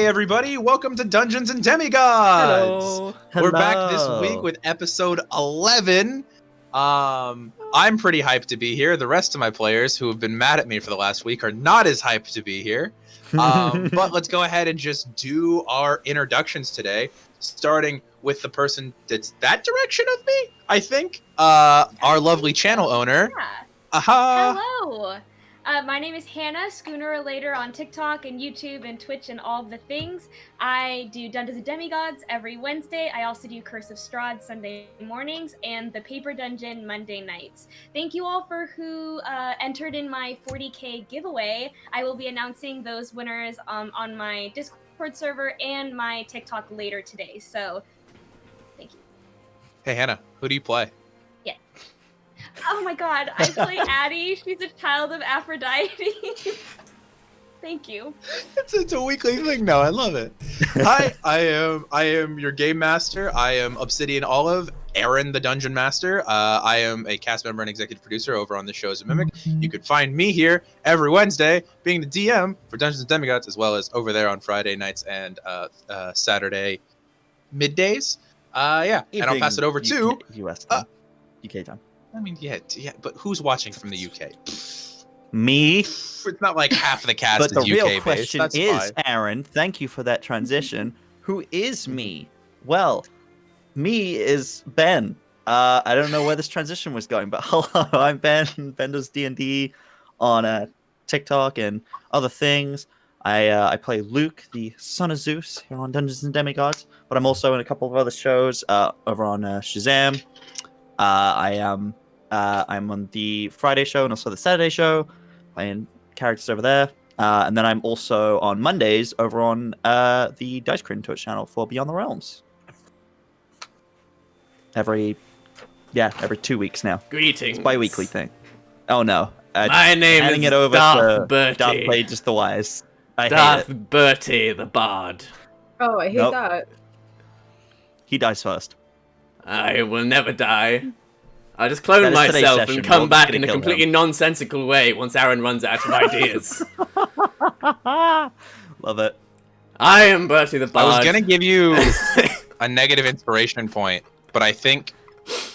everybody, welcome to Dungeons and Demigods! Hello. We're back this week with episode 11. I'm pretty hyped to be here. The rest of my players who have been mad at me for the last week are not as hyped to be here. But let's go ahead and just do our introductions today, starting with the person that's that direction of me, I think. Our lovely channel owner. Yeah. Aha! Hello. My name is Hannah, Schooner Relator on TikTok and YouTube and Twitch and all of the things. I do Dungeons and Demigods every Wednesday. I also do Curse of Strahd Sunday mornings and the Paper Dungeon Monday nights. Thank you all for who entered in my 40k giveaway. I will be announcing those winners on my Discord server and my TikTok later today. So, thank you. Hey Hannah, who do you play? Oh my god, I play Addie. She's a child of Aphrodite. Thank you. It's a weekly thing now. I love it. Hi, I am your game master. I am Obsidian Olive, Aaron the Dungeon Master. I am a cast member and executive producer over on the show as a Mimic. You could find me here every Wednesday being the DM for Dungeons and Demigods, as well as over there on Friday nights and Saturday middays. Yeah, and I'll pass it over to US time. UK time. I mean, yeah, but who's watching from the UK? Me. It's not like half of the cast But is the UK real based. question That's is, fine. Aaron, thank you for that transition. Who is me? Well, me is Ben. I don't know where this transition was going, but hello, I'm Ben. Ben does D&D on TikTok and other things. I play Luke, the son of Zeus, here on Dungeons and Demigods, but I'm also in a couple of other shows over on Shazam. I'm on the Friday show and also the Saturday show, playing characters over there. And then I'm also on Mondays over on the Dice Crin Twitch channel for Beyond the Realms. Every 2 weeks now. Greetings. It's bi-weekly thing. Oh no. My name handing is it over Darth to Bertie. Darth Blade just the Wise. I hate Darth it. Bertie the Bard. Oh, I hate Nope. that. He dies first. I will never die. I'll just clone That is today's myself session. and come We're back gonna in a kill completely him. nonsensical way once Aaron runs out of ideas. Love it. I am Bertie the I Bard. was gonna give you a negative inspiration point, but I think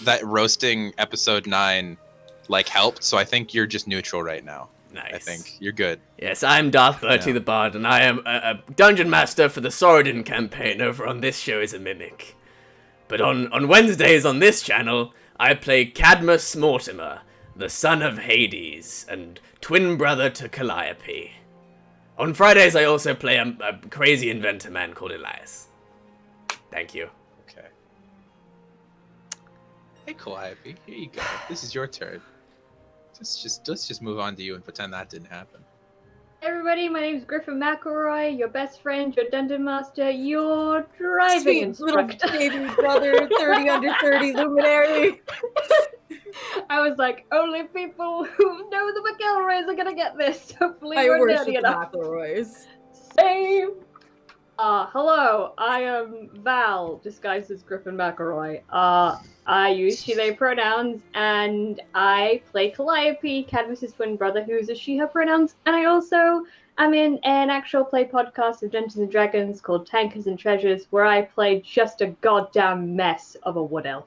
that roasting episode 9 helped, so I think you're just neutral right now. Nice. I think you're good. Yes, I'm Darth Bertie Yeah. the Bard, and I am a dungeon master for the Sorodin campaign over on this show as a mimic. But on Wednesdays on this channel, I play Cadmus Mortimer, the son of Hades, and twin brother to Calliope. On Fridays, I also play a crazy inventor man called Elias. Thank you. Okay. Hey Calliope, here you go. This is your turn. Let's just move on to you and pretend that didn't happen. Everybody, my name's Griffin McElroy, your best friend, your dungeon master, your driving Sweet instructor. little baby brother, 30 under 30 luminary. I was like, only people who know the McElroys are gonna get this. Hopefully I we're worship nerdy the enough. McElroys. Same. Hello, I am Val, disguised as Griffin McElroy. I use she, they pronouns, and I play Calliope, Cadmus' twin brother, who's a she, her pronouns, and I also am in an actual play podcast of Dungeons and Dragons called Tankers and Treasures, where I play just a goddamn mess of a wood elf.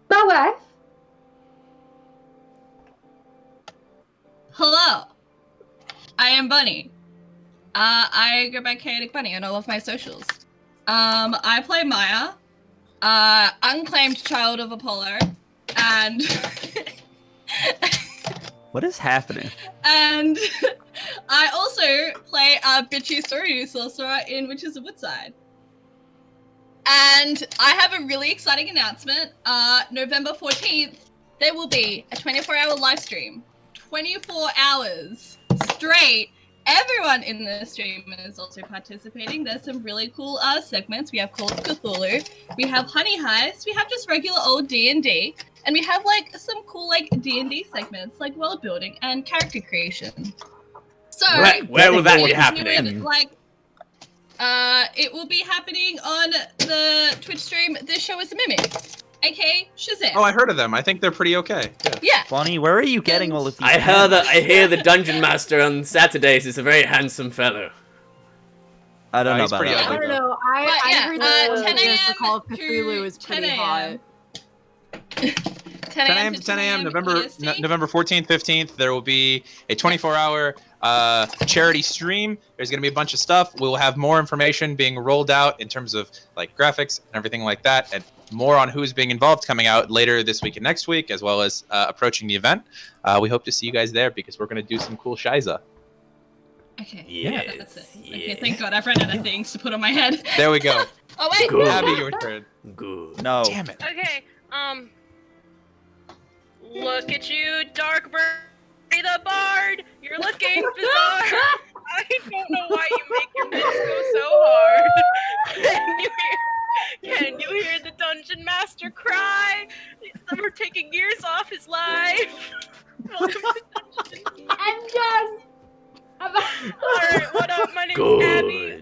My wife. Hello, I am Bunny. I go by Chaotic Bunny on all of my socials. I play Maya, unclaimed child of Apollo, and What is happening? and I also play bitchy story sorcerer in Witches of Woodside. And I have a really exciting announcement. November 14th, there will be a 24-hour live stream. 24 hours straight. Everyone in the stream is also participating. There's some really cool segments. We have Call of Cthulhu, we have Honey Heist, we have just regular old D&D, and we have some cool D&D segments like world building and character creation. So Where will that be Getting happening? It will be happening on the Twitch stream. This show is a mimic, aka Shazam. Oh, I heard of them. I think they're pretty okay. Yeah. Yeah. Bonnie, where are you getting all of these? I hear the dungeon master on Saturdays is a very handsome fellow. I don't know he's about pretty that. I ugly. don't know. But I yeah, heard that 10 the Call of to Cthulhu is 10 pretty a.m. hot. 10 10 a.m. to 10 a.m. November EST? November 14th, 15th. There will be a 24-hour charity stream. There's going to be a bunch of stuff. We will have more information being rolled out in terms of like graphics and everything like that, and more on who's being involved coming out later this week and next week, as well as approaching the event. We hope to see you guys there because we're going to do some cool shiza. Okay. Yes, That's it. yes. Okay, thank God. I've run out of things to put on my head. There we go. Oh, wait. Good. Abby, your turn. Good. No. Damn it. Okay, look at you, Darkberry the Bard. You're looking bizarre. I don't know why you make your bits go so hard. Can you hear the Dungeon Master cry? We're taking years off his life. Welcome to Dungeon. I'm done. Alright, what up? My name's Good. Abby,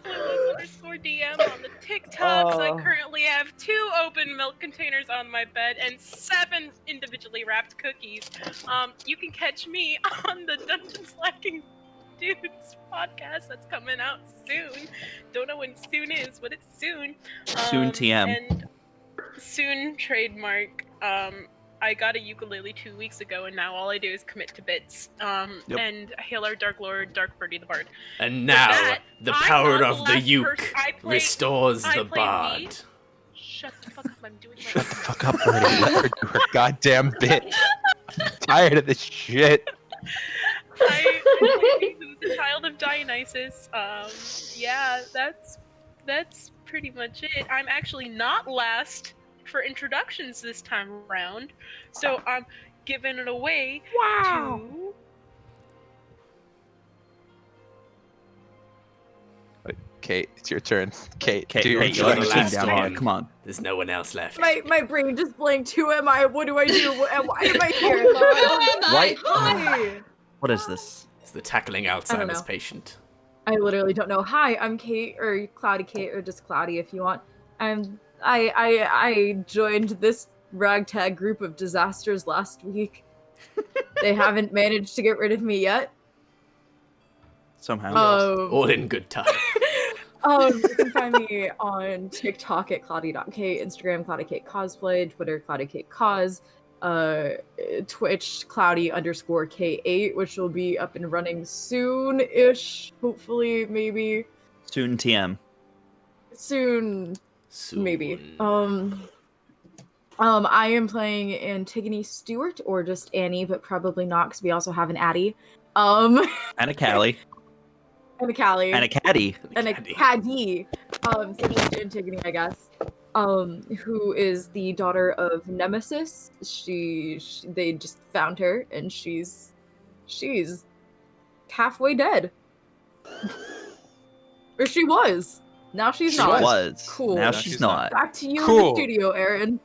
clueless_DM on the TikToks. I currently have 2 open milk containers on my bed and 7 individually wrapped cookies. You can catch me on the Dungeons Lacking Dudes podcast that's coming out soon. Don't know when soon is, but it's soon. Soon TM. And soon trademark. I got a ukulele 2 weeks ago, and now all I do is commit to bits. And hail our Dark Lord, Darkberry the Bard. And now, that, the I'm power not of the the last uke person- I play- restores I the play bard. V. Shut the fuck up, I'm doing my Shut the fuck up, Birdie. Let her do her goddamn bit. I'm tired of this shit. I play V, who's a child of Dionysus. Yeah, that's pretty much it. I'm actually not last for introductions this time around, so I'm giving it away to... Kate, it's your turn. Kate, Kate, do your Kate, you let your team last down one. here. Come on. There's no one else left. My brain just blanked. Who am I? What do I do? Why am I here? Who am I? Right. Hi. What is this? It's the tackling Alzheimer's patient. I literally don't know. Hi, I'm Kate, or Cloudy Kate, or just Cloudy if you want. I joined this ragtag group of disasters last week. They haven't managed to get rid of me yet. Somehow. All in good time. You can find me on TikTok at Cloudy.Kate, Instagram Cloudy Kate Cosplay, Twitter Cloudy Kate Cos, Twitch Cloudy_K8, which will be up and running soon-ish, hopefully, maybe. Soon TM. Soon, Soon. maybe. I am playing Antigone Stewart, or just Annie, but probably not, because we also have an Addie. And a Callie. And a Callie. And a Caddy. And a Caddy. So just Antigone, I guess. Who is the daughter of Nemesis. They just found her, and she's halfway dead. Or she was. Now she's not. She was. Cool. Now Now she's not. Back to you in Cool. the studio, Aaron.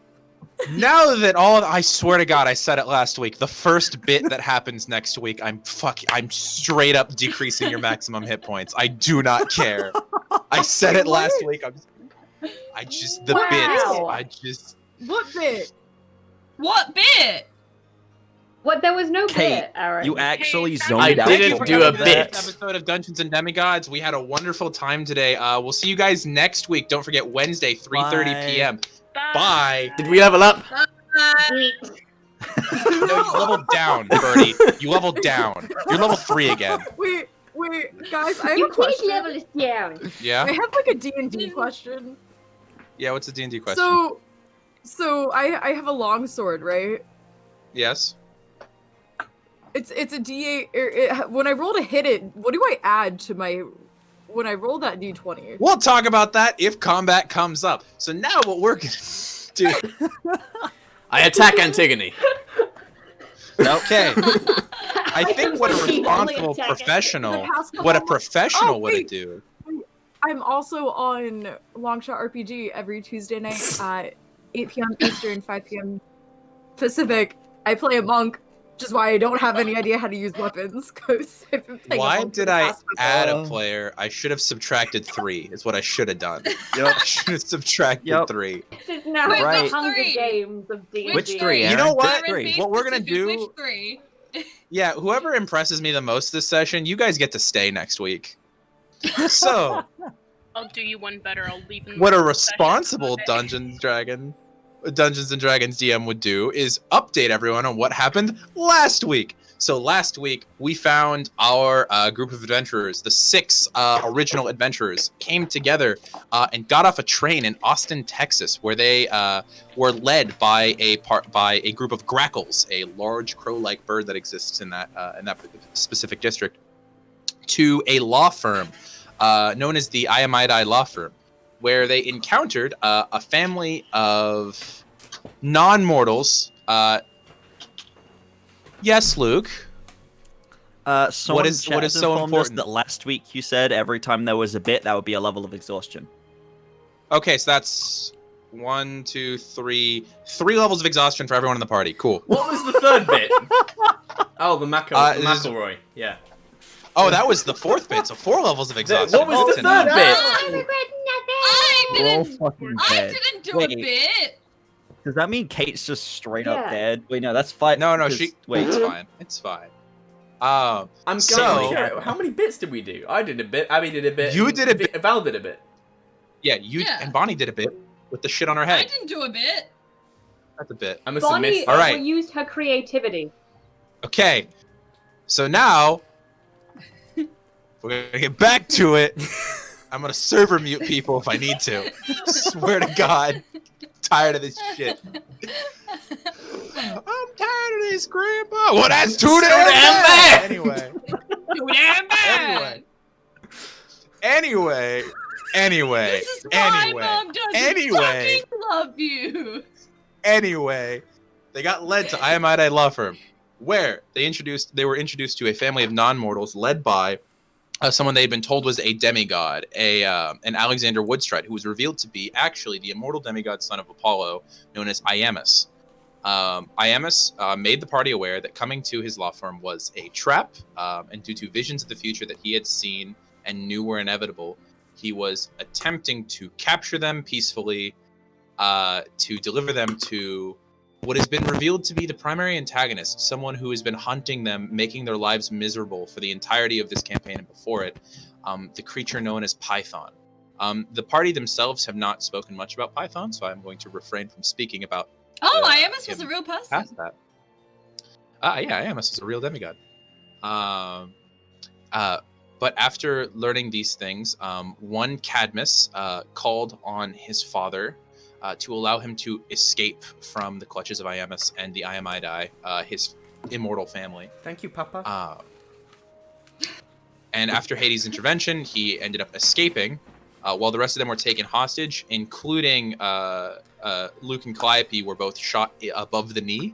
Now that I swear to God, I said it last week. The first bit that happens next week, I'm straight up decreasing your maximum hit points. I do not care. I said it last week. Wow. Bits. What bit? What bit? What? There was no Kate, bit, Aaron. You actually Kate, zoned I out. didn't for do a that. bit. Episode of Dungeons and Demigods. We had a wonderful time today. We'll see you guys next week. Don't forget Wednesday, 3:30 p.m. Bye. Did we level up? No, you leveled down, Birdie. You leveled down. You're level 3 again. Wait, guys, I have You a please question. level us down. I Yeah? have like a D&D question. Yeah, what's the D&D question? So I have a long sword, right? Yes? It's a D8. When I roll to hit it, what do I add to my? When I roll that D20? We'll talk about that if combat comes up. So now what we're gonna do... I attack Antigone. Okay. I think what a Only responsible attack it. professional... The past What a couple- professional Oh, would wait. do. I'm also on Longshot RPG every Tuesday night at 8 p.m. Eastern, 5 p.m. Pacific. I play a monk, which is why I don't have any idea how to use weapons, because I've been playing a Why monk for did the I past week. add a player? I should have subtracted 3, is what I should have done. Yep. I should have subtracted Yep. 3. This is now Wait, Right. the Hunger which 3? Games of D&D. Which 3, Aaron? You know what? Which 3? What we're gonna Specific, do- Which 3? Yeah, whoever impresses me the most this session, you guys get to stay next week. So, I'll do you one better. I'll leave. In what a the responsible session. Dungeons and Dragons DM would do is update everyone on what happened last week. So last week we found our group of adventurers, the 6 original adventurers, came together and got off a train in Austin, Texas, where they were led by a group of grackles, a large crow-like bird that exists in that specific district, to a law firm known as the Iamidai Law Firm, where they encountered a family of non-mortals. Yes, Luke. Someone What is so informed us important? that last week you said every time there was a bit, that would be a level of exhaustion. Okay, so that's 1, 2, 3 levels of exhaustion for everyone in the party. Cool. What was the third bit? Oh, the McElroy. Yeah. Oh, that was the 4th bit, so 4 levels of exhaustion. What was the third bit? I regret We're all nothing. fucking I dead. didn't do Wait. a bit. Does that mean Kate's just straight up Yeah. dead? Wait, no, that's fine. No, because- she. Wait, It's fine. It's fine. I'm So- so. How many bits did we do? I did a bit. Abby did a bit. You did a bit. Val did a bit. Yeah, you Yeah. and Bonnie did a bit with the shit on her I head. didn't do a bit. That's a bit. I must have Bonnie missed. All right. used her creativity. Okay, so now we're gonna get back to it. I'm gonna server mute people if I need to. Swear to God, tired of this shit. I'm tired of this, Grandpa. Well, that's too damn bad. Anyway. Too damn bad. Anyway. This is why Mom doesn't Anyway. fucking love you. Anyway, they got led to Iamidai Law Firm, where they were introduced to a family of non-mortals led by someone they had been told was a demigod, an Alexander Woodstride, who was revealed to be actually the immortal demigod son of Apollo, known as Iamus. Iamus made the party aware that coming to his law firm was a trap, and due to visions of the future that he had seen and knew were inevitable, he was attempting to capture them peacefully, to deliver them to what has been revealed to be the primary antagonist, someone who has been hunting them, making their lives miserable for the entirety of this campaign and before it, the creature known as Python. The party themselves have not spoken much about Python, so I'm going to refrain from speaking about Oh, Yeah, Iamus was him. a real person. past that. Yeah, Iamus is a real demigod. But after learning these things, one Cadmus called on his father to allow him to escape from the clutches of Iamus and the Iamidai, his immortal family. Thank you, Papa. And after Hades' intervention, he ended up escaping, while the rest of them were taken hostage, including Luke and Calliope were both shot above the knee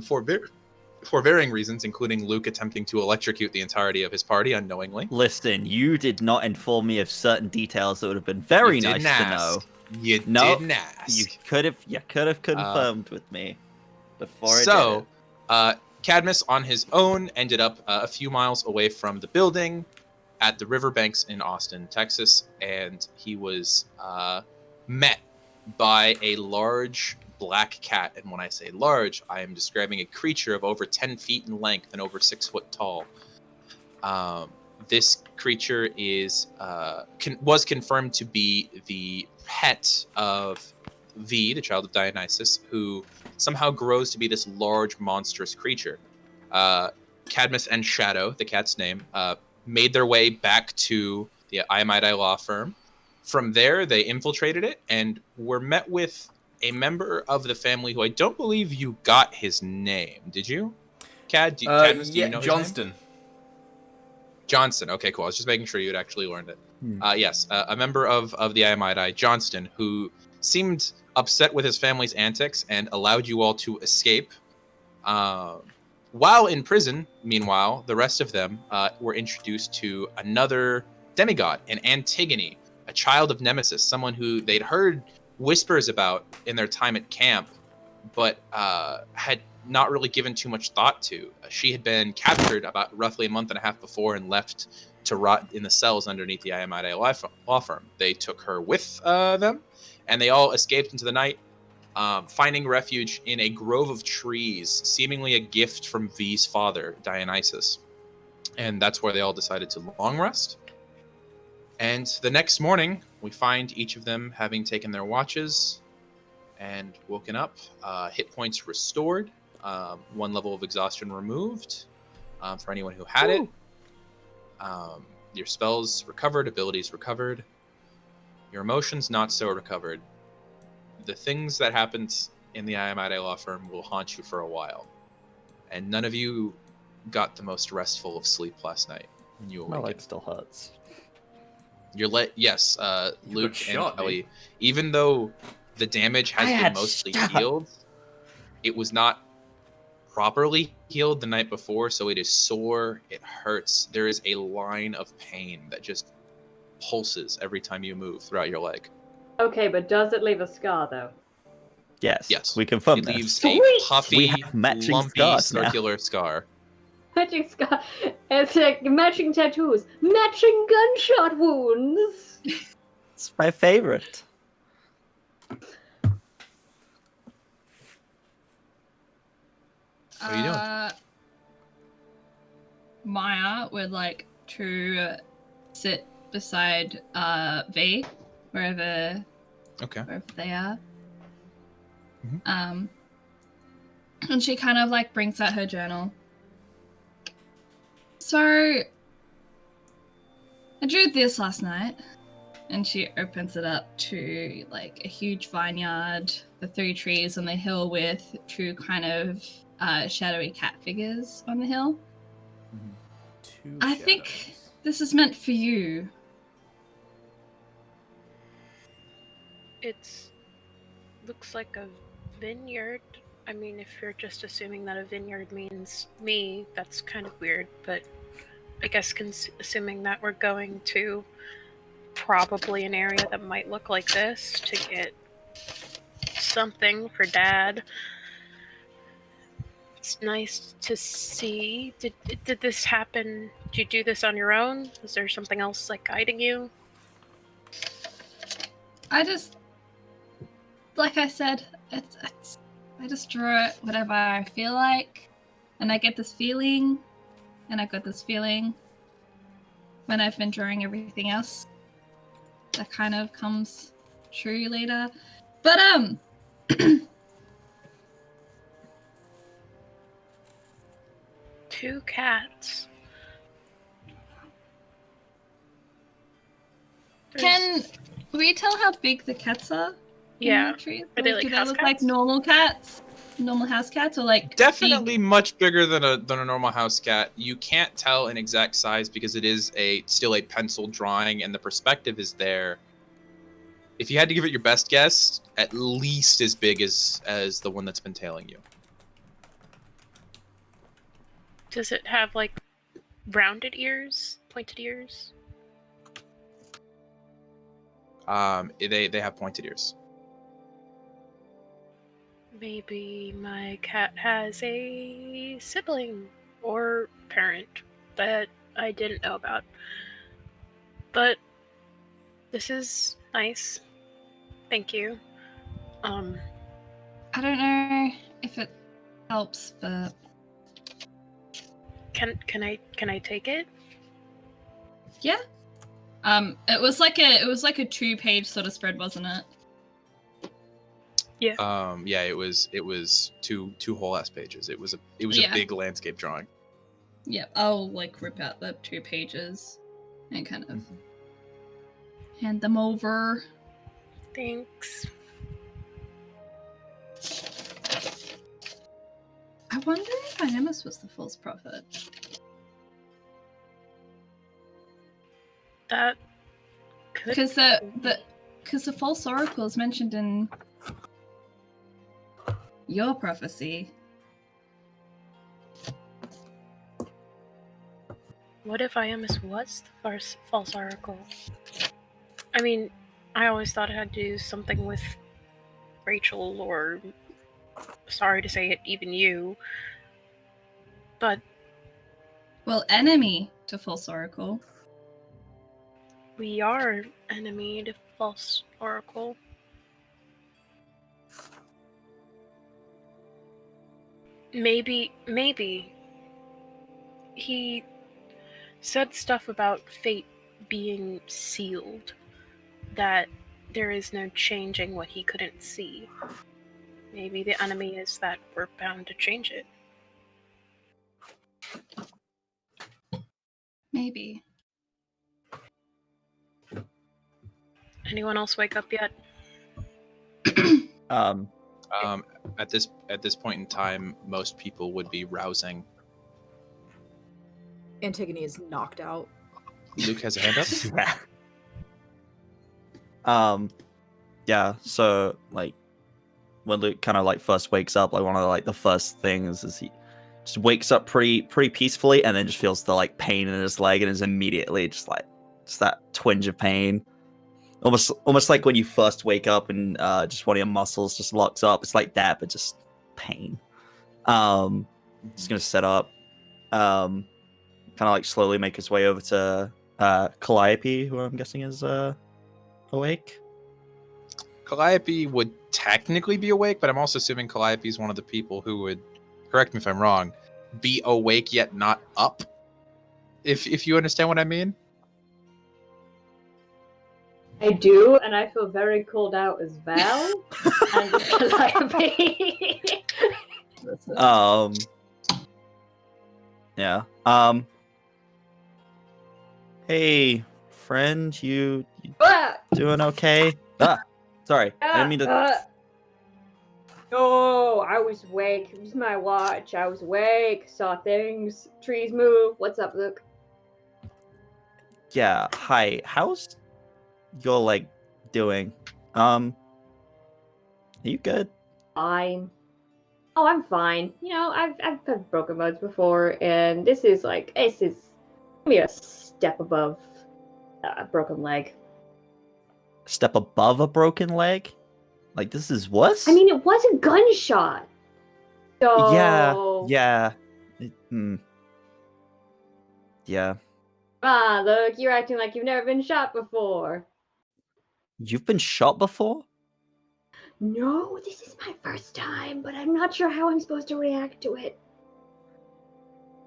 for varying reasons, including Luke attempting to electrocute the entirety of his party unknowingly. Listen, you did not inform me of certain details that would have been very You nice didn't to ask. know. You No, didn't ask. You could have confirmed with me before I did So, it. Cadmus, on his own, ended up a few miles away from the building at the riverbanks in Austin, Texas, and he was met by a large black cat. And when I say large, I am describing a creature of over 10 feet in length and over 6 foot tall. This creature was confirmed to be the pet of V, the child of Dionysus, who somehow grows to be this large, monstrous creature. Cadmus and Shadow, the cat's name, made their way back to the Iamidai law firm. From there, they infiltrated it and were met with a member of the family who I don't believe you got his name. Did you? Cadmus, do you know his name? Johnston. Johnston. Okay, cool. I was just making sure you had actually learned it. Yes, a member of the Iamidai, Johnston, who seemed upset with his family's antics and allowed you all to escape. While in prison, meanwhile, the rest of them were introduced to another demigod, an Antigone, a child of Nemesis, someone who they'd heard whispers about in their time at camp, but had not really given too much thought to. She had been captured about roughly a month and a half before and left to rot in the cells underneath the Iamidai law firm. They took her with them, and they all escaped into the night, finding refuge in a grove of trees, seemingly a gift from V's father, Dionysus. And that's where they all decided to long rest. And the next morning, we find each of them having taken their watches and woken up. Hit points restored. 1 level of exhaustion removed for anyone who had it. Your spells recovered, abilities recovered. Your emotions not so recovered. The things that happened in the Ayamade law firm will haunt you for a while. And none of you got the most restful of sleep last night when you My awakened. leg still hurts. Luke and shot, Kelly, mate. even though the damage has I been had mostly shot. healed, it was not properly healed the night before, so it is sore, it hurts. There is a line of pain that just pulses every time you move throughout your leg. Okay, but does it leave a scar though? Yes. we confirm It this. leaves Sweet! a puffy, We have matching lumpy, scars now. circular scar. Matching scar. It's like matching tattoos, matching gunshot wounds. It's my favorite. What are you doing? Maya would like to sit beside V, wherever they are. Mhm. And she kind of like brings out her journal. So I drew this last night, and she opens it up to like a huge vineyard, the 3 trees on the hill with 2 kind of shadowy cat figures on the hill. I think this is meant for you. It's looks like a vineyard. I mean, if you're just assuming that a vineyard means me, that's kind of weird, but I guess assuming that we're going to probably an area that might look like this to get something for Dad. It's nice to see. Did this happen? Did you do this on your own? Is there something else like guiding you? I just, like I said, I just draw it whatever I feel like, and I get this feeling, and I got this feeling when I've been drawing everything else that kind of comes true later. But 2 cats. can we tell how big the cats are? Yeah. In the tree? Are they Do like they house look cats? like normal cats? Normal house cats, or like Definitely big? much bigger than a normal house cat. You can't tell an exact size because it is still a pencil drawing and the perspective is there. If you had to give it your best guess, at least as big as the one that's been tailing you. Does it have like rounded ears, pointed ears? They have pointed ears. Maybe my cat has a sibling or parent that I didn't know about. But this is nice. Thank you. I don't know if it helps, but Can I take it? yeah. It was like a 2-page sort of spread, wasn't it? Yeah. Yeah, it was 2 whole ass pages. It was a Yeah. big landscape drawing. Yep, I'll like rip out the 2 pages and kind of hand them over. Thanks. I wonder if Nemesis was the false prophet. That could Because the false oracle is mentioned in your prophecy. What if Iamus was the false oracle? I mean, I always thought it had to do something with Rachel or, sorry to say it, even you. But Well, enemy to false oracle. we are enemy to false oracle. Maybe he said stuff about fate being sealed, that there is no changing what he couldn't see. Maybe the enemy is that we're bound to change it. Maybe. Anyone else wake up yet? At this point in time, most people would be rousing. Antigone is knocked out. Luke has a hand up. Yeah. Yeah. So like, when Luke kind of like first wakes up, like one of the, like the first things is he just wakes up pretty peacefully, and then just feels the like pain in his leg, and is immediately just that twinge of pain. Almost like when you first wake up and just one of your muscles just locks up. It's like that, but just pain. Just gonna set up, kind of like slowly make his way over to Calliope, who I'm guessing is awake. Calliope would technically be awake, but I'm also assuming Calliope is one of the people who would, correct me if I'm wrong, be awake yet not up. If you understand what I mean. I do, and I feel very called out as Val. And Calliope. Yeah. Hey, friend, you doing okay? Sorry, I didn't mean to. No, I was awake. It was my watch. I was awake. Saw things. Trees move. What's up, Luke? Yeah. Hi. How's your leg doing? Are you good? Fine. Oh, I'm fine. You know, I've had broken bones before, and this is maybe a step above a broken leg. Step above a broken leg? Like this is worse? I mean, it was a gunshot. So Yeah. Yeah. Ah, look, you're acting like you've never been shot before. You've been shot before? No, this is my first time, but I'm not sure how I'm supposed to react to it.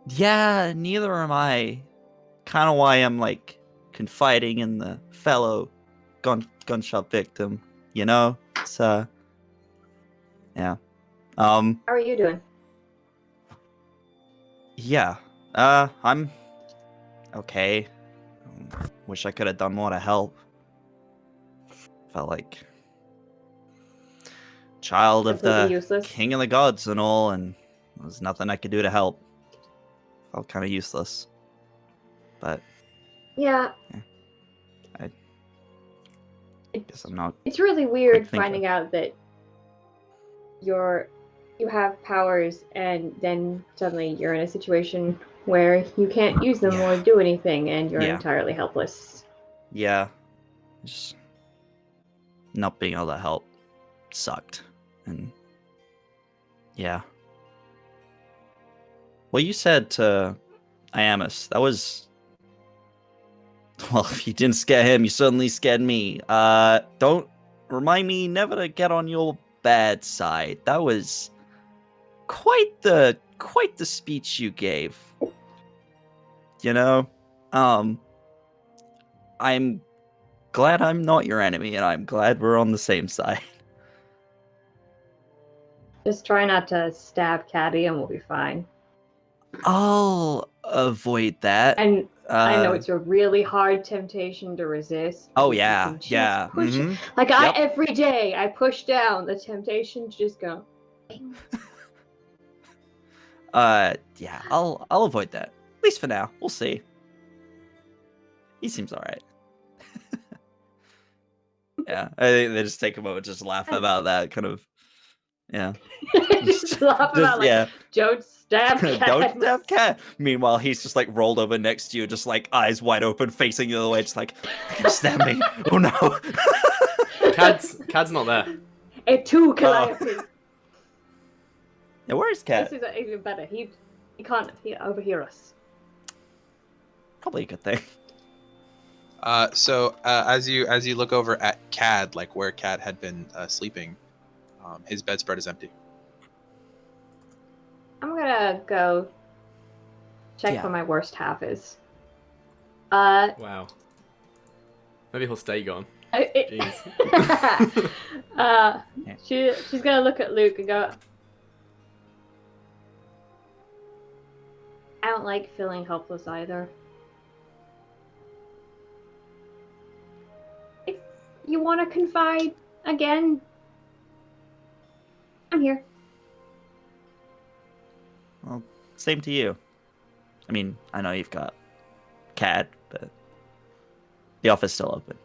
Yeah, neither am I. Kind of why I'm like confiding in the fellow gunshot victim, you know? It's yeah. How are you doing? Yeah. I'm okay. Wish I could have done more to help. Felt like child of Completely the useless. king of the gods and all, and there's nothing I could do to help. Felt kind of useless. But Yeah. I guess I'm not. It's really weird quick thinker. finding out that you have powers and then suddenly you're in a situation where you can't use them or do anything and you're entirely helpless. Yeah. Just not being able to help sucked. And yeah. What you said to Iamus, that was, well, if you didn't scare him, you certainly scared me. Don't remind me never to get on your bad side. That was quite the speech you gave. You know? I'm glad I'm not your enemy, and I'm glad we're on the same side. Just try not to stab Caddy and we'll be fine. I'll avoid that. And I know it's a really hard temptation to resist. Oh You yeah, can just yeah. push it. Mhm. Like Yep. every day I push down the temptation to just go. Yeah, I'll avoid that. At least for now. We'll see. He seems alright. Yeah, I think they just take a moment, just laugh about that kind of. Yeah. Just laugh about like, don't stab Cadmus. Don't stab cat. Meanwhile, he's just like rolled over next to you, just like eyes wide open, facing the other way, just like, stab me. Oh no. Cad's not there. It too, Calliope. Yeah, where is Cat? This is even better. He can't overhear us. Probably a good thing. So as you look over at Cad, like where Cad had been sleeping, his bedspread is empty. I'm gonna go check Yeah. where my worst half is. Wow. Maybe he'll stay gone. Jeez. She's gonna look at Luke and go, I don't like feeling helpless either. If you want to confide again, I'm here. Well, same to you. I mean, I know you've got Cad, but the office still open.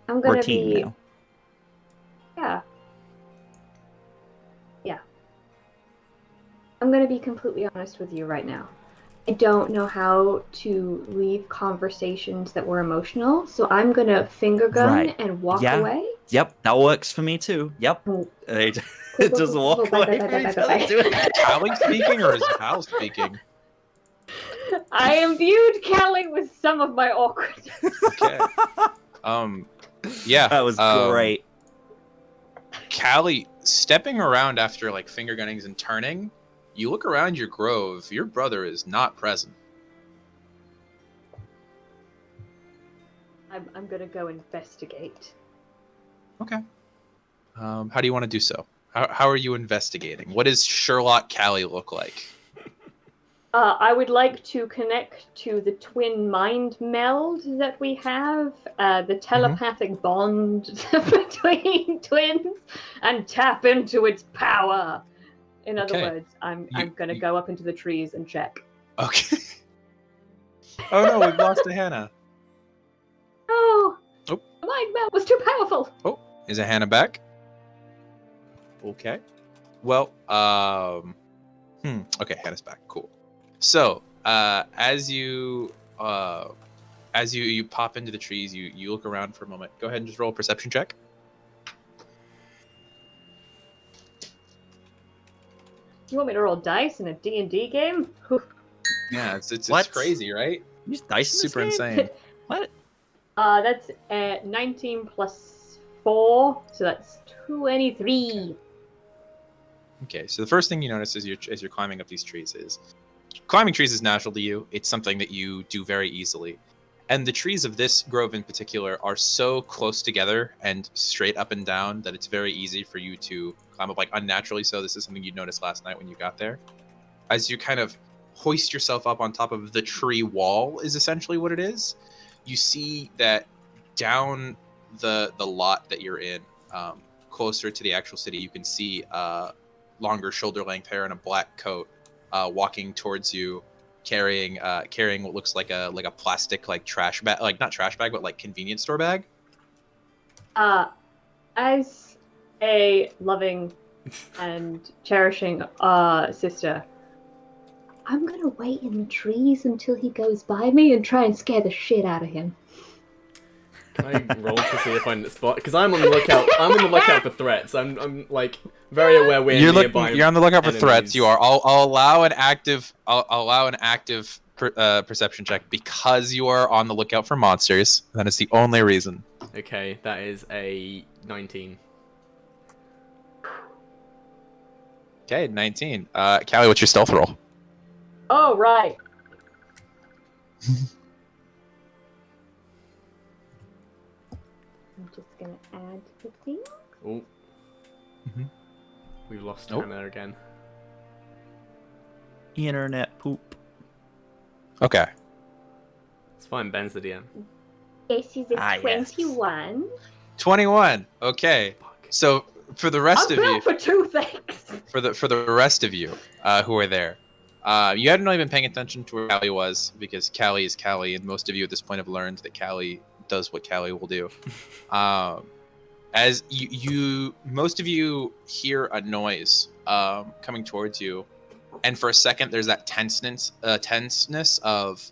I'm gonna We're a team be. now. Yeah. Yeah. I'm gonna be completely honest with you right now. I don't know how to leave conversations that were emotional, so I'm gonna finger gun and walk away. Yep, that works for me too. Yep. They just walk away from each other. Is Callie speaking or is Val speaking? I imbued Callie with some of my awkwardness. Okay. Yeah. That was great. Callie, stepping around after like finger gunnings and turning, you look around your grove. Your brother is not present. I'm gonna go investigate. Okay. How do you want to do so? How are you investigating? What does Sherlock Callie look like? I would like to connect to the twin mind meld that we have, the telepathic bond between twins, and tap into its power. In other words, I'm gonna go up into the trees and check. Okay. Oh no, we've lost to Hannah. Oh, Oh. the mind meld was too powerful. Oh, is it Hannah back? Okay. Well, okay, Hannah's back. Cool. So, as you pop into the trees, you look around for a moment. Go ahead and just roll a perception check. You want me to roll dice in a D&D game? Yeah, it's What? crazy, right? Use dice in this Super game? insane. What? That's 19 plus 4, so that's 23. Okay, so the first thing you notice as you're climbing up these trees is climbing trees is natural to you. It's something that you do very easily. And the trees of this grove in particular are so close together and straight up and down that it's very easy for you to climb up, like unnaturally so. This is something you noticed last night when you got there. As you kind of hoist yourself up on top of the tree wall is essentially what it is. You see that down the lot that you're in, closer to the actual city, you can see longer shoulder length hair and a black coat walking towards you, carrying what looks like a plastic like trash bag, like not trash bag but like convenience store bag. As a loving and cherishing sister, I'm gonna wait in the trees until he goes by me and try and scare the shit out of him. Can I roll to see if I can spot? Because I'm on the lookout. I'm on the lookout for threats. I'm like very aware we're nearby. You're on the lookout for enemies. threats. You are. I'll allow an active. I'll allow an active perception check because you are on the lookout for monsters. That is the only reason. Okay, that is a 19. Okay, 19. Callie, what's your stealth roll? Oh, right. I'm just gonna add the thing. Oh. Mhm. We've lost Nope. Hannah again. Internet poop. Okay. It's fine, Ben's the DM. This is a yes. 21. 21. Okay. So for the rest I'm of you, built for two things. for the rest of you who are there, you hadn't really been paying attention to where Callie was because Callie is Callie, and most of you at this point have learned that Callie does what Callie will do. As most of you hear a noise coming towards you, and for a second there's that tenseness of,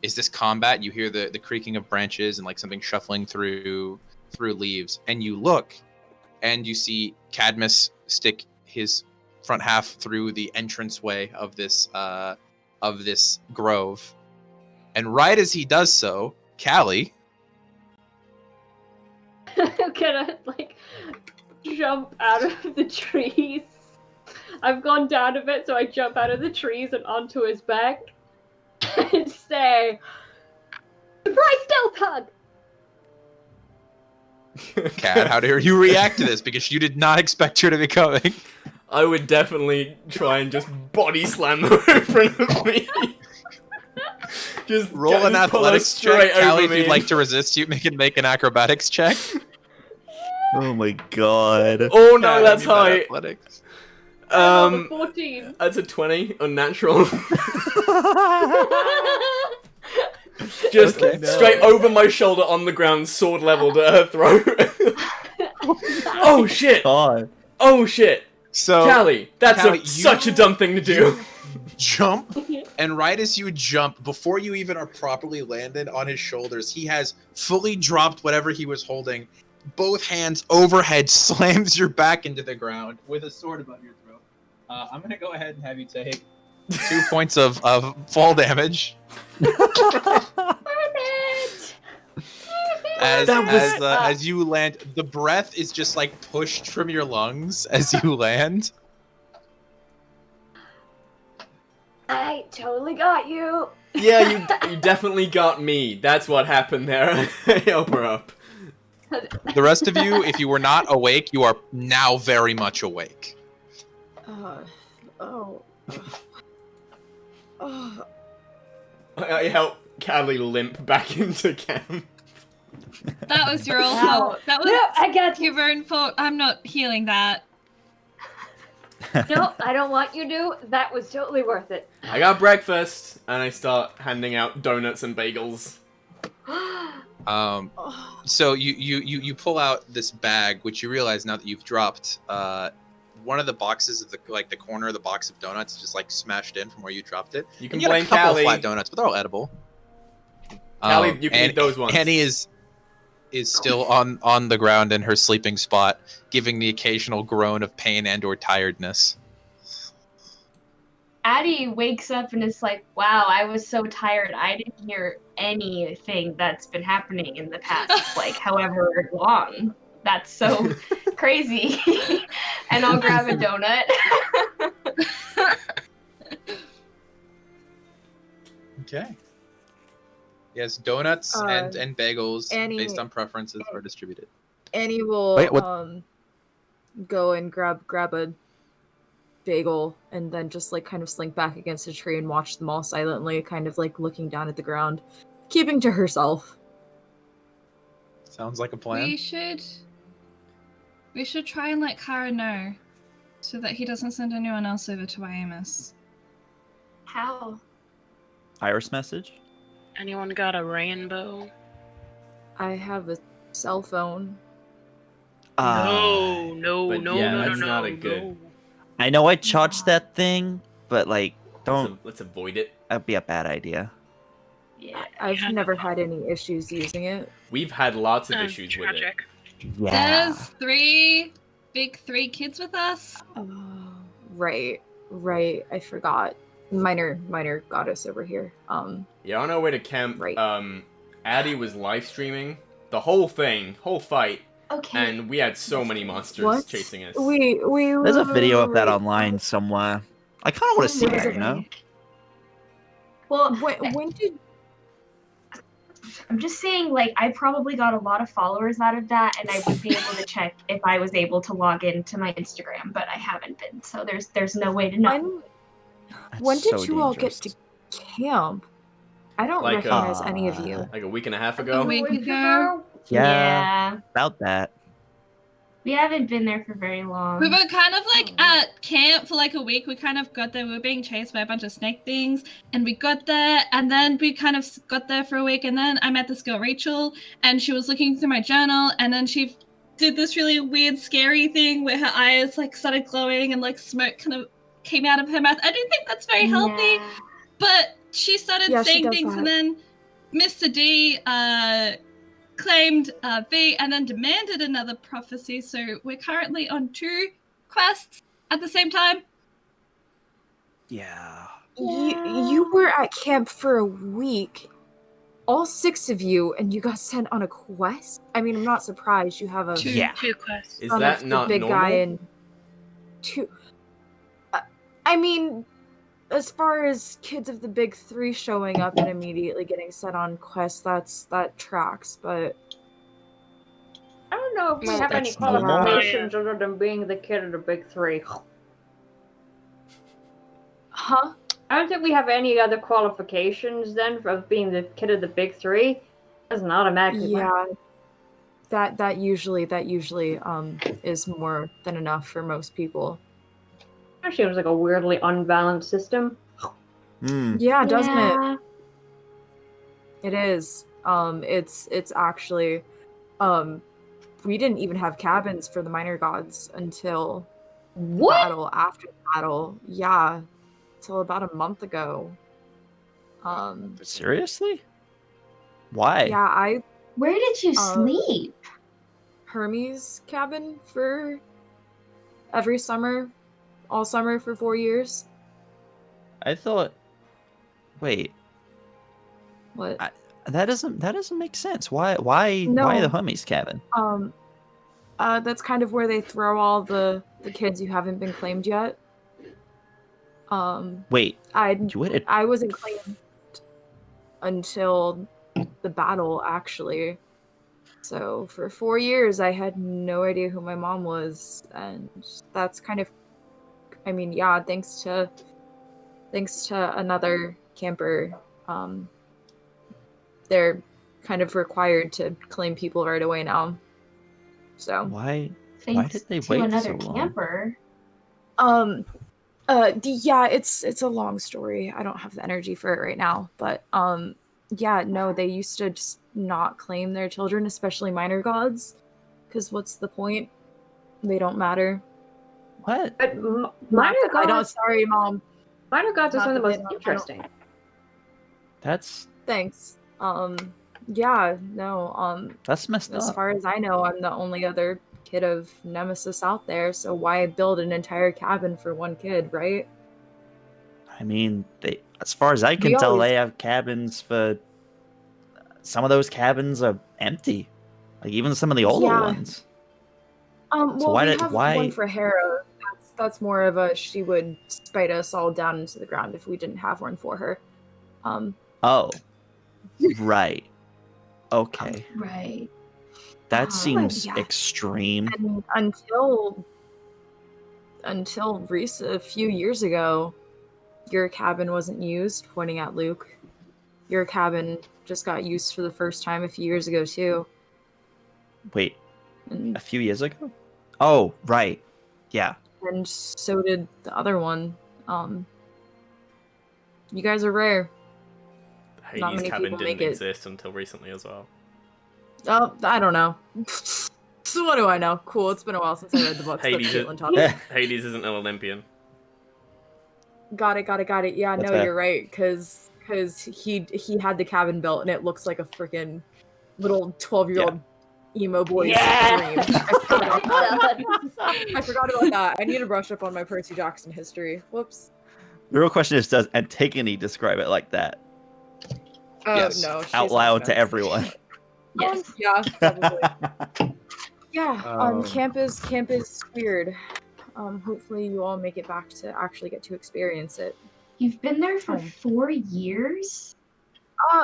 is this combat? You hear the creaking of branches and like something shuffling through leaves, and you look and you see Cadmus stick his front half through the entranceway of this grove, and right as he does so, Callie. Can I, like, jump out of the trees? I've gone down a bit, so I jump out of the trees and onto his back and say, Surprise stealth hug! Cat, how do you react to this? Because you did not expect her to be coming. I would definitely try and just body slam her in front of me. Just Roll an athletics check. Callie, if you'd like to resist, you can make an acrobatics check. Oh my god. Oh no, Cat, that's give me that high. Athletics. Rolled a 14. That's a 20, unnatural. Just Okay. straight over my shoulder on the ground, sword leveled at her throat. Oh shit! God. Oh shit! So Callie, that's Callie, such a dumb thing to do. jump, and right as you jump, before you even are properly landed on his shoulders, he has fully dropped whatever he was holding. Both hands overhead, slams your back into the ground with a sword above your throat. I'm gonna go ahead and have you take 2 points of fall damage. As you land, the breath is just like pushed from your lungs as you land. I totally got you. Yeah, you definitely got me. That's what happened there. Help her up. The rest of you, if you were not awake, you are now very much awake. I help Callie limp back into camp. That was your own Ow. fault. That was No, I got you. your own fault. I'm not healing that. No, I don't want you to. That was totally worth it. I got breakfast, and I start handing out donuts and bagels. So you pull out this bag, which you realize now that you've dropped. One of the boxes of the corner of the box of donuts is just like smashed in from where you dropped it. You can get blame a couple of Callie. flat donuts, but they're all edible. Callie, you can eat those ones. Annie is still on the ground in her sleeping spot, giving the occasional groan of pain and or tiredness. Addie wakes up and is like, wow, I was so tired. I didn't hear anything that's been happening in the past, like, however long. That's so crazy. And I'll grab a donut. Okay. Yes, donuts and bagels Annie- based on preferences are distributed. Annie will Wait, what? go and grab a bagel and then just like kind of slink back against a tree and watch them all silently, kind of like looking down at the ground, keeping to herself. Sounds like a plan. We should try and let Kara know, so that he doesn't send anyone else over to Iamus. How? Iris message? Anyone got a rainbow? I have a cell phone. No, But no, yeah, no, that's no, not a no. good- I know I charged that thing, but like, Let's avoid it. that'd be a bad idea. Yeah. I've Yeah. never had any issues using it. We've had lots of issues with it. Tragic. Yeah. There's three kids with us. Oh, right. I forgot. Minor goddess over here. Yeah, on our way to camp, Right. Addie was live streaming the whole fight, Okay. and we had so many monsters What? chasing us. We There's a video of that wait. online somewhere. I kind of want to see What is it, it? you know? Well, When did I'm just saying, like, I probably got a lot of followers out of that, and I would be able to check if I was able to log into my Instagram, but I haven't been, so there's no way to know. when did so you all get to dangerous. camp? I don't Like, recognize any of you. Like a week and a half A ago. week ago. Yeah, about that. We haven't been there for very long. We were kind of like at camp for like a week. We kind of got there. We were being chased by a bunch of snake things, and we got there, and then we kind of got there for a week, and then I met this girl Rachel, and she was looking through my journal, and then she did this really weird, scary thing where her eyes like started glowing and like smoke kind of came out of her mouth. I don't think that's very healthy, Yeah. but she started Yeah, she saying does things, that. and then Mr. D claimed V and then demanded another prophecy, so we're currently on 2 quests at the same time. Yeah. You were at camp for a week, all 6 of you, and you got sent on a quest. I mean, I'm not surprised you have a Yeah. 2 quests. Is son that of not the big normal? guy and 2. I mean, as far as kids of the big three showing up and immediately getting set on quests, that tracks, but I don't know if we Well, have any that's normal. qualifications other than being the kid of the big three. huh? I don't think we have any other qualifications then of being the kid of the big three. Doesn't automatically work. Yeah. That usually is more than enough for most people. That seems like a weirdly unbalanced system. Yeah, doesn't it? Yeah. It is. It's actually we didn't even have cabins for the minor gods until What? battle after battle. Yeah. Till about a month ago. Seriously? Why? Yeah, Where did you sleep? Hermes cabin for every summer, all summer for 4 years. I thought. Wait, What? that doesn't make sense. Why No. the Hermes cabin? That's kind of where they throw all the kids who haven't been claimed yet. Wait, I waited. wasn't claimed until the battle, actually. So for 4 years, I had no idea who my mom was, and that's kind of, I mean, yeah, thanks to another camper, they're kind of required to claim people right away now. So Why Thanks did they to wait another so long? camper. Yeah, it's a long story. I don't have the energy for it right now, but yeah, no, they used to just not claim their children, especially minor gods, because what's the point? They don't matter. What? But Not minor that I don't. gods, Sorry, Mom. minor gods are Not some of the that most they don't- interesting. That's Thanks. Yeah, no. messed As up. far as I know, I'm the only other kid of Nemesis out there. So why build an entire cabin for one kid, right? I mean, as far as I can We tell, always- they have cabins for. Some of those cabins are empty, like even some of the older Yeah. ones. Well, So why we did- have why- one for Hera. That's more of a she would spite us all down into the ground if we didn't have one for her. Oh, right. Okay, Right. that seems yeah. extreme. And until a few years ago, your cabin wasn't used, pointing at Luke. Your cabin just got used for the first time a few years ago too. Wait, And a few years ago? Oh, right. Yeah. and so did the other one. You guys are rare. Not Hades' many cabin people didn't make it. exist until recently as well. Oh, I don't know. So what do I know? Cool, it's been a while since I read the books that Hades, Caitlin taught me. Hades isn't an Olympian. Got it. Yeah, That's no, fair. you're right, because he had the cabin built and it looks like a freaking little 12-year-old emo boy's dream. I forgot about that. I need to brush up on my Percy Jackson history. Whoops. The real question is, does Antigone describe it like that? Oh Yes. no, she's Out not loud gonna- to everyone. Yes. Yeah, probably. Yeah, Um, camp is weird. Hopefully you all make it back to actually get to experience it. You've been there for Home. 4 years?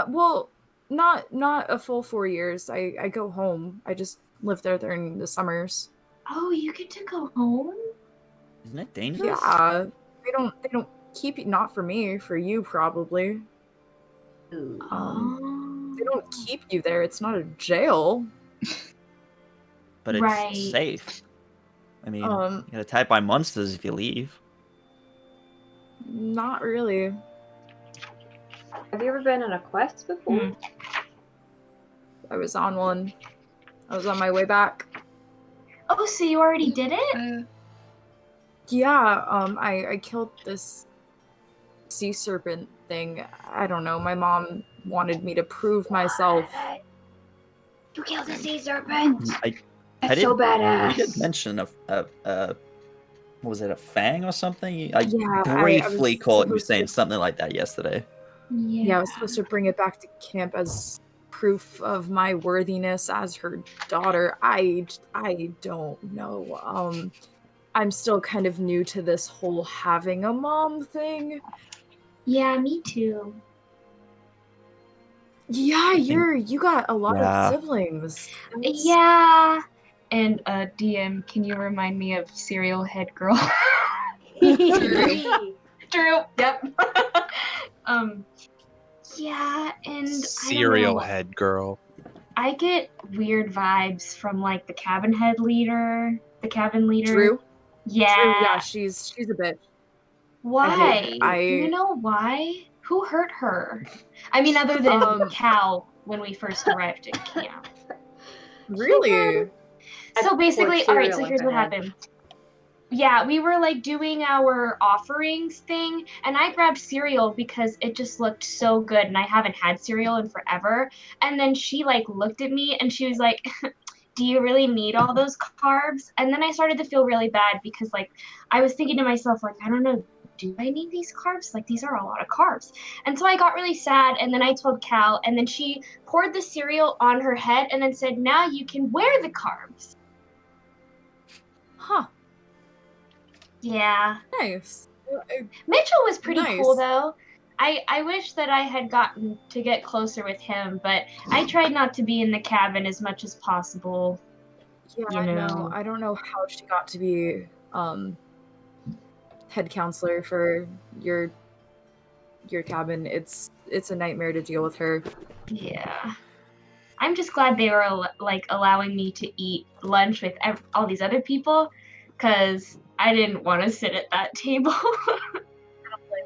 Well, not a full 4 years. I go home. I just live there during the summers. Oh, you get to go home? Isn't it dangerous? Yeah, they don't keep you. Not for me, for you probably. Oh. They don't keep you there. It's not a jail. But it's Right. safe. I mean, Um, you get attacked by monsters if you leave. Not really. Have you ever been on a quest before? Hmm. I was on one. I was on my way back. Oh, so you already did it? Yeah, I killed this sea serpent thing. I don't know. My mom wanted me to prove myself. You killed a sea serpent. I That's did. so You badass. did mention was it a fang or something? I Yeah, I briefly was caught you supposed saying to- something like that yesterday. Yeah, I was supposed to bring it back to camp as proof of my worthiness as her daughter. I don't know. I'm still kind of new to this whole having a mom thing. Yeah, me too. Yeah, you got a lot Yeah. of siblings. That's- Yeah. And DM, can you remind me of Serial Head Girl? Drew. Drew. Yep. Yeah, and I Serial don't know. head girl. I get weird vibes from like the cabin leader. Drew? Yeah. Drew, yeah, she's a bitch. Why? I- Do you know why? Who hurt her? I mean, other than Cal when we first arrived at camp. Really? So basically, all right, cereal so in here's her what head. happened. Yeah, we were like doing our offerings thing, and I grabbed cereal because it just looked so good, and I haven't had cereal in forever. And then she like looked at me and she was like, do you really need all those carbs? And then I started to feel really bad because like I was thinking to myself, like, I don't know, do I need these carbs? Like these are a lot of carbs. And so I got really sad, and then I told Cal, and then she poured the cereal on her head and then said, now you can wear the carbs. Huh. Yeah. Nice. Mitchell was pretty Nice. cool though. I wish that I had gotten to get closer with him, but I tried not to be in the cabin as much as possible. Yeah, You know. no, I don't know how she got to be head counselor for your cabin. It's a nightmare to deal with her. Yeah. I'm just glad they were like allowing me to eat lunch with all these other people, because I didn't want to sit at that table.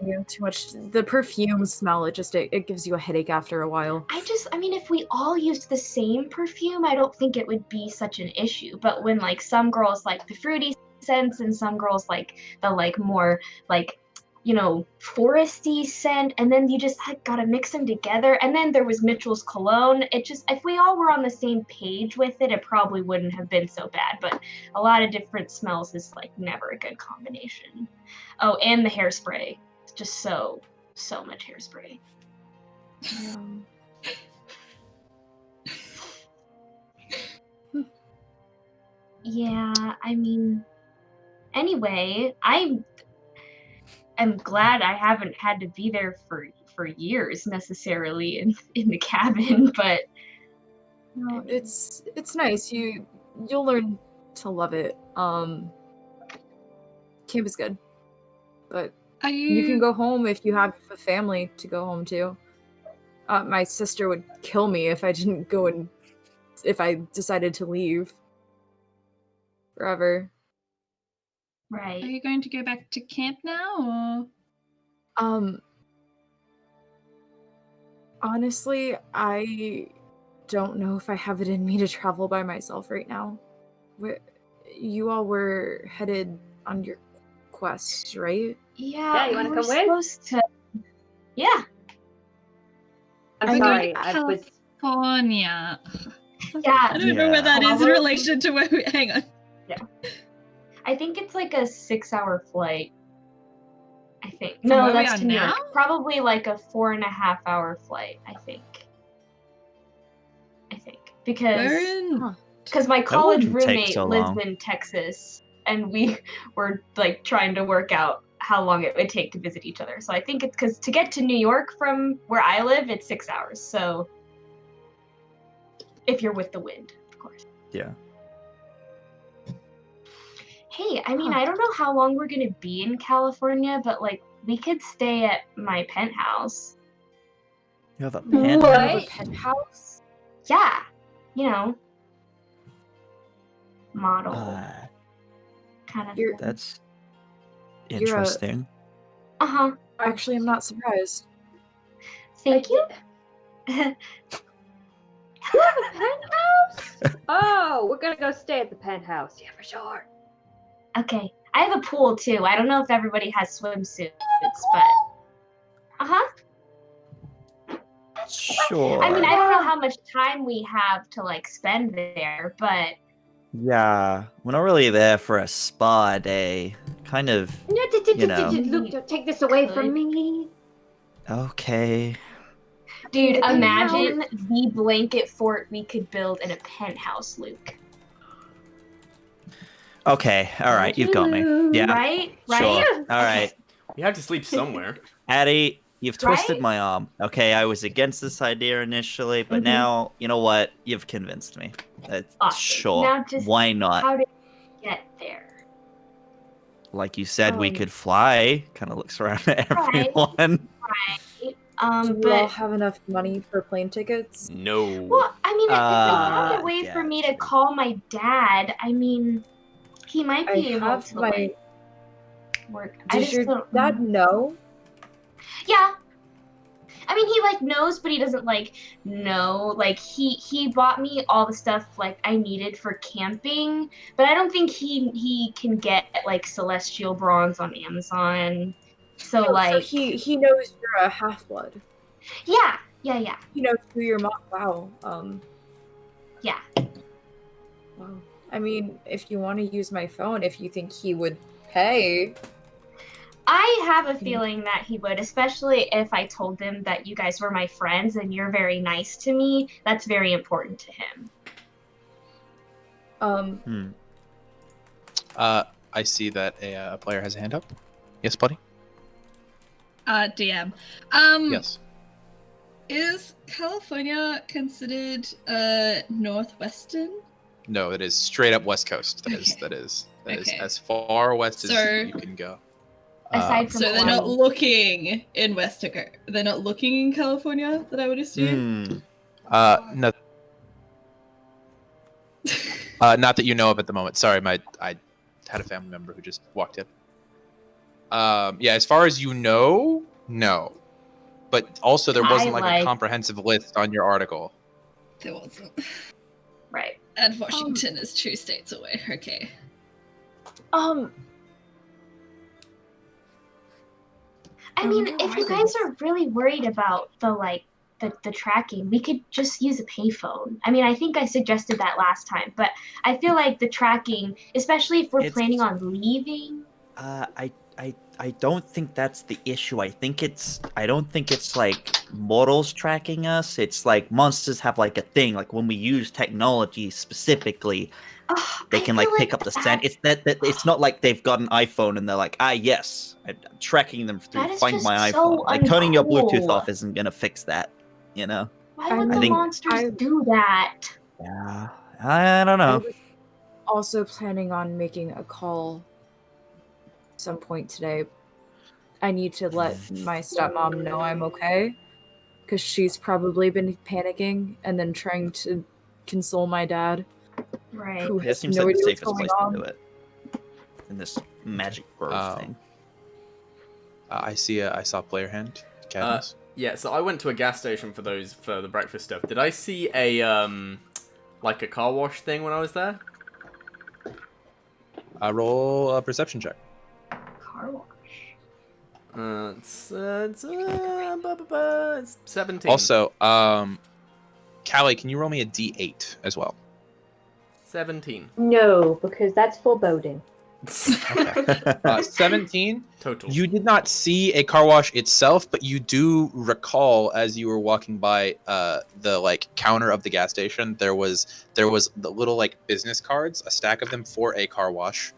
You too much. The perfume smell, it gives you a headache after a while. I mean, if we all used the same perfume, I don't think it would be such an issue. But when like some girls like the fruity scents and some girls like the like more like, you know, foresty scent, and then you just gotta mix them together. And then there was Mitchell's cologne. It just, if we all were on the same page with it, it probably wouldn't have been so bad. But a lot of different smells is like never a good combination. Oh, and the hairspray. Just so much hairspray. Yeah, I mean, anyway, I'm glad I haven't had to be there for years necessarily in the cabin, but No, it's nice. You'll learn to love it. Camp is good, but you can go home if you have a family to go home to. My sister would kill me if I didn't go and if I decided to leave forever. right. Are you going to go back to camp now, or? Honestly, I don't know if I have it in me to travel by myself right now. You all were headed on your quest, right? Yeah, you we wanna were come with? supposed to. Yeah. I'm We're sorry, going to I was. California. Yeah. I don't know where that is in relation to where we. Hang on. I think it's like a 6-hour flight. I think. From No, where we that's are to New York. now? Probably like a 4.5-hour flight, I think. Because my college wouldn't take roommate so lives long. in Texas, and we were like trying to work out how long it would take to visit each other. So I think it's because to get to New York from where I live, it's 6 hours. So if you're with the wind, of course. Yeah. Hey, I mean, I don't know how long we're gonna be in California, but like we could stay at my penthouse. You have a What? pen. You have a penthouse? Yeah, you know, model kind of. you're- That's You're a- interesting. Uh-huh. Actually, I'm not surprised. Thank you. You have a penthouse? Oh, we're gonna go stay at the penthouse. Yeah, for sure. Okay. I have a pool too. I don't know if everybody has swimsuits, but uh-huh. Sure. I mean, I don't know how much time we have to like spend there, but Yeah, we're not really there for a spa day. Kind of. You know. Luke, don't take this away from me. Okay. dude, The imagine the blanket fort we could build in a penthouse, Luke. Okay, all right, you've got me. Yeah, Right? sure. Right? All right, You have to sleep somewhere. Addie, you've twisted Right? my arm. Okay, I was against this idea initially, but Mhm. now, you know what? You've convinced me. Awesome. Sure. Now just Why not? how did we get there? Like you said, we Um, could fly. Kind of looks around at Right. everyone. Do we all But have enough money for plane tickets? No. well, I mean, if I found a way yeah, for me to true. call my dad, I mean, he might I be able have to my. like work. I Does just your don't. dad know? Yeah. I mean, he like knows, but he doesn't like know. Like he bought me all the stuff like I needed for camping, but I don't think he can get like celestial bronze on Amazon. So So like, he knows you're a half blood. yeah. He knows who your mom. Wow. Yeah. Wow. I mean, if you want to use my phone, if you think he would pay. I have a feeling that he would, especially if I told him that you guys were my friends and you're very nice to me. That's very important to him. I see that a player has a hand up. Yes, buddy. DM. Yes. Is California considered northwestern? No, it is straight up West Coast. That is Okay. as far west as So- you can go. Aside from So they're not Hawaii. looking in They're not looking in California, that I would assume. No. Not that you know of at the moment. Sorry, I had a family member who just walked in. Yeah, as far as you know, no. But also, there wasn't like a comprehensive list on your article. There wasn't. Right. And Washington is 2 states away. Okay. I mean, if you guys are really worried about the tracking, we could just use a payphone. I mean, I think I suggested that last time, but I feel like the tracking, especially if we're planning on leaving. I don't think that's the issue. I don't think it's like mortals tracking us. It's like monsters have like a thing. Like when we use technology specifically, they can like pick up the scent. It's that it's not like they've got an iPhone and they're like, yes, I'm tracking them through Find My iPhone. Like turning your Bluetooth off isn't gonna fix that, you know? Why would the monsters do that? Yeah, I don't know. I was also planning on making a call some point today. I need to let my stepmom know I'm okay, because she's probably been panicking and then trying to console my dad. Right. Who That has seems no like the idea what's safest going place on. to do it. In this magic grove thing. I saw a player hand. Cadmus. Yeah, so I went to a gas station for the breakfast stuff. Did I see a like a car wash thing when I was there? Roll a perception check. Car wash. It's 17. Also, Callie, can you roll me a D8 as well? 17. No, because that's foreboding. Okay. 17. Total. You did not see a car wash itself, but you do recall as you were walking by the like counter of the gas station, there was the little like business cards, a stack of them for a car wash.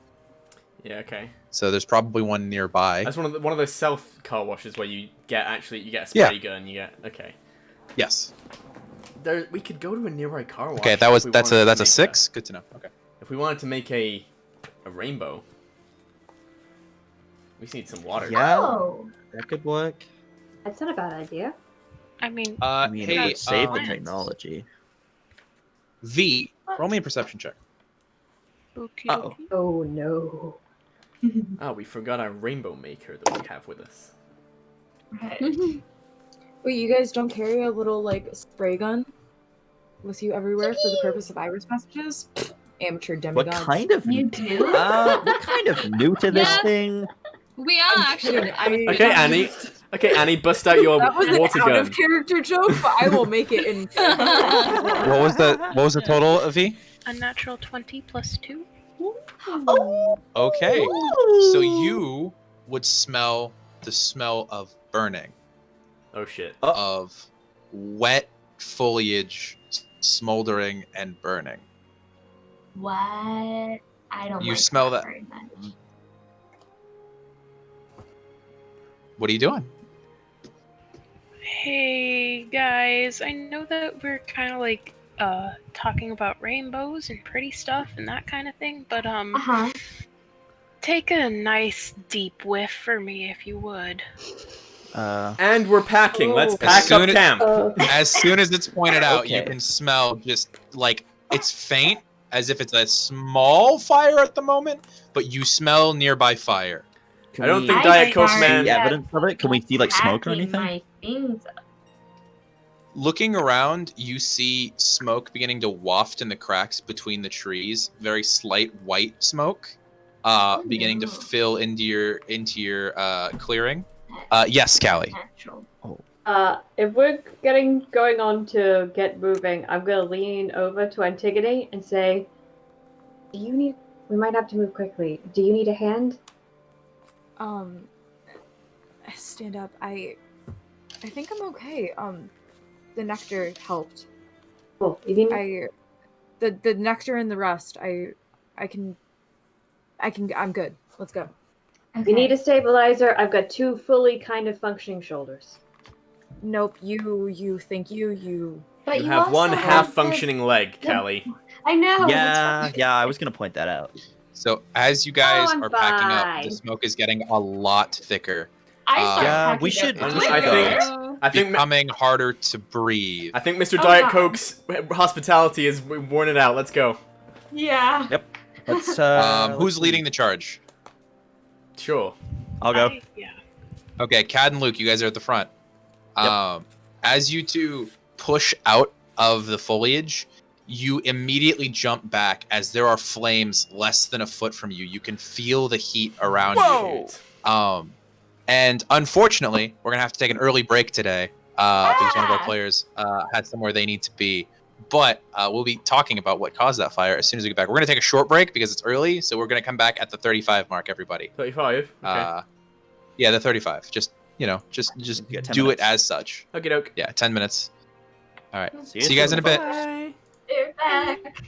Yeah, okay. So there's probably one nearby. That's one of those self car washes where you get a spray gun. Okay. Yes. We could go to a nearby car wash. Okay, that's a 6. Good to know. Okay. If we wanted to make a rainbow, we just need some water. Yeah, Oh. that could work. That's not a bad idea. I mean, I mean, it hey, would save the plants. technology. V, roll me a perception check. okie Uh-oh. dokie. Oh no. Oh, we forgot our rainbow maker that we have with us. Right. Wait, you guys don't carry a little like spray gun with you everywhere for the purpose of iris messages? Amateur What demigods. kind of You do? we're kind of new to this Yeah. thing. We are actually. Okay, Annie. Okay, Annie, bust out your That was an water out gun. of character joke, but I will make it in. What was the total, V? A natural 20 plus 2. Oh. Okay. So you would smell the smell of burning, Oh shit. of wet foliage smoldering and burning. What? I don't You like smell that that. very much. What are you doing? Hey guys, I know that we're kind of like talking about rainbows and pretty stuff and that kind of thing, but Uh-huh. take a nice deep whiff for me if you would. And we're packing. Let's Oh. pack As soon up as- camp. As soon as it's pointed out, you Okay. can smell just like it's faint, as if it's a small fire at the moment, but you smell nearby fire. I don't think I Diet Coke start Man. see evidence of it? Can we see like smoke or packing anything? my things. Looking around, you see smoke beginning to waft in the cracks between the trees. Very slight white smoke, beginning to Ooh. fill into your clearing. Yes, Callie. Natural. If we're going on to get moving, I'm gonna lean over to Antigone and say, we might have to move quickly. Do you need a hand? Stand up. I think I'm okay. The nectar helped. Oh, you need The nectar and the rest. I'm good. Let's go. you need a stabilizer. I've got 2 fully kind of functioning shoulders. Nope. You think you. But You have also one have half-functioning leg, the- Callie. I know. Yeah, I was gonna point that out. So as you guys I'm are packing up, the fine. smoke is getting a lot thicker. I start Yeah, packing we up should- too. I think Becoming harder to breathe. I think Mr. Oh, Diet God. Coke's hospitality is worn it out. Let's go. Yeah. Let's Who's leading the charge? Sure. I'll go. Yeah. Okay, Cad and Luke, you guys are at the front. Yep. As you two push out of the foliage, you immediately jump back as there are flames less than a foot from you. You can feel the heat around Whoa! you. And unfortunately, we're gonna have to take an early break today because one of our players had somewhere they need to be. But we'll be talking about what caused that fire as soon as we get back. We're gonna take a short break because it's early, so we're gonna come back at the 35 mark. Everybody. 35. Okay. Yeah, the 35. Just just You got 10 do minutes. it as such. Okie doke. Yeah, 10 minutes. All right. See See you guys in a bit. Bye. They're back.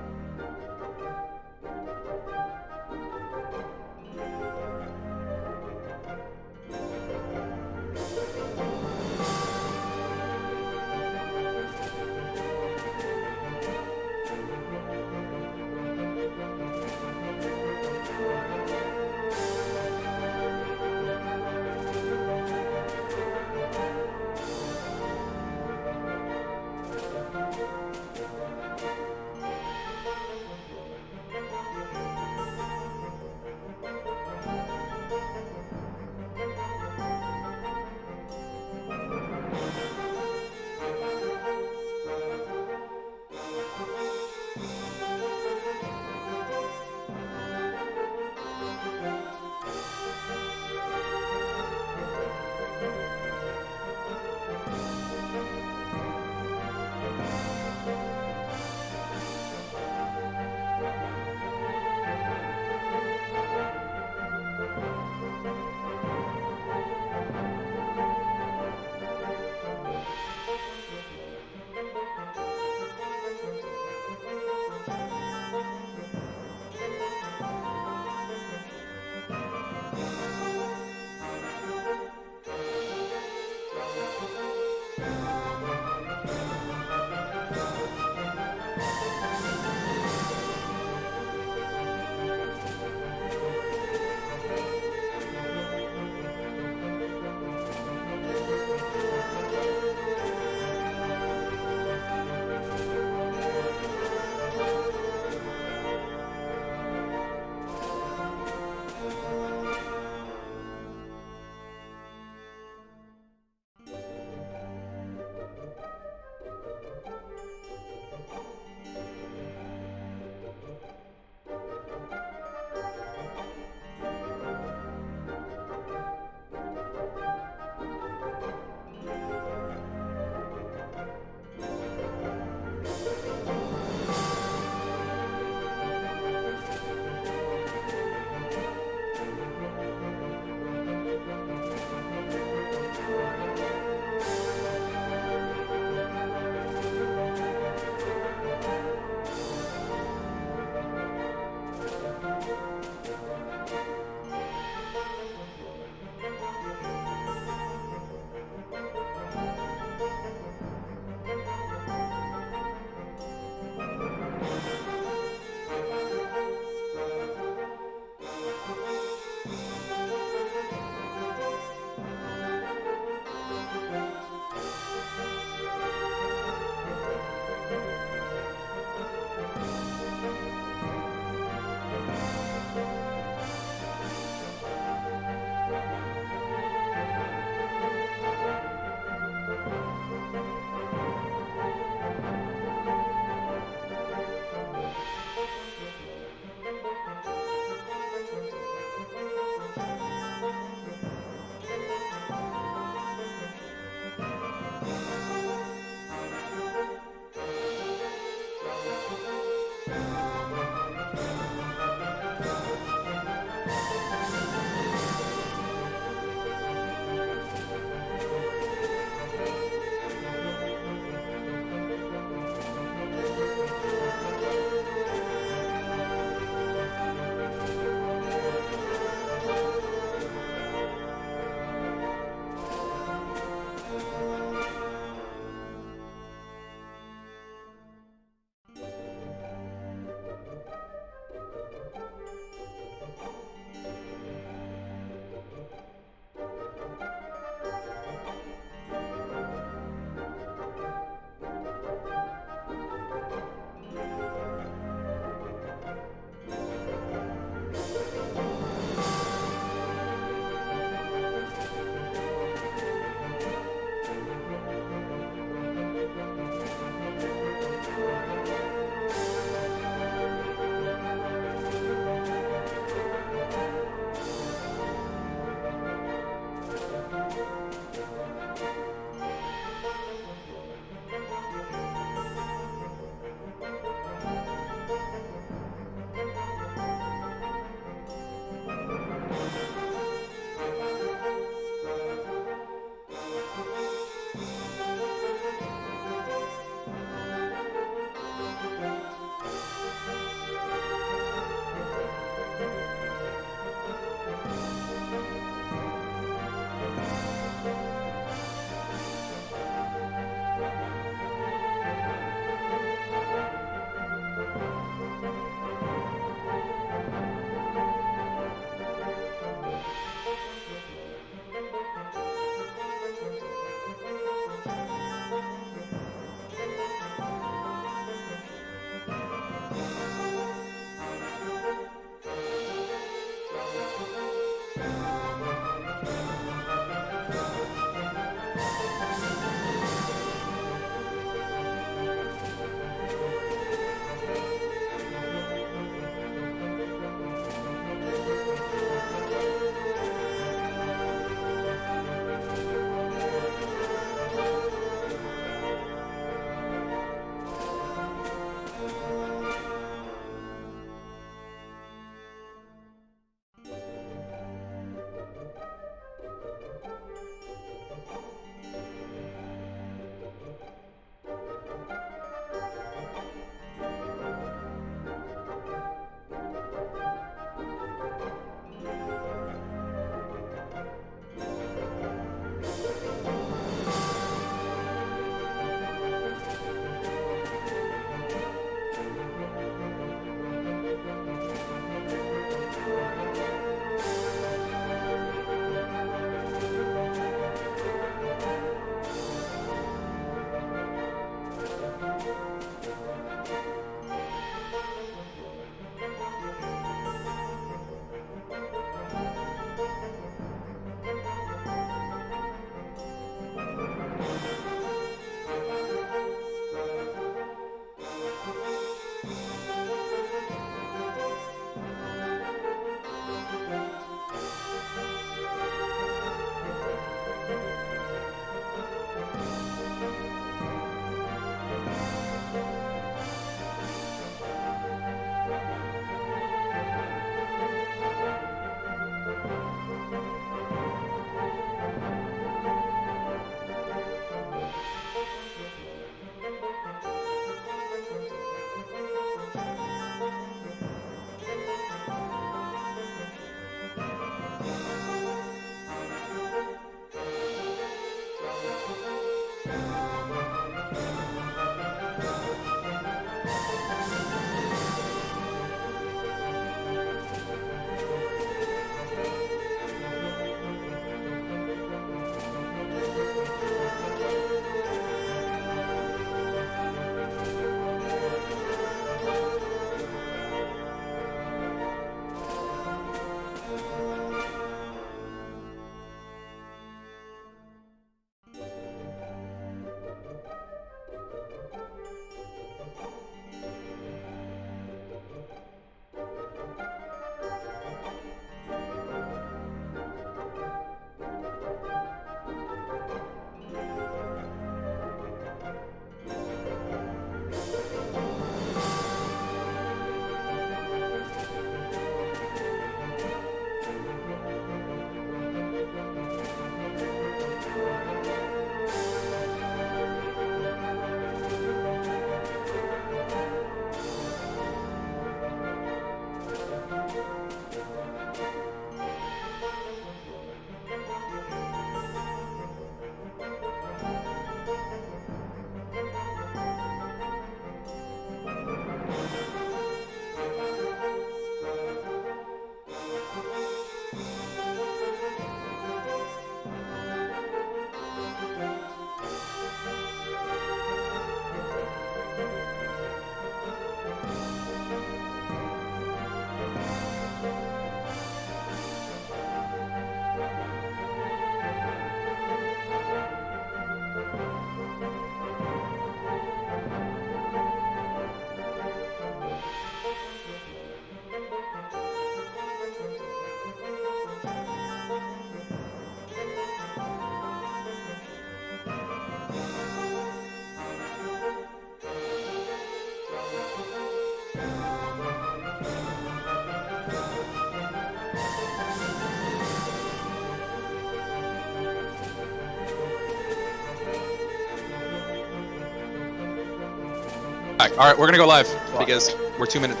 All right, we're gonna go live because we're 2 minutes.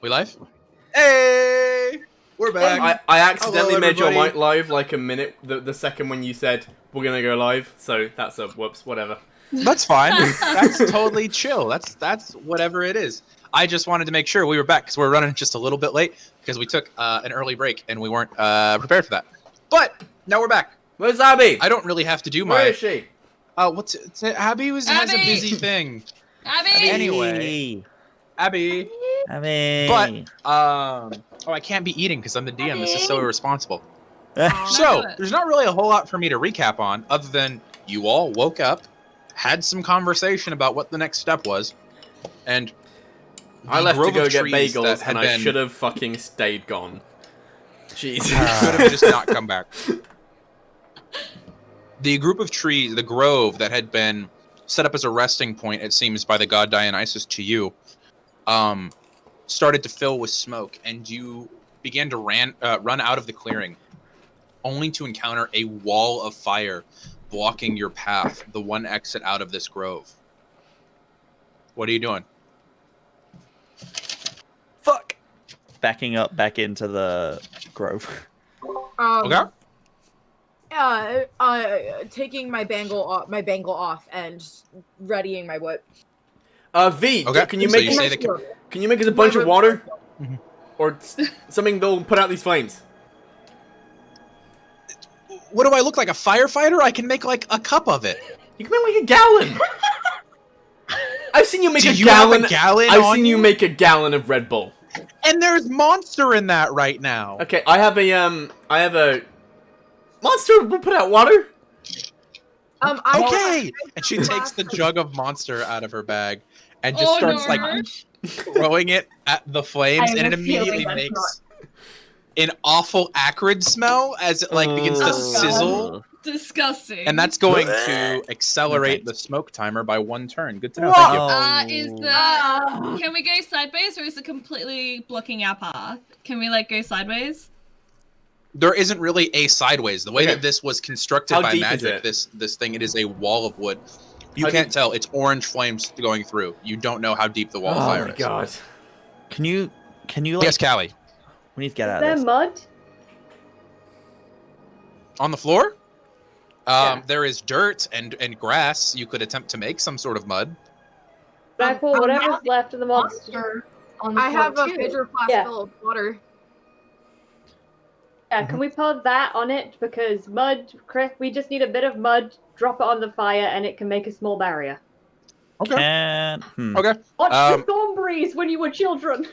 We live? Hey, we're back. I accidentally Hello, made your everybody. mic live like a minute the second when you said we're gonna go live. So that's a whoops. Whatever. That's fine. That's totally chill. That's whatever it is. I just wanted to make sure we were back because we're running just a little bit late because we took an early break and we weren't prepared for that. But now we're back. Where's Abby? I don't really have to do Where my. is she? Abby has a Abby! busy thing. Abby! Anyway. Abby. Abby. But I can't be eating because I'm the DM. This is so irresponsible. Not So good. there's not really a whole lot for me to recap on, other than you all woke up, had some conversation about what the next step was, and I the left to grove go of get trees that bagels, had and I been- should have fucking stayed gone. Jesus. could have just not come back. The group of trees, the grove that had been set up as a resting point, it seems, by the god Dionysus to you, started to fill with smoke, and you began to run out of the clearing, only to encounter a wall of fire blocking your path, the one exit out of this grove. What are you doing? Fuck. Backing up back into the grove. Okay. Taking my bangle off and readying my whip. V, Okay, can you so make you us, say that- can you make us a bunch of water? Or something that'll put out these flames? What do I look like, a firefighter? I can make like a cup of it. You can make like a gallon! I've seen you make Do a you gallon. have a gallon I've on seen you make a gallon of Red Bull. And there's monster in that right now. Okay, I have a monster will put out water. Okay. And she takes the jug of monster out of her bag and just starts like throwing it at the flames, and it immediately makes an awful acrid smell as it like begins to sizzle. Disgusting. And that's going to accelerate the smoke timer by 1 turn. Good to know. Whoa. Thank you. Is the can we go sideways, or is it completely blocking our path? Can we like go sideways? There isn't really a sideways. The way that this was constructed How by deep is magic, it? this thing, it is a wall of wood. You How can't deep- tell. It's orange flames going through. You don't know how deep the wall of fire Oh my is. god. Can you like? Yes, Callie. We need to get Is out there of this. mud? On the floor? Yeah. There is dirt and grass. You could attempt to make some sort of mud. Can I pour whatever's left of the monster? On the I have floor, a too. pitcher flask Yeah. full of water. Yeah, can we pour that on it? Because mud, Chris, we just need a bit of mud, drop it on the fire, and it can make a small barrier. Okay. Okay. Okay. Watch Um, the thorn breeze when you were children.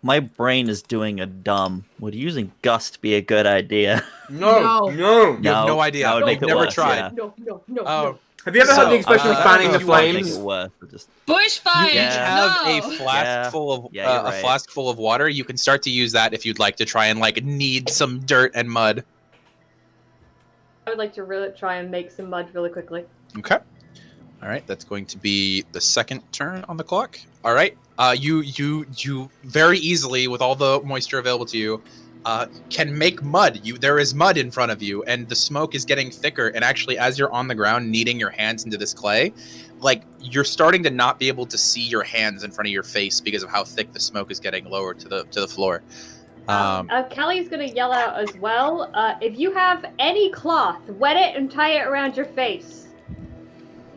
My brain is doing a dumb. Would using gust be a good idea? No. You have no idea. That would You've make it never worse, tried. yeah. No. Have you ever heard the expression So, fanning the you That would make flames? it worse. Just Bushfire. You Yeah. each have no. a flask Yeah. full of Yeah, you're a right. flask full of water. You can start to use that if you'd like to try and like knead some dirt and mud. I would like to really try and make some mud really quickly. Okay. All right, that's going to be the second turn on the clock. All right. You very easily, with all the moisture available to you, can make mud. There is mud in front of you, and the smoke is getting thicker. And actually, as you're on the ground kneading your hands into this clay, like you're starting to not be able to see your hands in front of your face because of how thick the smoke is getting lower to the floor. Callie's gonna yell out as well. If you have any cloth, wet it and tie it around your face.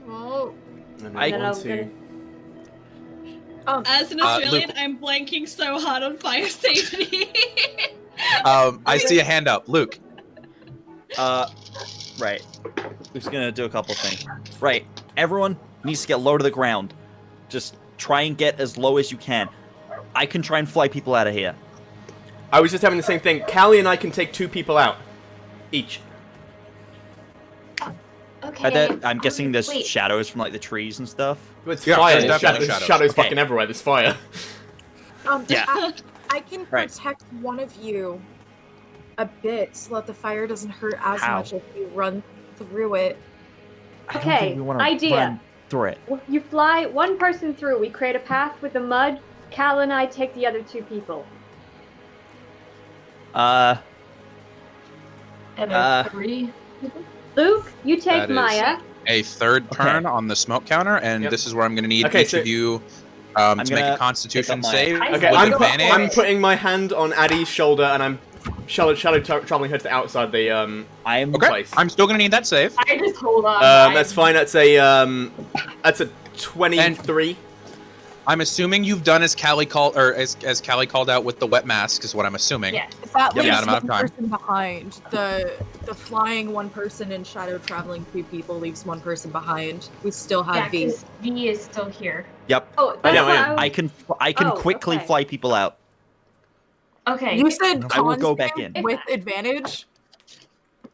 Oh. I- And then I'm gonna- As an Luke. Australian, I'm blanking so hard on fire safety. I see a hand up, Luke. right. Luke's gonna do a couple things. Right. Everyone needs to get low to the ground. Just try and get as low as you can. I can try and fly people out of here. I was just having the same thing. Callie and I can take 2 people out. Each. Okay. I'm guessing there's wait. shadows from like the trees and stuff. It's Yeah, fire. there's There's definitely shadows, shadows. Okay. fucking everywhere. There's fire. Yeah. I can Right. protect one of you a bit so that the fire doesn't hurt as How? much if you run through it. I don't Okay, think we want to idea. run through it. You fly one person through. We create a path with the mud. Cal and I take the other 2 people. And Uh, there's 3. Luke, you take That is- Maya. A third turn on the smoke counter, and Yep. this is where I'm going to need Okay, each so- of you to I'm make gonna a Constitution pick up save Maya. Okay, with I'm advantage. putting my hand on Addie's shoulder and I'm shadow traveling her to the outside the I'm Okay, place. I'm still going to need that save. I just hold on. That's fine. That's a 23. I'm assuming you've done as Callie called, or as Callie called out with the wet mask, is what I'm assuming. Yes. That Yeah, leaves I'm out of one time. person behind. The the flying one person and shadow traveling 2 people leaves 1 person behind. We still have Yeah, V. because V is still here. Yep. Oh, I that's know, what I am. I can Oh, quickly okay. fly people out. Okay. You said I will con go back save in. with advantage.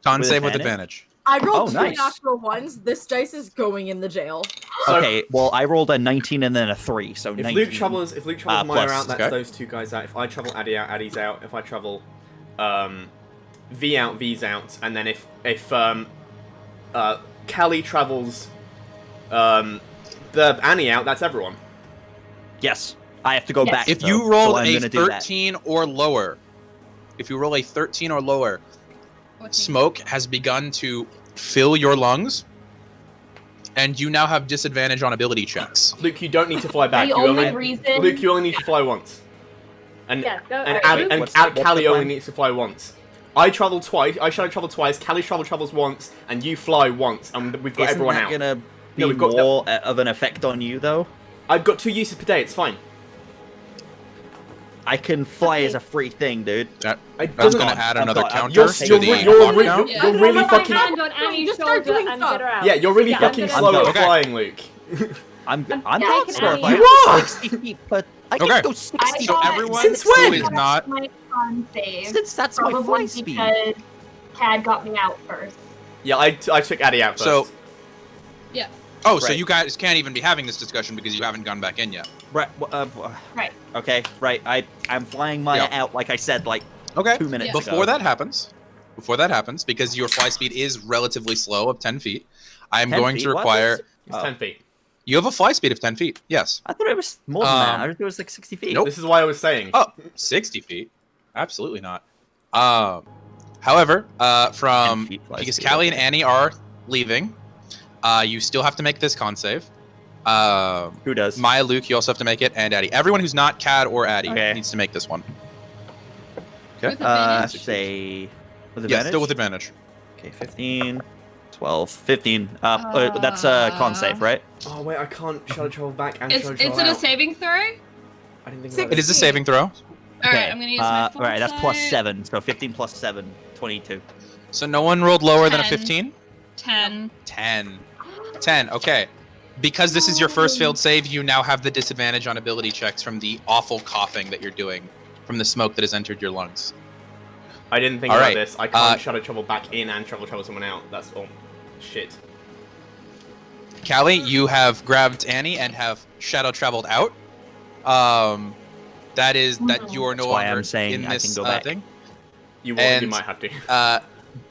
Con With save with advantage? advantage. I rolled Oh, 2 nice. natural ones. This dice is going in the jail. So- Okay, well, I rolled a 19 and then a 3, so If 19. Luke travels Maya plus, out, that's okay. those 2 guys out. If I travel Addy out, Addy's out. If I travel V out, V's out. And then if Callie travels the Annie out, that's everyone. Yes, I have to go Yes. back. If though, you rolled so I'm a gonna do that. 13 or lower, if you roll a 13 or lower, 14. smoke has begun to fill your lungs, and you now have disadvantage on ability checks. Luke, you don't need to fly back. The You only only, reason. Luke, you only need to fly once. And Yeah, go. and, alright, and What's Callie the only plan? needs to fly once. I travel twice. I shadow travel twice. Callie travels once, and you fly once, and we've got Isn't everyone that out. gonna be No, we've got- more of an effect on you, though? I've got 2 uses per day. It's fine. I can fly Okay. as a free thing, dude. It That's doesn't. going to add I've another got- counter You're to you're the you're, block you're, count. Yeah. you're really Put my fucking hand on Annie's Just start shoulder doing and stuff. get her out. yeah. You're really Yeah, fucking I'm slow gonna- at Okay. flying, Luke. I'm Yeah, not I can slow. add I'm you. 60 feet, but I can Okay. go 60 So got- everyone Since who when? is not my con save. Since that's my Probably fly speed. because Cad got me out first. Yeah, I took Addy out first. So- Yeah. Oh, so Right. you guys can't even be having this discussion because you haven't gone back in yet. Right. Right. Okay. Right. I'm flying Maya Yeah. out, like I said, like Okay. 2 minutes Yeah. ago. Before that happens, because your fly speed is relatively slow of 10 feet, I am 10 going feet? to What? require. it's Oh. 10 feet. You have a fly speed of 10 feet. Yes. I thought it was more than that. I Um, thought it was like 60 feet. Nope. This is why I was saying. Oh, 60 feet. Absolutely not. However, 10 feet fly because speed, Callie and okay. Annie are leaving, you still have to make this con save. Who does? Maya, Luke, you also have to make it, and Addie. Everyone who's not Cad or Addie Okay. needs to make this one. Okay. With advantage. Say with Yeah, advantage. still with advantage. Okay, 15, 12, 15. That's a con save, right? Oh wait, I can't shadow travel back and Is shadow it travel a out. saving throw? I didn't think about It is a saving throw. Alright, I'm gonna use my Alright, that's plus foresight. 7. So 15 plus 7, 22. So no one rolled lower than a 10. 15? 10. 10. 10, okay. Because this is your first failed save, you now have the disadvantage on ability checks from the awful coughing that you're doing from the smoke that has entered your lungs. I didn't think All about right, this. I can't shadow travel back in and travel someone out. That's all. Shit. Callie, you have grabbed Annie and have shadow traveled out. That is that you are no That's why longer I'm saying in I this can go back. thing. You And- might have to.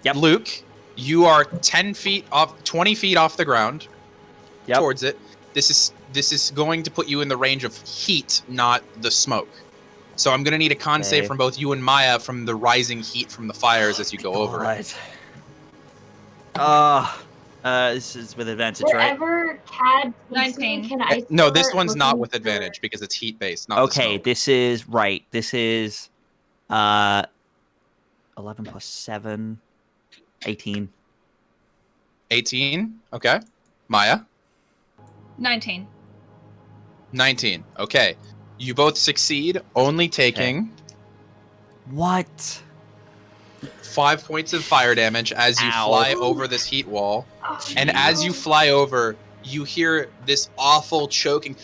Yep. Luke, you are 10 feet off, 20 feet off the ground Yep. towards it. This is going to put you in the range of heat, not the smoke. So I'm going to need a con save Okay. from both you and Maya from the rising heat from the fires as you go over it. This is with advantage, right? Wherever Cad takes me, 19. can I No, this start one's not looking with for- advantage because it's heat based, not the Okay, smoke. this is right. This is 11 plus 7, 18. 18. Okay. Maya. 19. 19. Okay. You both succeed, only taking What? 5 points of fire damage as you Ow. fly over this heat wall. Oh, And as you fly over, you hear this awful choking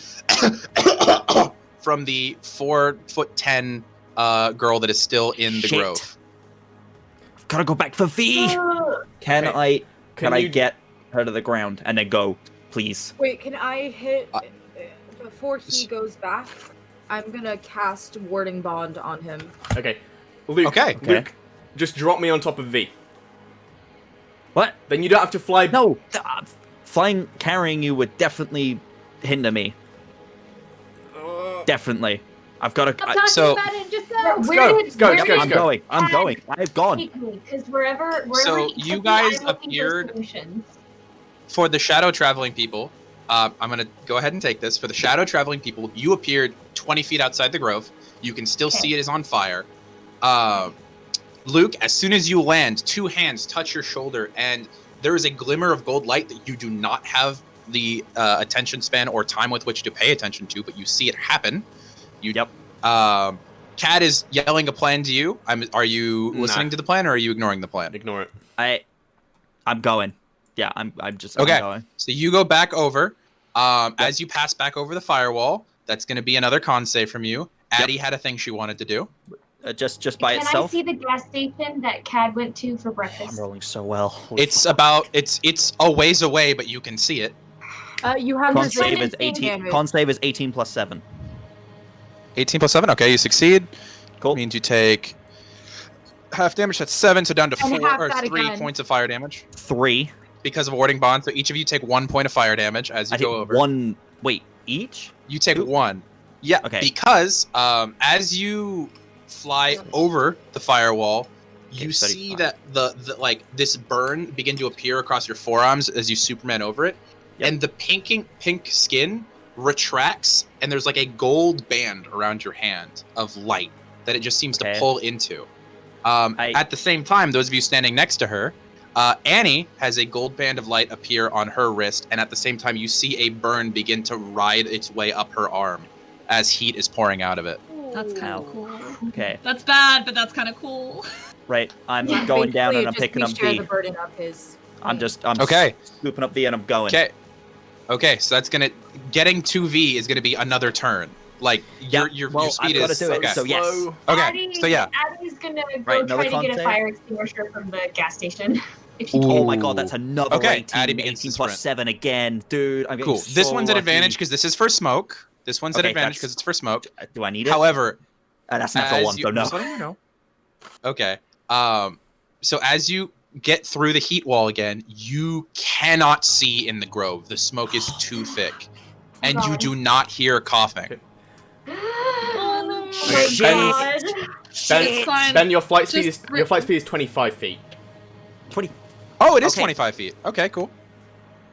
from the 4'10" girl that is still in the Shit. grove. I've gotta go back for V. Can Okay. Can I you- get her to the ground and then go, please? Wait, can I hit Uh, before he goes back? I'm gonna cast Warding Bond on him. Okay. Luke. Okay. Luke, just drop me on top of V. What? Then you don't have to fly. No, flying, carrying you would definitely hinder me. Definitely. I've got Stop to. talking so- about it, just go! Let's go, let's go, let's go, let's I'm go. going. I'm going. I've gone. Because wherever So he you took me, guys I'm looking for appeared- solutions. For the shadow traveling people, I'm going to go ahead and take this. For the shadow traveling people, you appeared 20 feet outside the grove. You can still see it is on fire. Luke, as soon as you land, 2 hands touch your shoulder, and there is a glimmer of gold light that you do not have the attention span or time with which to pay attention to, but you see it happen. Yep. Cat is yelling a plan to you. Are you listening to the plan, or are you ignoring the plan? Ignore it. I'm going. Yeah, I'm just Okay. going. So you go back over. As you pass back over the firewall, that's going to be another con save from you. Addie had a thing she wanted to do. Just by Can itself. I see the gas station that Cad went to for I'm breakfast? rolling so well. Holy It's fuck. about it's a ways away, but you can see it. You have Con resistance save is 18. damage. Con save is 18 plus 7. 18 plus 7. Okay, you succeed. Cool. Means you take half damage. That's 7, so down to And 4 half or that 3 again. points of fire damage 3. because of warding bond. So each of you take 1 point of fire damage as you I take go over. 1. Wait, each? You take Ooh. 1. Yeah. Okay. Because as you fly over the firewall, you Okay, see 35. that the like this burn begin to appear across your forearms as you Superman over it, Yep. and the pink skin retracts, and there's like a gold band around your hand of light that it just seems to Okay. pull into. At the same time, those of you standing next to her, Annie has a gold band of light appear on her wrist, and at the same time, you see a burn begin to ride its way up her arm as heat is pouring out of it. That's kind Ow. of cool. Okay. That's bad, but that's kind of cool. Right. I'm Yeah, going down basically, and I'm just picking we up share V. the burden of his. I'm Okay. scooping up V and I'm going. Okay, so that's gonna getting to V is gonna be another turn. Like Yeah, your well, speed I've gotta is do it, okay. so yes. Slow. Okay, Addie, so yeah. Addie's gonna go Right, another try to get con a fire extinguisher from the gas station. If she Oh can. my god, that's another Okay, 18. Addie begins 18 to plus sprint. 7 again. Dude, I'm getting Cool. This so one's at lucky. advantage because this is for smoke. This one's at Okay, advantage that's- because it's for smoke. Do I need it? However, That's not the as one, you, so no. just letting you know. Okay. So as you get through the heat wall again, you cannot see in the grove. The smoke is too thick, and you God. do not hear coughing. Oh Shit. my god. Ben, Fine. Ben, your flight speed Just is 25 feet. 20. Oh, it is Okay. 25 feet. Okay, cool.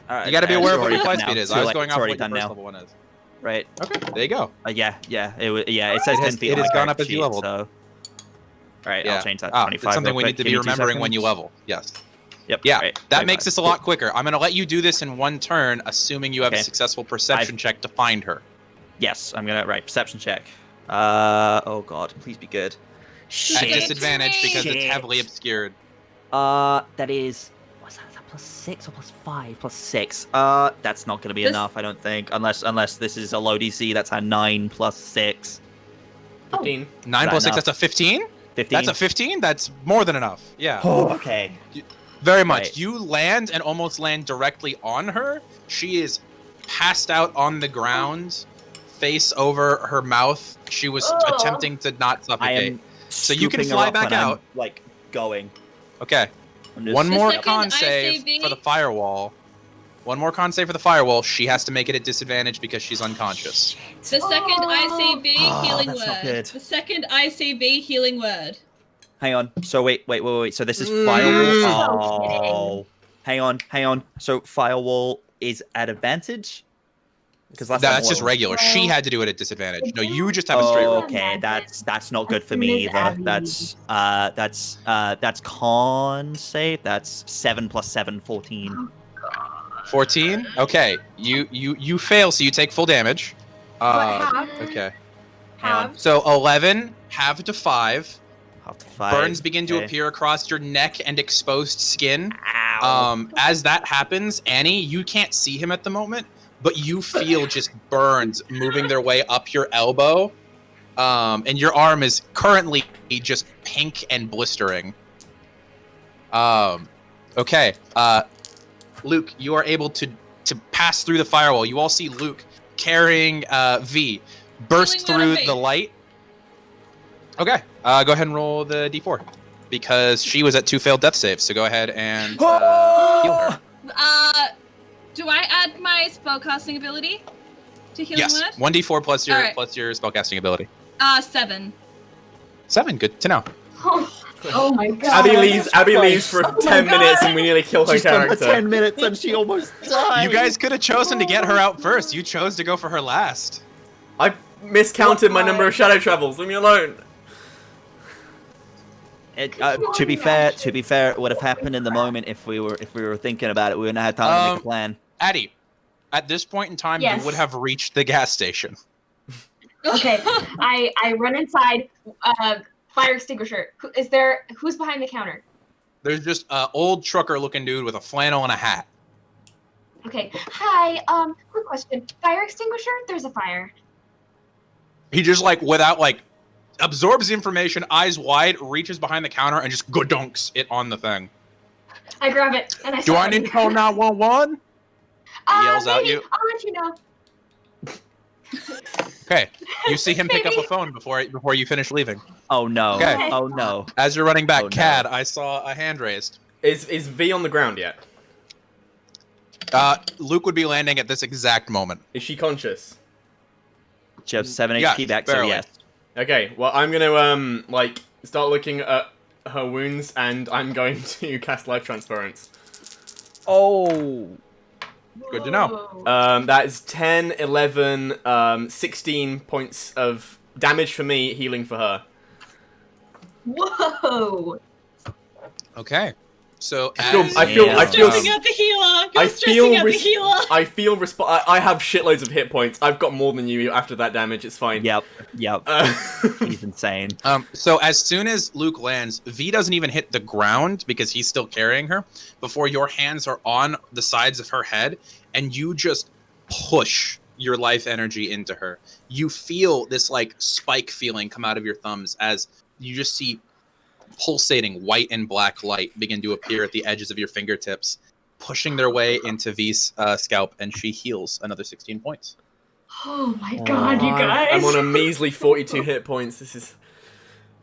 Alright, You got to be it's aware of what already your flight done speed now. is. Too I was late, going it's off already what your done first now. level one is. Right. Okay, there you go. Yeah. It says It 10 has- feet it on has my gone character up as you sheet, leveled. So. Alright, Yeah. I'll change that to 25. It's something real we quick. need to Give be me 2 remembering when you seconds. level. Yes. Yep. Yeah, right, that makes 25. this a lot quicker. I'm going to let you do this in one turn, assuming you have Okay. a successful perception check to find her. Yes, I'm gonna perception check. Oh god, please be good. At Shit. disadvantage because it's Shit. heavily obscured. That is. What's that? Is that plus 6 or plus 5? Plus 6. That's not gonna be This- enough, I don't think. Unless this is a low DC. That's a 9 plus 6. 15. 9 that plus 6, enough? that's a 15? 15. That's a 15? That's more than enough. Yeah. Oh, okay. Very much. Right. You land and almost land directly on her. She is passed out on the ground, face over her mouth. She was Ugh. attempting to not I suffocate. am. So you can scooping her fly up back and I'm, out. like going. Okay. I'm just- One The more second con I save say for the V- firewall. One more con save for the firewall. She has to make it at disadvantage because she's unconscious. The second I say V, Oh, healing that's not word. good. The second I say V, healing word. Hang on. So wait. So this is Mm. firewall. Oh. Hang on. So firewall is at advantage. Because That's just regular. She had to do it at disadvantage. No, you just have a straight roll. Okay, that's not good for As me soon as either. Abby- That's con save. That's 7 plus 7, 14. 14? Okay. You fail, so you take full damage. half? Okay. Hang on. Have. So 11, half to 5. Half to 5. Burns begin to okay. appear across your neck and exposed skin. Ow. As that happens, Annie, you can't see him at the moment, but you feel just burns moving their way up your elbow. And your arm is currently just pink and blistering. Okay. Luke, you are able to pass through the firewall. You all see Luke carrying V burst Healing word through of V. the light. Okay. Go ahead and roll the d4 because she was at 2 failed death saves. So go ahead and heal her. Do I add my spellcasting ability to healing Yes, word? 1d4 plus your Alright. plus your spellcasting ability. 7. 7. Good to know. Oh my god. Abby leaves for Oh my 10 minutes God. and we nearly kill her She's done for character. 10 minutes and she almost died. You guys could have chosen to get her out first. You chose to go for her last. I miscounted my number of shadow travels. Leave me alone. To be fair, it would have happened in the moment if we were thinking about it. We wouldn't have had time to make a plan. Addie, at this point in time, Yes. you would have reached the gas station. Okay, I run inside. Fire extinguisher. Who's behind the counter? There's just an old trucker-looking dude with a flannel and a hat. Okay. Hi. Quick question. Fire extinguisher? There's a fire. He just without absorbs the information, eyes wide, reaches behind the counter, and just godunks it on the thing. I grab it and I. Do I need to call 911? He yells out you. I'll let you know. Okay. You see him pick up a phone before you finish leaving. Oh no. Okay. Oh no. As you're running back, Oh, no. Cad, I saw a hand raised. Is V on the ground yet? Luke would be landing at this exact moment. Is she conscious? She has 7 Yeah, HP back, so barely. yes. Okay, well, I'm gonna, start looking at her wounds, and I'm going to cast Life Transference. Oh. Good to know. That is 10, 11, 16 points of damage for me, healing for her. Whoa. Okay. So I feel Stressing out the healer. Go stressing out the healer. I feel I have shitloads of hit points. I've got more than you after that damage. It's fine. Yep. He's insane. So as soon as Luke lands, V doesn't even hit the ground because he's still carrying her before your hands are on the sides of her head and you just push your life energy into her. You feel this spike feeling come out of your thumbs as you just see pulsating white and black light begin to appear at the edges of your fingertips, pushing their way into V's scalp, and she heals another 16 points. Oh my god, you guys! I'm on a measly 42 hit points. This is.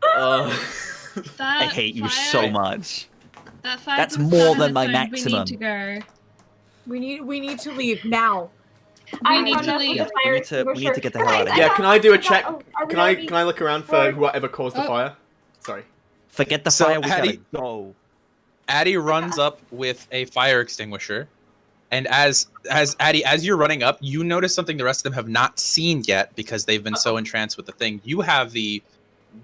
I hate you so much. That's more than my maximum. We need to go. We need to leave now. We need to leave. We need to get the hell out of here. Yeah, can I do a check? Are we Can I ready? look around for whoever caused the fire? Sorry. Forget the So, fire, we Hattie- gotta go. Addie runs up with a fire extinguisher, and as you're running up, you notice something the rest of them have not seen yet because they've been so entranced with the thing. You have the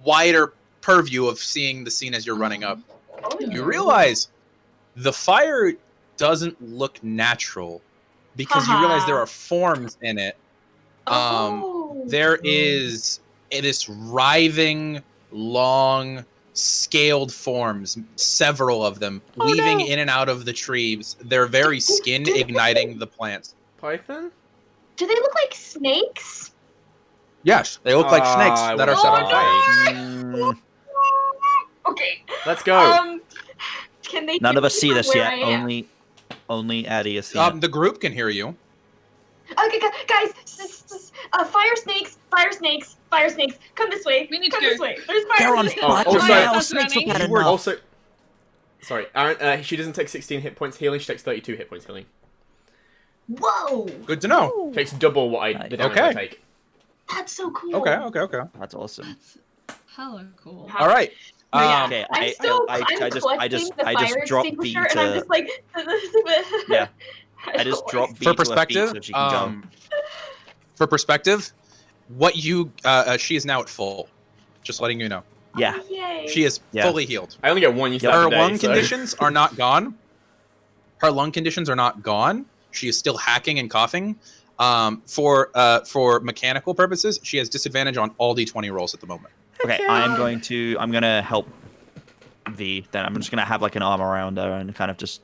wider purview of seeing the scene as you're running up. You realize the fire doesn't look natural because you realize there are forms in it. There is this writhing, long, scaled forms, several of them, weaving in and out of the trees, their very skin igniting the plants. Python? Do they look like snakes? Yes, they look like snakes I that are would set on say. fire. Okay. Let's go. Can they? None hear of us me see from this where yet. I am? Only Addie has seen it. The group can hear you. Okay, guys, fire snakes, fire snakes, fire snakes. Come this way. We need to Come go. this way. There's They're fire on snakes. fire. also- Now snakes look at You were enough. also. Sorry, Aaron. She doesn't take 16 hit points healing. She takes 32 hit points healing. Whoa, Good to know. Takes double what the damage I take. that's so cool. Okay. That's awesome. Hello, cool. All right. Okay, I'm I just dropped V extinguisher, and I'm to just like. yeah. I just dropped V For to her feet perspective, so she can jump. what you she is now at full. Just letting you know. Yeah. Yay. She is Yeah. fully healed. I only get one use Yep. of Her the day, lung so- conditions are not gone. Her lung conditions are not gone. She is still hacking and coughing. For mechanical purposes, she has disadvantage on all D20 rolls at the moment. Okay, I'm gonna help V. Then I'm just gonna have an arm around her and kind of just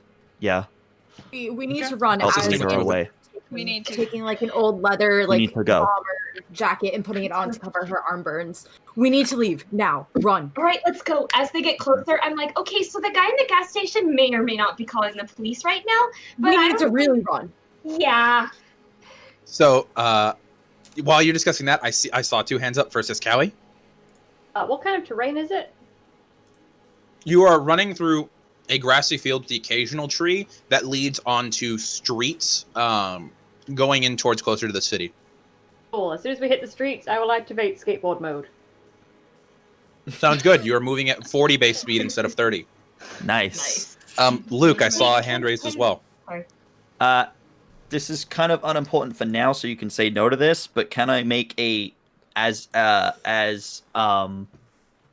We need to run help as lead her away. We need to. taking an old leather We need to go. bomber jacket and putting it on to cover her arm burns. We need to leave now. Run. All right, let's go. As they get closer, I'm like, okay, so the guy in the gas station may or may not be calling the police right now, but We I need to don't really run. Yeah. So while you're discussing that, I saw two hands up. First is Callie. What kind of terrain is it? You are running through a grassy field with the occasional tree that leads onto streets going in towards closer to the city. Cool. As soon as we hit the streets, I will activate skateboard mode. Sounds good. You are moving at 40 base speed instead of 30. Nice. Luke, I saw a hand raised as well. This is kind of unimportant for now, so you can say no to this. But can I make as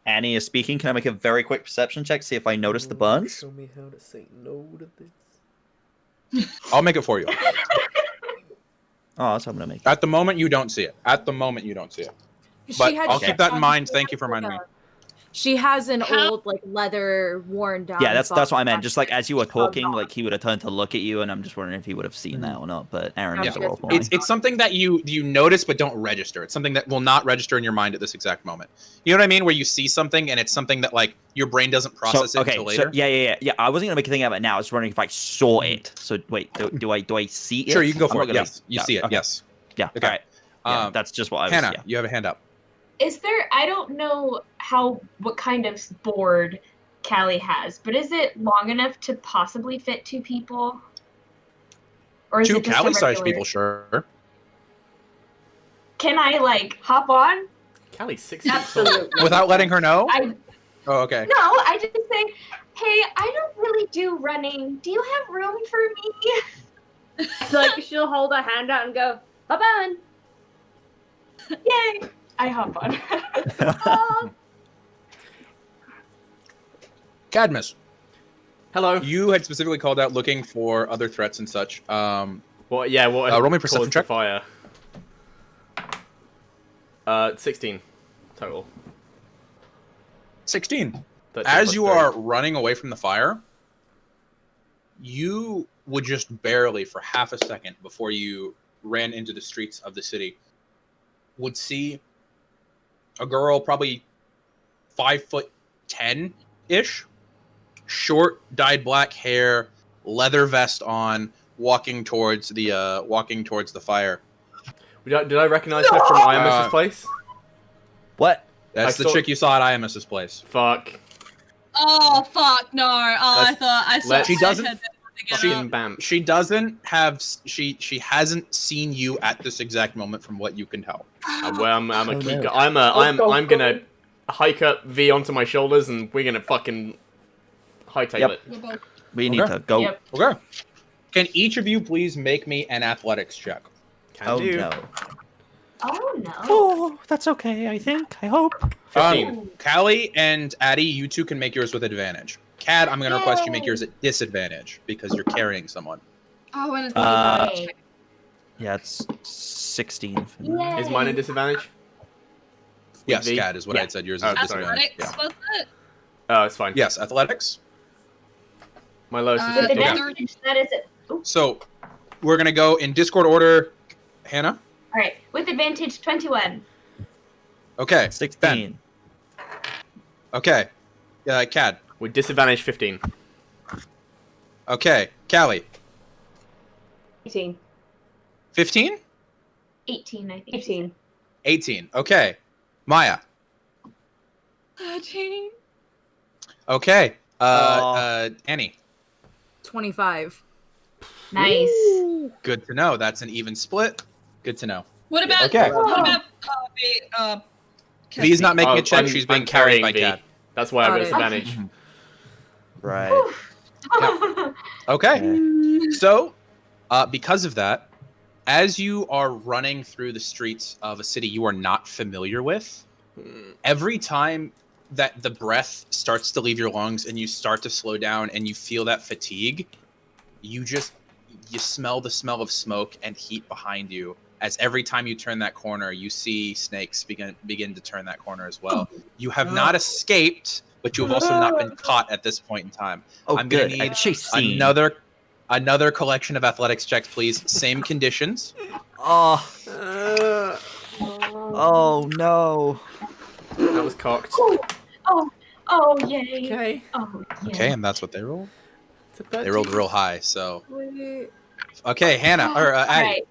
Annie is speaking? Can I make a very quick perception check, see if I notice the burns? Show me how to say no to this. I'll make it for you. Oh, that's what I'm gonna make. At the moment, you don't see it. But She had I'll Okay. keep that in mind. Thank you for reminding me. She has an How- old, like, leather worn down. Yeah, that's what I meant. box. Just like as you were talking, Oh, like he would have turned to look at you, and I'm just wondering if he would have seen that or not. But Aaron Yeah. does a roll for me. It's something that you notice but don't register. It's something that will not register in your mind at this exact moment. You know what I mean? Where you see something and it's something that like your brain doesn't process it until later. Yeah. I wasn't gonna make a thing out of it now. I was wondering if I saw it. So wait, do I see it? Sure, you can go for I'm it. not gonna- Yes, you see it. okay. Yes. Yeah. Okay. All right. Yeah, Um, that's just what I was. Hannah, Yeah. you have a hand up. Is there? I don't know what kind of board Callie has, but is it long enough to possibly fit 2 people? Or is Two it just a Cali-sized regular- people, sure. Can I like hop on? Callie's 6 feet tall. Absolutely. Without letting her know? I Oh, okay. no. I just say, hey, I don't really do running. Do you have room for me? It's like she'll hold her hand out and go, hop on. Yay! I hop on. Cadmus, Hello. you had specifically called out looking for other threats and such. What? Yeah. What? roll me a perception caused the check. Fire. 16 total. 16. 13 As plus you 3. are running away from the fire, you would just barely, for half a second before you ran into the streets of the city, would see a girl probably 5'10" short, dyed black hair, leather vest on, walking towards the fire. Did I recognize her from Iamis's place? What? That's I the saw- chick you saw at Iamis's place. Fuck. Oh fuck no! I thought I saw. She doesn't- Fucking bam. She doesn't have. She hasn't seen you at this exact moment, from what you can tell. Well, I'm a Oh, keep. no. I'm gonna hike up V onto my shoulders, and we're gonna fucking hightail Yep. it. We need Okay. to go. Yep. Okay. Can each of you please make me an athletics check? Can Oh do. no. Oh no. Oh, that's okay. I think. I hope. 15. Callie and Addie, you two can make yours with advantage. Cad, I'm going to request you make yours at disadvantage because you're carrying someone. Oh, and it's Yay. Yeah, it's 16 for me. Yay. Is mine a disadvantage? Yes, V? Cad is what Yeah. I said. Yours Oh, is sorry. disadvantage. athletics, Yeah. was it? Oh, it's fine. Yes, athletics. My lowest is Uh, With 15. yeah. advantage, that is it. Ooh. So we're going to go in Discord order. Hannah? All right. With advantage, 21. Okay. 16. Okay. Cad. With disadvantage 15. Okay. Callie. 18. 15? 18, I think. 18. 18. Okay. Maya. 13. Okay. Aw. Annie. 25. Nice. Good to know. That's an even split. Good to know. What about? Okay. What about V's not making Oh, a check. I'm- She's being I'm carried carrying by V. Cad. That's why I've got Got it. disadvantage. Right. Okay. So, because of that, as you are running through the streets of a city you are not familiar with, every time that the breath starts to leave your lungs and you start to slow down and you feel that fatigue, you smell the smell of smoke and heat behind you. As every time you turn that corner, you see snakes begin to turn that corner as well. You have not escaped, but you have also not been caught at this point in time. Oh, I'm gonna good. A need chase scene. Another collection of athletics checks, please. Same conditions. Oh. Uh, Oh no. that was cocked. Oh, yay. Okay. Oh, yay. Okay, and that's what they rolled. It's a 13. They rolled real high. So, Wait. okay, Hannah or All Addie. right.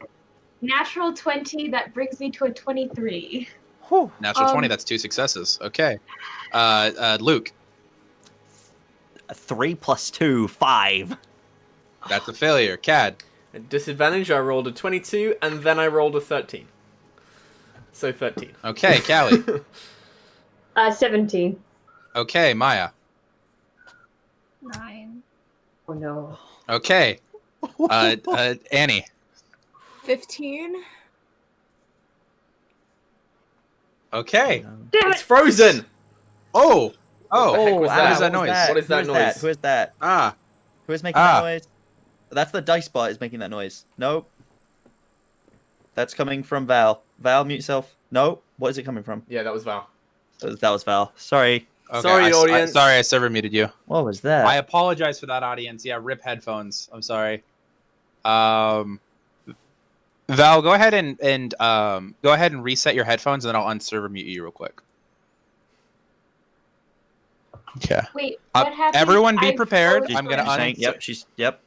Natural 20, that brings me to a 23. Whew. Natural 20. That's 2 successes. Okay. Luke. 3 plus 2, 5. That's a failure. Cad. At disadvantage, I rolled a 22, and then I rolled a 13. So 13. Okay, Callie. 17. Okay, Maya. 9. Oh no. Okay. Annie. 15. Okay. It's frozen! Oh. What the heck was wow, that? What is that noise? What is that Who noise? Who is that? Ah. Who is making that noise? That's the dice bot is making that noise. Nope. That's coming from Val. Val, mute yourself. No, what is it coming from? Yeah, that was Val. That was Val. Sorry. Okay, Sorry, audience. Sorry, I server muted you. What was that? I apologize for that, audience. Yeah, rip headphones. I'm sorry. Val, go ahead and reset your headphones, and then I'll unserver mute you real quick. Okay. Wait, what happened? Everyone, be I prepared. froze I'm gonna for a second. Yep.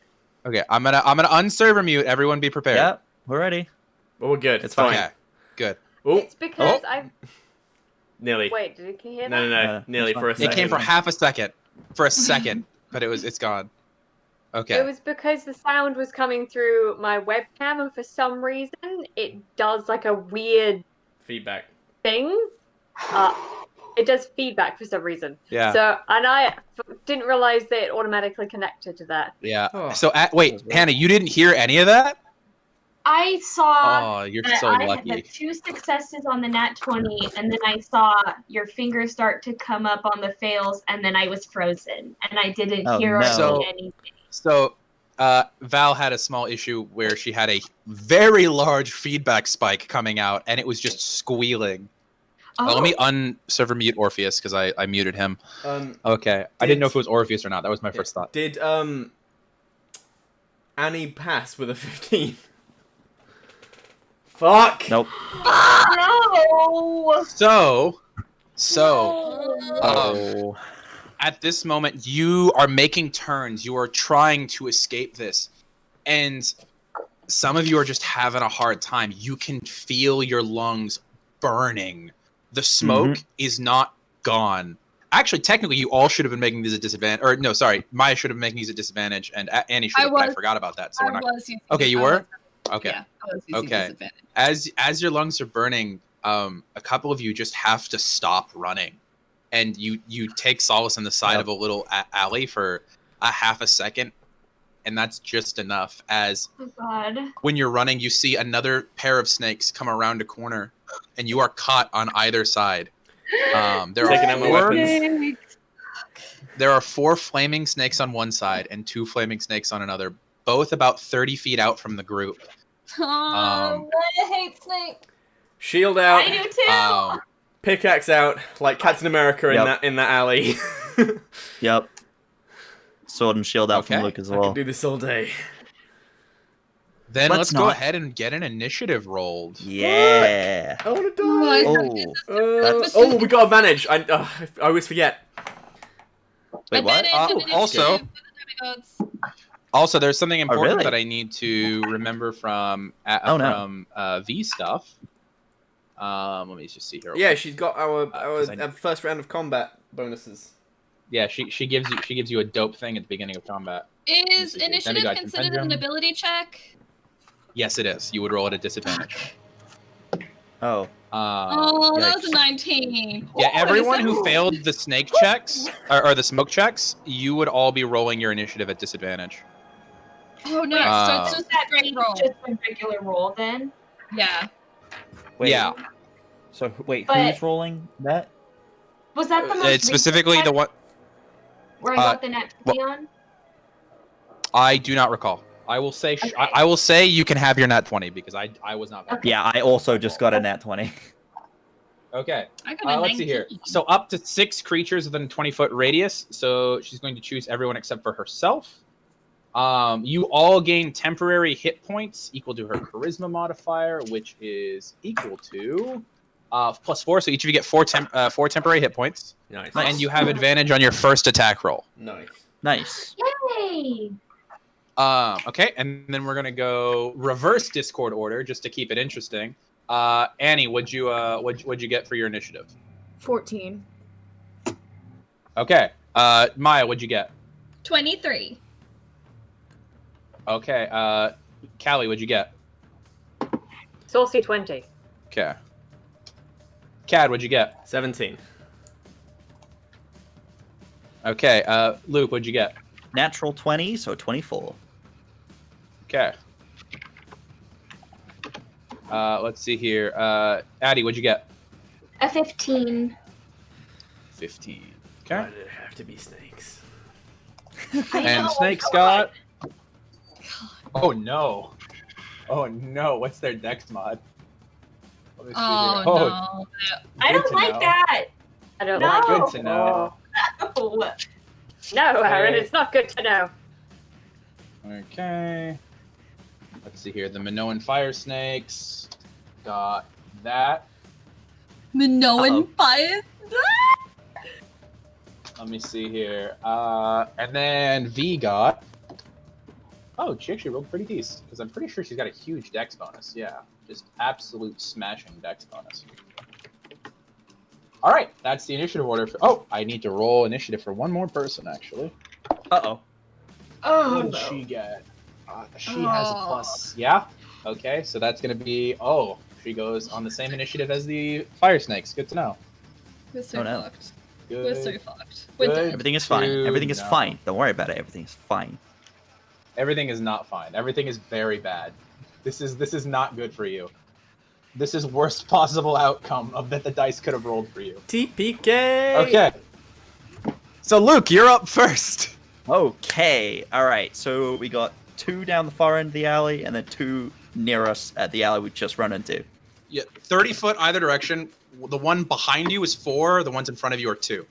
Okay, I'm gonna unserver mute. Everyone, be prepared. Yep. We're ready. Well, we're good. It's fine. Okay. Good. Oh, It's because I've. nearly. Wait, can you hear that? No. Nearly it's for a fine. It second. came for half a second. For a second, but it's gone. Okay. It was because the sound was coming through my webcam, and for some reason, it does like a weird Feedback. thing. It does feedback for some reason. Yeah. So, and I didn't realize that it automatically connected to that. Yeah. Oh. So wait, Hannah, you didn't hear any of that? I saw Oh, you're that so I had lucky. the 2 successes on the nat 20, and then I saw your finger start to come up on the fails, and then I was frozen, and I didn't Oh, hear or no. see anything. So, Val had a small issue where she had a very large feedback spike coming out, and it was just squealing. Oh, Let me unserver mute Orpheus because I muted him. Okay, I Did- didn't know if it was Orpheus or not. That was my first thought. Did Annie pass with a 15? Fuck. Nope. no! So, Oh. at this moment, you are making turns. You are trying to escape this, and some of you are just having a hard time. You can feel your lungs burning. The smoke is not gone. Actually, technically, you all should have been making these a disadvantage. Or no, sorry, Maya should have been making these a disadvantage, and Annie should have. But I forgot about that. So we're not. Okay, you were. Okay. Yeah, I was using Okay. disadvantage. As your lungs are burning, a couple of you just have to stop running, and you take solace in the side of a little alley for a half a second, and that's just enough. As Oh, God. when you're running, you see another pair of snakes come around a corner, and you are caught on either side. There Taking are out my four, weapons. there are 4 flaming snakes on one side and 2 flaming snakes on another, both about 30 feet out from the group. I hate snake. Shield out. I do too! Pickaxe out, like Captain America Yep. in that alley. Yep. Sword and shield out from Okay. Luke as I well. could do this all day. Then Let's let's go not. ahead and get an initiative rolled. Yeah. I want to Oh, die. Oh, we got advantage. I always forget. Wait, what? Also- Also, there's something important really? that I need to remember from Oh, no. V stuff. Let me just see here. Yeah, she's got our 'cause I- first round of combat bonuses. Yeah, she gives you a dope thing at the beginning of combat. Is initiative Demigod considered an Compendium. ability check? Yes, it is. You would roll at a disadvantage. Oh. Oh, that was a yikes. 19. Yeah, Oh, everyone is that- who failed the snake checks or the smoke checks, you would all be rolling your initiative at disadvantage. Oh no, Uh, so it's That just straight roll. just a regular roll then. Yeah. Wait. Yeah, So wait, But- who's rolling that? Was that the most it's specifically the recent one. where I got the nat 20 on? I do not recall. I will say Okay. I will say you can have your nat 20 because I was not. Okay. Yeah, I also just got a nat 20. Okay. I got a Let's see here. 19. So up to 6 creatures within a 20-foot radius. So she's going to choose everyone except for herself. You all gain temporary hit points equal to her charisma modifier, which is equal to +4. So each of you get 4 temporary hit points, Nice. and you have advantage on your first attack roll. Nice. Nice. Yay! Okay, and then we're gonna go reverse Discord order just to keep it interesting. Annie, what'd you get for your initiative? 14. Okay. Maya, what'd you get? 23. Okay. Callie, what'd you get? Saucy 20. Okay. Cad, what'd you get? 17. Okay. Luke, what'd you get? Natural 20, so 24. Okay. Let's see here. Addie, what'd you get? A 15. 15. Why Okay. did it have to be snakes? I And know, Snake's God. got. Oh no. Oh no, what's their dex mod? Let me see Oh, here. no. I good don't to like know. that. I don't No. like Good to know. No. No, Aaron, Okay. it's not good to know. Okay. Let's see here. The Minoan fire snakes. Got that. Minoan fire. Let me see here. And then V got. Oh, she actually rolled pretty decent because I'm pretty sure she's got a huge dex bonus. Yeah, just absolute smashing dex bonus. All right, that's the initiative order. Oh, I need to roll initiative for one more person actually. Uh-oh. Oh, What did no. she get? She has a plus. Yeah. Okay, so that's gonna be. Oh, she goes on the same initiative as the fire snakes. Good to know. We're so Oh, no. fucked. Good. We're so fucked. We're Good. dead. Everything is fine. to Everything is know. fine. Don't worry about it. Everything is fine. Everything is not fine. Everything is very bad. This is not good for you. This is worst possible outcome of that the dice could have rolled for you. TPK. Okay. So Luke, you're up first. Okay. All right. So we got 2 down the far end of the alley, and then 2 near us at the alley we just run into. Yeah, 30 foot either direction. The one behind you is 4. The ones in front of you are 2.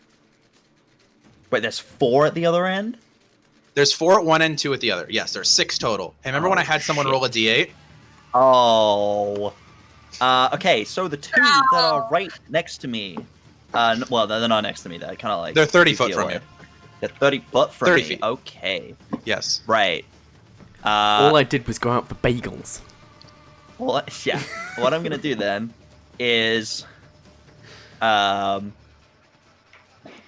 Wait, there's 4 at the other end? There's 4 at one end, 2 at the other. Yes, there's 6 total. Hey, remember when I had someone shit. roll a d8? Oh. Okay, so the 2 that are right next to me. Well, they're not next to me. They're kind of like. They're 30 2 foot feet from away. you. They're 30 foot from 30 me. feet. Okay. Yes. Right. All I did was go out for bagels. Well, yeah. What I'm gonna do then is,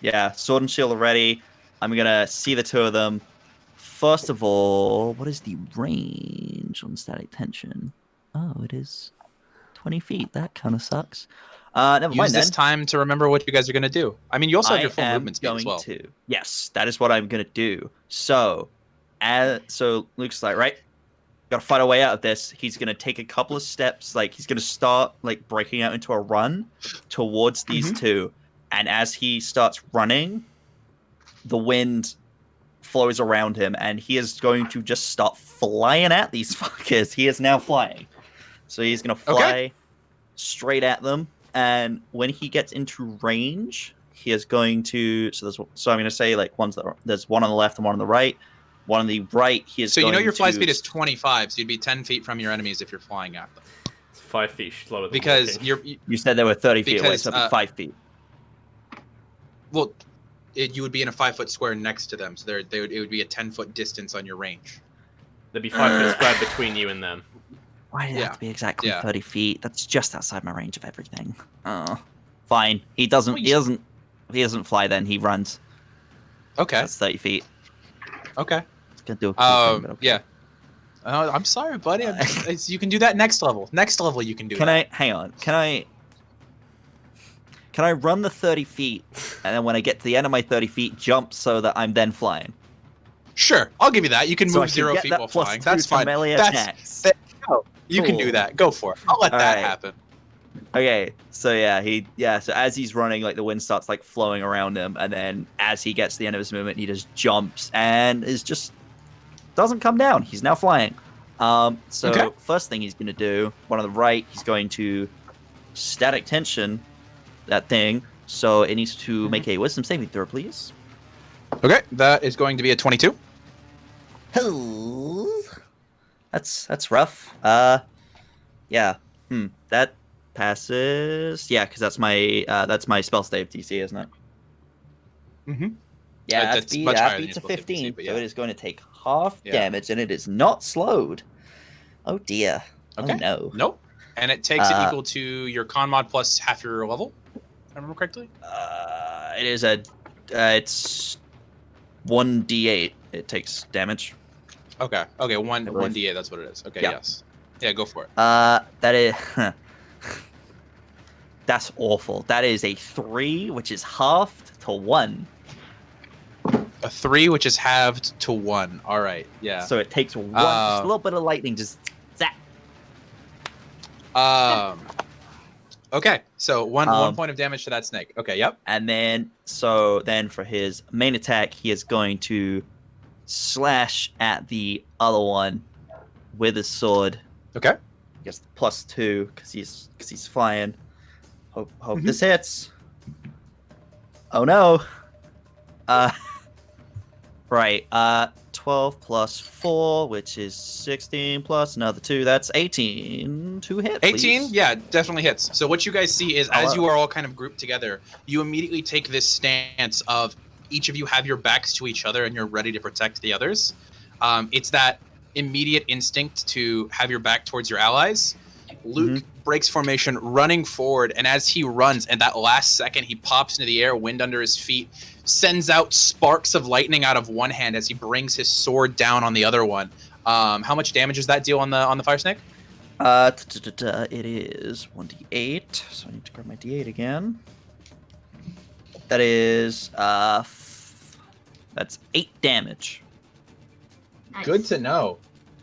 yeah, sword and shield are ready. I'm gonna see the 2 of them. First of all, what is the range on static tension? Oh, it is 20 feet. That kind of sucks. Never Use mind this then. time to remember what you guys are going to do. I mean, you also have your full I am movement speed going as well. to. Yes, that is what I'm gonna do. So, so Luke's like, right, gotta fight our way out of this. He's gonna take a couple of steps, like he's gonna start like breaking out into a run towards these 2. And as he starts running, the wind flows around him, and he is going to just start flying at these fuckers. He is now flying, so he's gonna fly straight at them. And when he gets into range, he is going to. So I'm going to say like there's one on the left and one on the right. One on the right, he is. So you know going your fly to- speed is 25, so you'd be 10 feet from your enemies if you're flying at them. It's 5 feet slower than Because walking. You said they were 30 feet away, because, so it'd be 5 feet. well, you would be in a 5-foot square next to them, so it would be a 10-foot distance on your range. There'd be 5 feet squared between you and them. Why did it yeah, have to be exactly yeah. 30 feet? That's just outside my range of everything. Oh, fine. He doesn't. Well, He doesn't. He doesn't fly. Then he runs. Okay. That's 30 feet. Okay. It's gonna do a cool thing, but okay. Yeah. I'm sorry, buddy. You can do that next level. Next level, you can do Can that. I hang on? Can I run the 30 feet, and then when I get to the end of my 30 feet, jump so that I'm then flying? Sure, I'll give you that. You can So I move can 0 get feet that while plus flying. 2 That's to fine. melee That's attacks. you can do Cool. that. Go for it. I'll let that Alright. happen. Okay, so so as he's running, like the wind starts like flowing around him, and then as he gets to the end of his movement, he just jumps and is just doesn't come down. He's now flying. So Okay. first thing he's gonna do, one on the right, he's going to static tension that thing. So it needs to make a wisdom saving throw, please. Okay, that is going to be a 22. That's rough. Yeah. That passes. Yeah, because that's my spell save DC, isn't it? Mm-hmm. Yeah, That's much higher than beats a your spell save DC, 15, but so yeah. it is going to take half Yeah. damage, and it is not slowed. Oh dear. Okay. Oh no. Nope. And it takes it equal to your con mod plus half your level. If I remember correctly. It is it's 1d8. It takes damage. Okay. Okay. One believe. 1d8. That's what it is. Okay. Yeah. Yes. Yeah. Go for it. That is. That's awful. That is a 3, which is halved to 1. A 3, which is halved to 1. All right. Yeah. So it takes one, just a little bit of lightning, just zap. Okay. So one Um, point of damage to that snake. Okay. Yep. And then for his main attack, he is going to slash at the other one with his sword. Okay. I guess +2 because he's flying. Hope this hits. Oh no. Right. 12 plus 4, which is 16 plus another 2. That's 18 to hit. 18, please. yeah, definitely hits. So what you guys see is, as you are all kind of grouped together, you immediately take this stance of each of you have your backs to each other and you're ready to protect the others. It's that immediate instinct to have your back towards your allies. Luke breaks formation, running forward, and as he runs, and that last second, he pops into the air, wind under his feet, sends out sparks of lightning out of one hand as he brings his sword down on the other one. How much damage does that deal on the fire snake? It is 1d8, so I need to grab my d8 again. That is that's 8 damage. Nice. Good to know.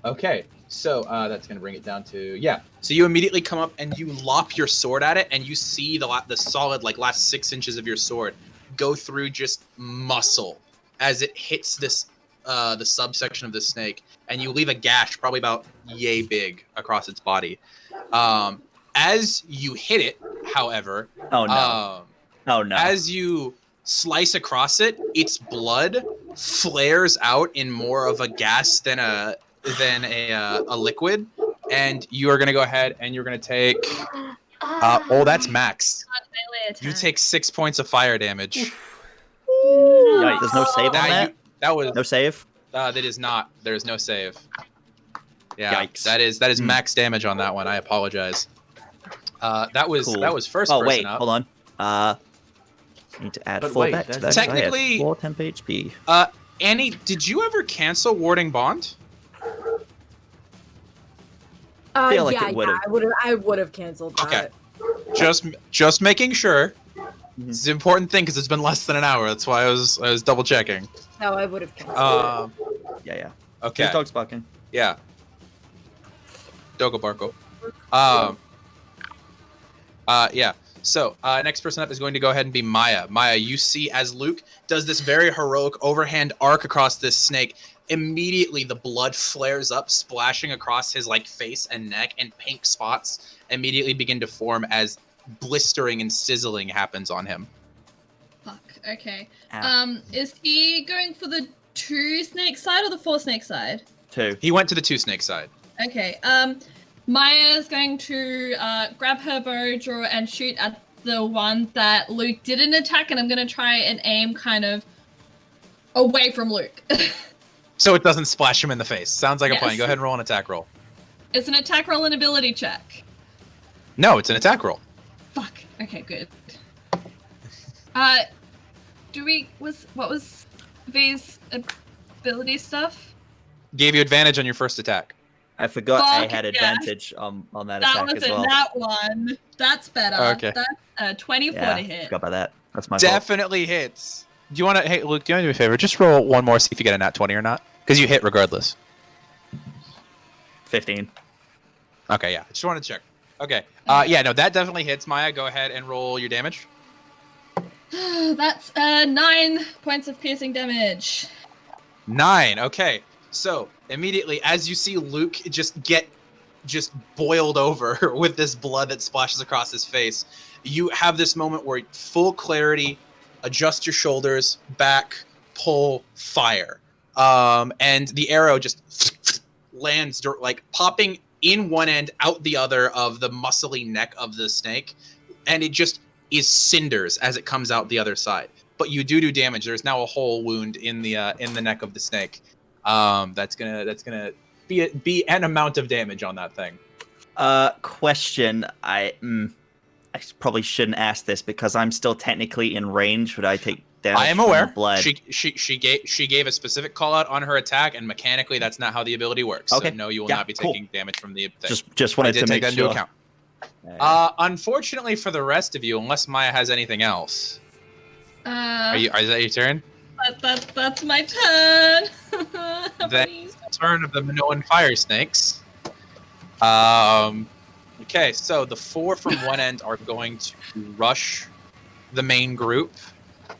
Okay, so that's gonna bring it down to So you immediately come up and you lop your sword at it, and you see the solid last 6 inches of your sword go through just muscle as it hits this the subsection of the snake, and you leave a gash probably about yay big across its body. As you hit it, however, Oh no! as you slice across it, its blood flares out in more of a gas than a liquid, and you are going to go ahead and you're going to take that's max. You take 6 points of fire damage. Yikes. There's no save on that? That was No save? that is not. There is no save. Yeah, Yikes. that is max damage on that one. I apologize. That was first Oh person wait, up. hold on. I need to add But 4 wait, back to that's- that. 'cause I Technically- had 4 temp HP. Annie, did you ever cancel Warding Bond? Feel like yeah, it would've. I would have canceled that. Okay. Just making sure. It's an important thing because it's been less than an hour. That's why I was double checking. No, I would have canceled it. Yeah. Okay. Whose dog's barking? Yeah. Dogo Barco. Yeah. So, next person up is going to go ahead and be Maya. Maya, you see as Luke does this very heroic overhand arc across this snake, immediately the blood flares up, splashing across his face and neck, and pink spots immediately begin to form as blistering and sizzling happens on him. Fuck. Okay. Ow. Is he going for the 2 snake side or the 4 snake side? 2. He went to the 2 snake side. Okay. Maya's going to grab her bow, draw, and shoot at the one that Luke didn't attack, and I'm going to try and aim kind of away from Luke. So it doesn't splash him in the face. Sounds like a plan. Yes. Go ahead and roll an attack roll. It's an attack roll and ability check. No, it's an attack roll. Fuck. Okay, good. What was V's ability stuff? Gave you advantage on your first attack. I forgot I Fuck, had yes. advantage on that That attack was as in well. that one. That's better. Okay. That's a 24 Yeah, to hit. forgot about that. That's my fault. Definitely hits. Do you want to? Hey, Luke, do you want to do me a favor? Just roll one more, see if you get a nat 20 or not, because you hit regardless. 15. Okay, yeah. Just want to check. Okay. Yeah, no, that definitely hits. Maya, go ahead and roll your damage. That's 9 points of piercing damage. 9. Okay. So immediately, as you see Luke just boiled over with this blood that splashes across his face, you have this moment where full clarity, adjust your shoulders, back, pull, fire, and the arrow just lands popping in one end, out the other of the muscly neck of the snake, and it just is cinders as it comes out the other side. But you do damage. There's now a whole wound in the neck of the snake. That's gonna be an amount of damage on that thing. Question. I probably shouldn't ask this because I'm still technically in range. Would I take damage I am from aware. the blood? She gave a specific call out on her attack, and mechanically that's not how the ability works. Okay. So no, you will Yeah, not be cool. taking damage from the thing. Just I wanted did to take make that sure. into account. Unfortunately for the rest of you, unless Maya has anything else, is that your turn? That's my turn. Then turn of the Minoan fire snakes. Okay, so the 4 from one end are going to rush the main group.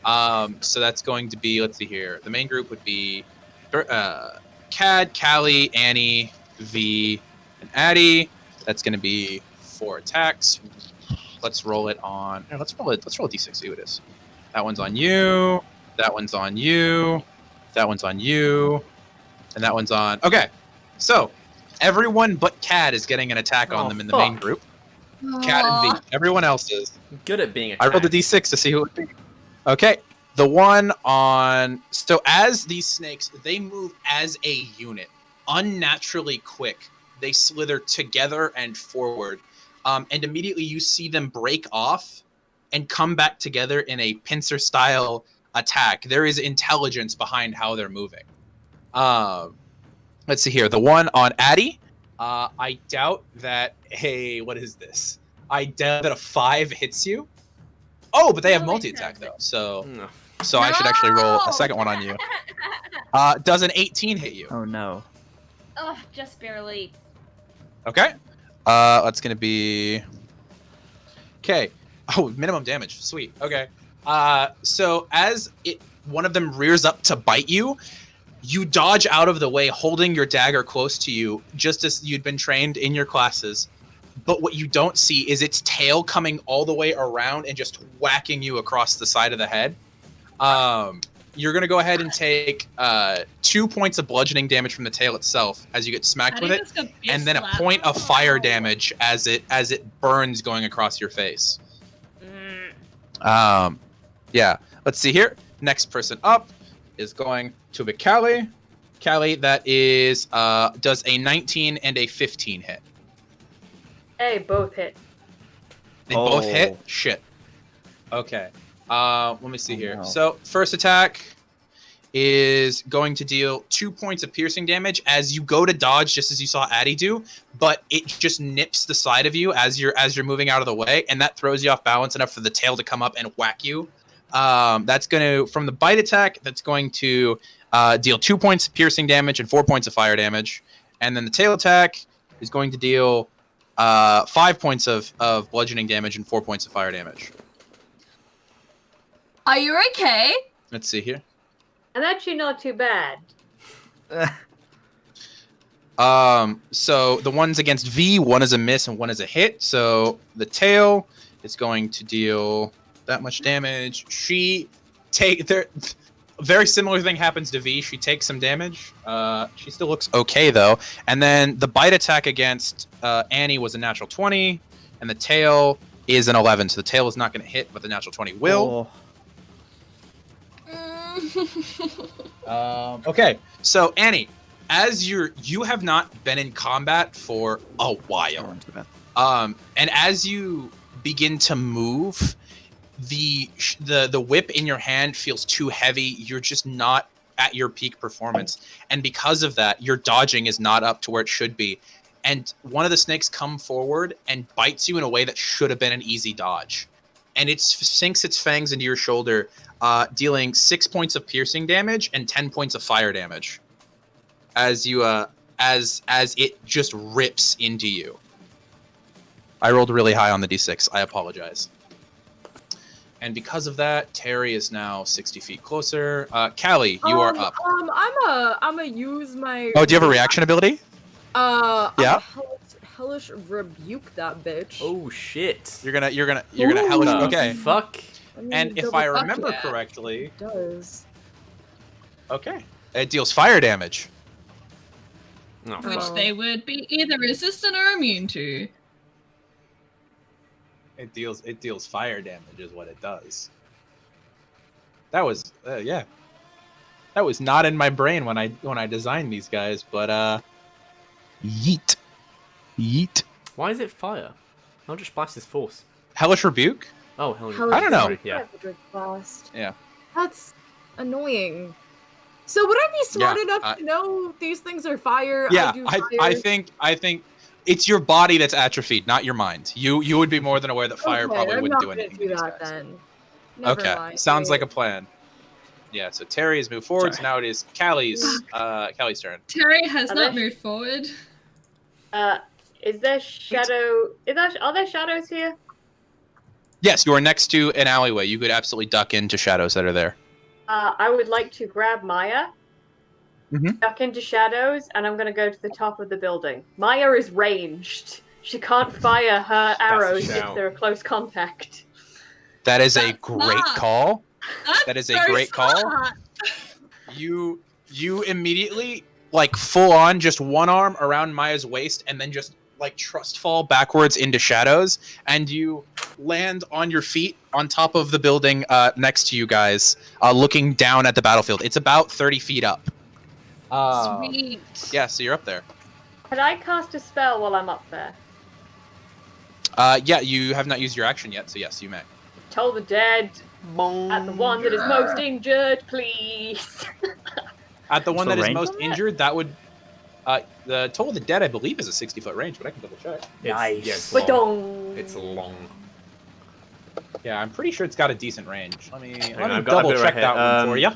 So that's going to be, let's see here. The main group would be Cad, Callie, Annie, V, and Addie. That's going to be 4 attacks. Let's roll it on. No, let's roll a d6. See what it is. That one's on you. That one's on you. That one's on you. And that one's on. Okay. So everyone but Cad is getting an attack on them in the main group. Cad and V. Everyone else is. Good at being attacked. I rolled a d6 to see who it would be. Okay. The one on. So as these snakes, they move as a unit, unnaturally quick. They slither together and forward. And immediately you see them break off and come back together in a pincer-style attack. There is intelligence behind how they're moving. Let's see here. The one on Addie, I doubt that what is this? I doubt that a 5 hits you. Oh, but they have multi-attack, though. So I should actually roll a second one on you. Does an 18 hit you? Oh, no. Oh, just barely. Okay. That's going to be... Okay. Oh, minimum damage. Sweet. Okay. So as one of them rears up to bite you, you dodge out of the way, holding your dagger close to you, just as you'd been trained in your classes. But what you don't see is its tail coming all the way around and just whacking you across the side of the head. You're going to go ahead and take 2 points of bludgeoning damage from the tail itself as you get smacked with it, and then a point of fire damage as it burns going across your face. Yeah. Let's see here. Next person up is going to be Callie. Callie, that is does a 19 and a 15 hit. Hey, both hit. They both hit? Shit. Okay. Let me see here. No. So, first attack is going to deal 2 points of piercing damage as you go to dodge, just as you saw Addie do, but it just nips the side of you as you're moving out of the way, and that throws you off balance enough for the tail to come up and whack you. That's going to, from the bite attack, that's going to deal 2 points of piercing damage and 4 points of fire damage, and then the tail attack is going to deal 5 points of bludgeoning damage and 4 points of fire damage. Are you okay? Let's see here. I'm actually not too bad. So the ones against V, one is a miss and one is a hit. So the tail is going to deal that much damage. Very similar thing happens to V. She takes some damage. She still looks okay though. And then the bite attack against Annie was a natural 20, and the tail is an 11. So the tail is not going to hit, but the natural 20 will. Okay, so Annie, as you have not been in combat for a while, and as you begin to move, the whip in your hand feels too heavy. You're just not at your peak performance, and because of that, your dodging is not up to where it should be. And one of the snakes come forward and bites you in a way that should have been an easy dodge, and it sinks its fangs into your shoulder, dealing 6 points of piercing damage and 10 points of fire damage as you as it just rips into you. I rolled really high on the d6. I apologize. And because of that, Terry is now 60 feet closer. Callie, you are up. I'm a use my. Oh, do you have a reaction ability? Yeah. Hellish rebuke that bitch. Oh shit! You're gonna hellish. Okay. Fuck. And if I remember correctly, It does. Okay, it deals fire damage. Oh, Which fuck. they would be either resistant or immune to. It deals fire damage is what it does. That was yeah. That was not in my brain when I designed these guys, but yeet. Why is it fire? I'll just splice this force. Hellish rebuke? Oh, hell Hellish I don't know. Yeah. Yeah. That's annoying. So would I be smart enough to know these things are fire? Yeah, do I fire? think it's your body that's atrophied, not your mind. You would be more than aware that fire Okay, probably I'm wouldn't not do gonna anything. do to these that guys. then. Never Okay, mind. sounds like a plan. Yeah, so Terry has moved forward. So Sorry. now it is Callie's turn. Terry has Are not they- moved forward. Is there shadow? Are there shadows here? Yes, you are next to an alleyway. You could absolutely duck into shadows that are there. I would like to grab Maya. duck into shadows, and I'm gonna go to the top of the building. Maya is ranged. She can't fire her arrows if shout. they're close contact. That is a That's great smart. call. That's That is a so great call. smart. You immediately, like, full on, just one arm around Maya's waist, and then just, like, trust fall backwards into shadows, and you land on your feet on top of the building next to you guys, looking down at the battlefield. It's about 30 feet up. Sweet. Yeah, so you're up there. Can I cast a spell while I'm up there? Yeah, you have not used your action yet, so yes, you may. Toll the dead at the one that is most injured, please. At the one So that is range most on that? injured, that would... the Toll of the Dead, I believe, is a 60-foot range, but I can double check. Nice. Yeah, it's long. Ba-dong. It's long. Yeah, I'm pretty sure it's got a decent range. Let me I've got double it check right that here. one for you.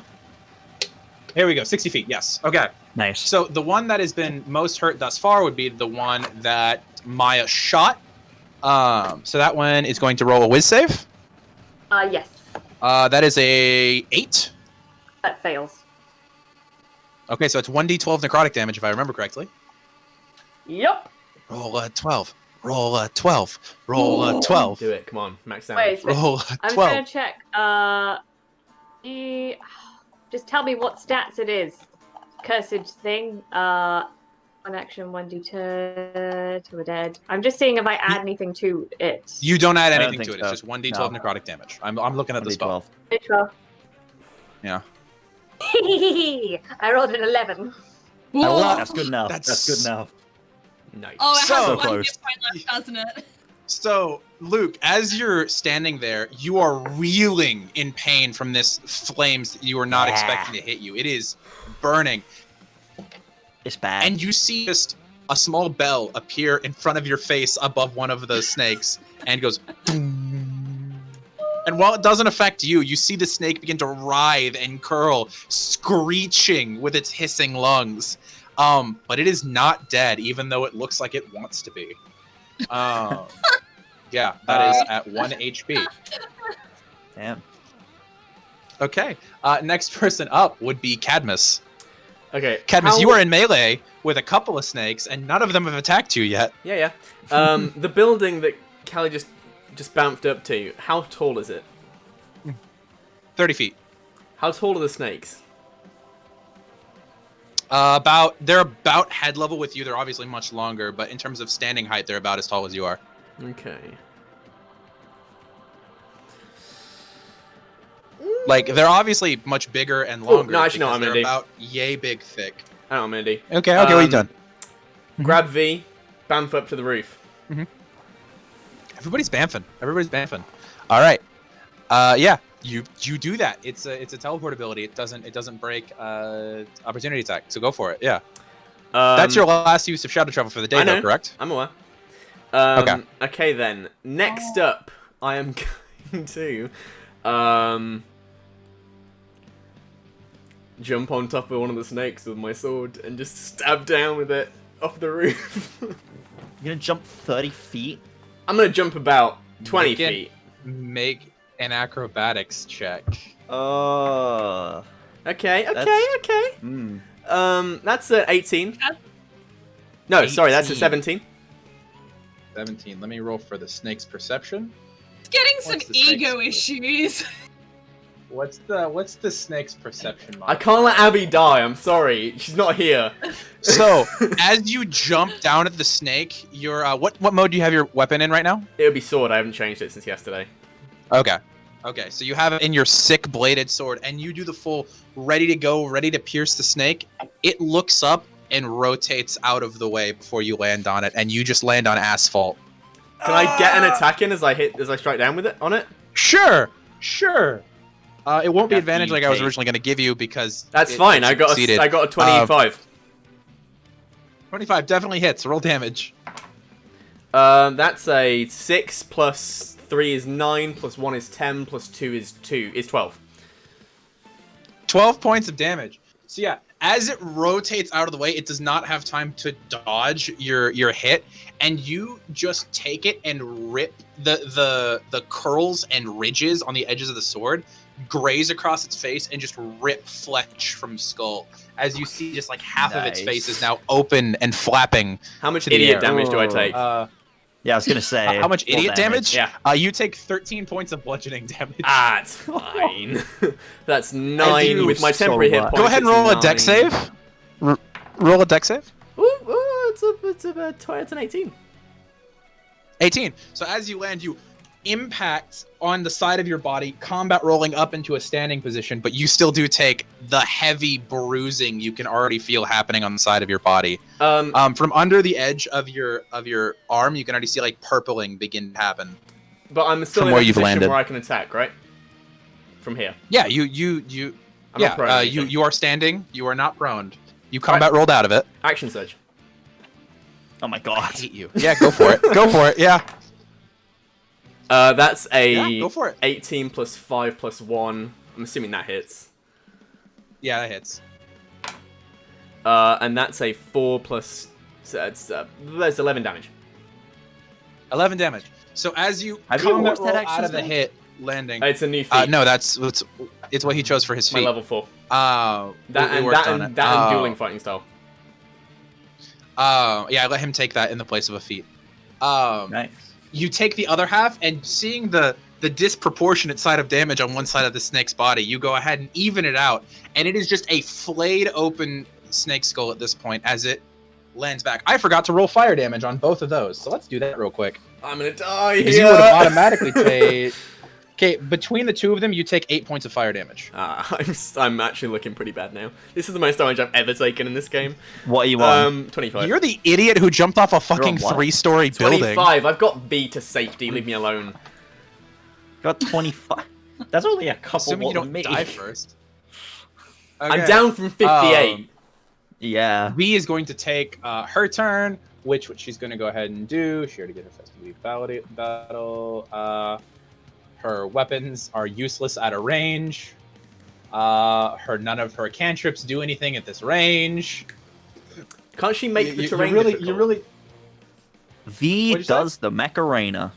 Here we go, 60 feet, yes. Okay, Nice. so the one that has been most hurt thus far would be the one that Maya shot. So that one is going to roll a whiz save. Yes. That is a 8. That fails. Okay, so it's 1d12 necrotic damage, if I remember correctly. Yep. Roll a 12. Roll a 12. Roll a 12. Do it. Come on. Max damage. Wait, Roll a I'm 12. trying to check. Just tell me what stats it is. Cursed thing. One action, 1d10 to a dead. I'm just seeing if I add anything to it. You don't add I don't anything to think it. so. It's just 1d12 No. necrotic damage. I'm looking at the spell. 12. Yeah. I rolled an 11. Whoa. That's good enough. That's- That's good enough. Nice. Oh, it So has one close. hit point left, doesn't it? So, Luke, as you're standing there, you are reeling in pain from this flames that you were not Yeah. expecting to hit you. It is burning. It's bad. And you see just a small bell appear in front of your face above one of the snakes and goes boom. And while it doesn't affect you, you see the snake begin to writhe and curl, screeching with its hissing lungs. But it is not dead, even though it looks like it wants to be. Yeah, that is at 1 HP. Damn. Okay, next person up would be Cadmus. Okay. Cadmus, how- you are in melee with a couple of snakes, and none of them have attacked you yet. Yeah, yeah. The building that Callie just bounced up to, how tall is it? 30 feet. How tall are the snakes? They're about head level with you. They're obviously much longer, but in terms of standing height, they're about as tall as you are. Okay. Like, they're obviously much bigger and longer. no, actually, no, because I'm they're gonna do. about yay big thick. I don't know, Mindy. Okay, what are you done? Grab V, bamf up to the roof. Everybody's bamfing. All right. Yeah, you do that. It's a teleport ability. It doesn't break opportunity attack. So go for it. Yeah. That's your last use of shadow travel for the day, I know. though, correct? I'm aware. Okay. Okay then. Next up, I am going to jump on top of one of the snakes with my sword and just stab down with it off the roof. You're gonna jump 30 feet? I'm gonna jump about 20 Make it- feet. Make an acrobatics check. Oh. Okay. That's- Okay. Mm. That's a 18. No, sorry, that's a 18. 17. 17. Let me roll for the snake's perception. It's getting some What's the snake's ego perception? issues. What's the snake's perception? I can't let Abby die. I'm sorry, she's not here. So, as you jump down at the snake, your what mode do you have your weapon in right now? It would be sword. I haven't changed it since yesterday. Okay. Okay, so you have it in your sick bladed sword, and you do the full ready to go, ready to pierce the snake. It looks up and rotates out of the way before you land on it, and you just land on asphalt. Can I get an attack in as I strike down with it on it? Sure. It won't be After advantage you like I was take- originally going to give you because That's it fine. I got succeeded. a 25. 25 definitely hits. Roll damage. That's a 6 plus 3 is 9 plus 1 is 10 plus 2 is 12. 12 points of damage. So yeah, as it rotates out of the way, it does not have time to dodge your hit, and you just take it and rip the curls and ridges on the edges of the sword, graze across its face, and just rip flesh from skull. As you see, just like half of its face is now open and flapping. How much to the idiot air. damage do I take? Yeah, I was gonna say. How much full idiot damage? Yeah. You take 13 points of bludgeoning damage. Ah, it's fine. That's 9 with my so temporary hit much. points. Go ahead and it's roll a 9. dex save. Roll a dex save. Ooh, it's an 18. 18. So as you land, you impact on the side of your body, combat rolling up into a standing position, but you still do take the heavy bruising you can already feel happening on the side of your body. From under the edge of your arm, you can already see like purpling begin to happen. But I'm still From in where a you've position landed. where I can attack, right? From here. Yeah, I'm not prone or anything. you are standing. You are not prone. You combat rolled out of it. Action surge. Oh my I god. hate you. Yeah, go for it. Go for it. Yeah. That's a Yeah, go for it. 18 plus 5 plus 1. I'm assuming that hits. Yeah, that hits. And that's a 4 plus... So that's 11 damage. 11 damage. So as you Have you combat watched that roll action out of the spell? hit, landing. It's a new feat. No, it's what he chose for his My feat. level 4. That That and dueling fighting style. Yeah, I let him take that in the place of a feat. Nice. You take the other half, and seeing the disproportionate side of damage on one side of the snake's body, you go ahead and even it out, and it is just a flayed open snake skull at this point as it lands back. I forgot to roll fire damage on both of those, so let's do that real quick. I'm gonna die Because here. you would have automatically take... Okay, between the two of them, you take 8 points of fire damage. I'm actually looking pretty bad now. This is the most damage I've ever taken in this game. What are you on? 25. You're the idiot who jumped off a fucking what? 3-story building. 25. I've got V to safety. Leave me alone. Got 25. That's only a couple Assuming more you than don't me. die first. I'm Okay. down from 58. Yeah. V is going to take her turn, which she's going to go ahead and do. She already did her festivity battle. Her weapons are useless at a range. None of her cantrips do anything at this range. Can't she make the terrain you difficult? really. V What'd you say? does the Macarena.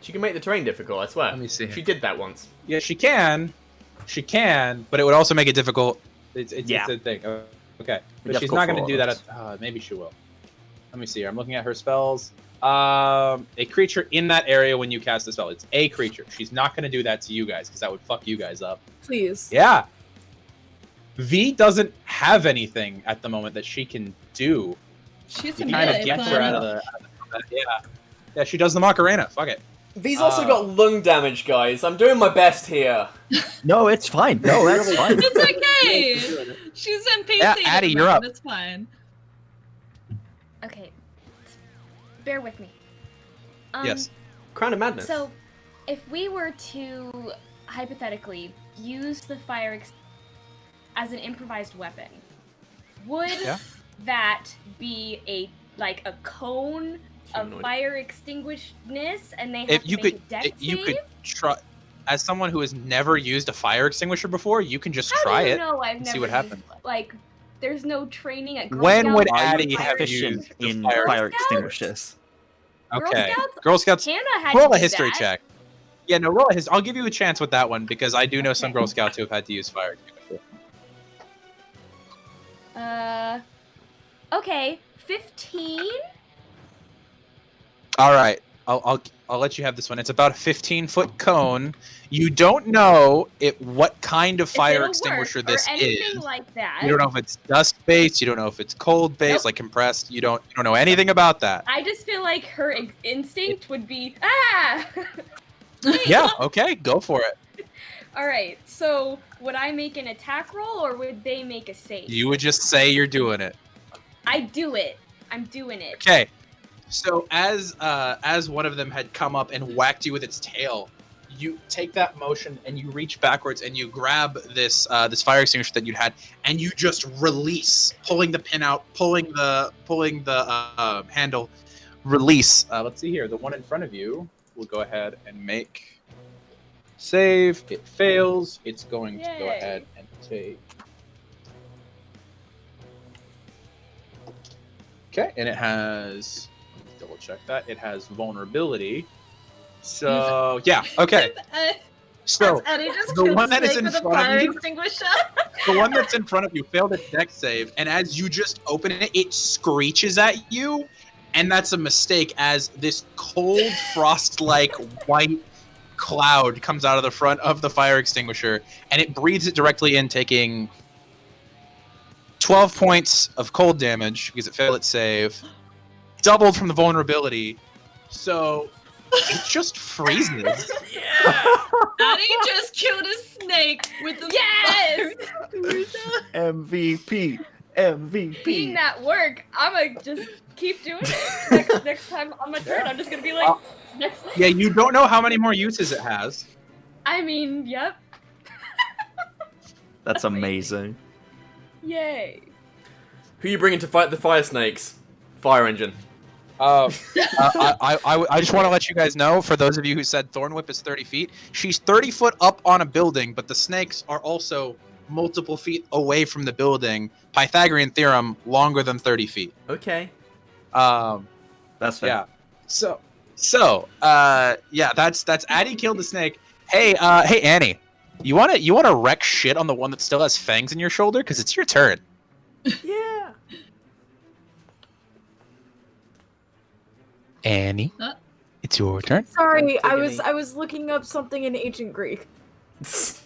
She can make the terrain difficult, I swear. Let me see. She did that once. Yeah, she can, but it would also make it difficult. It's a thing. Okay, but she's Difficult not going to for do that. us. Maybe she will. Let me see here. I'm looking at her spells. A creature in that area when you cast the spell. It's a creature. She's not going to do that to you guys because that would fuck you guys up. Please. Yeah. V doesn't have anything at the moment that she can do. She's You a kind of melee get her out of player. the. Yeah, she does the Macarena. Fuck it. V's also got lung damage, guys. I'm doing my best here. No, it's fine. No, that's fine. It's okay. She's NPC. Yeah, Addie, you're up. It's fine. Okay. Bear with me. Yes. Crown of Madness. So, if we were to hypothetically use the as an improvised weapon, would Yeah. that be a cone of Humanoid. fire extinguishness, and they have If to you make could, a dex you save? could try. As someone who has never used a fire extinguisher before, you can just How try do you it. know I've and never see what happens. There's no training at Girl When Scouts would or Addie fire have Proficient used the in fire fire extinguisher? extinguishers. Okay. Scouts? Girl Scouts. Hannah had Roll to a do history that. check. Yeah, no, roll a history. I'll give you a chance with that one because I do know some Okay. Girl Scouts who have had to use fire extinguisher. Okay, 15. All right, I'll let you have this one. It's about a 15-foot cone. You don't know what kind of If fire it'll extinguisher work, this or anything is. like that. You don't know if it's dust based. You don't know if it's cold based, Nope. like compressed. You don't know anything about that. I just feel like her instinct would be ah. Yeah. Okay. Go for it. All right. So would I make an attack roll, or would they make a save? You would just say you're doing it. I do it. I'm doing it. Okay. So as one of them had come up and whacked you with its tail, you take that motion and you reach backwards and you grab this fire extinguisher that you'd had and you just release, pulling the pin out, pulling the handle, release. Let's see here. The one in front of you will go ahead and make save. It fails. It's going to go Yay. ahead and take Okay, and it has. Let me double check that. It has vulnerability. So yeah, okay. So Eddie just the killed one the that is snake in with a front of fire you- extinguisher. The one that's in front of you failed its dex save, and as you just open it, it screeches at you, and that's a mistake as this cold frost-like white cloud comes out of the front of the fire extinguisher, and it breathes it directly in, taking 12 points of cold damage because it failed its save, doubled from the vulnerability, so it just freezes. Eddie just killed a snake with the Yes! fire. MVP. Being MVP. that work, I'ma just keep doing it. Next time on my turn, I'm just gonna be like, next thing. Yeah, you don't know how many more uses it has. I mean, yep. That's amazing. Yay. Who you bringing to fight the fire snakes? Fire engine. I just want to let you guys know, for those of you who said Thorn Whip is 30 feet, she's 30 foot up on a building, but the snakes are also multiple feet away from the building. Pythagorean theorem, longer than 30 feet. Okay. That's fair. Yeah. Yeah, that's Addie killed the snake. Hey, Annie, you wanna wreck shit on the one that still has fangs in your shoulder? Because it's your turn. Yeah. Annie, Huh? it's your turn. Sorry, I Antigone. was looking up something in ancient Greek. As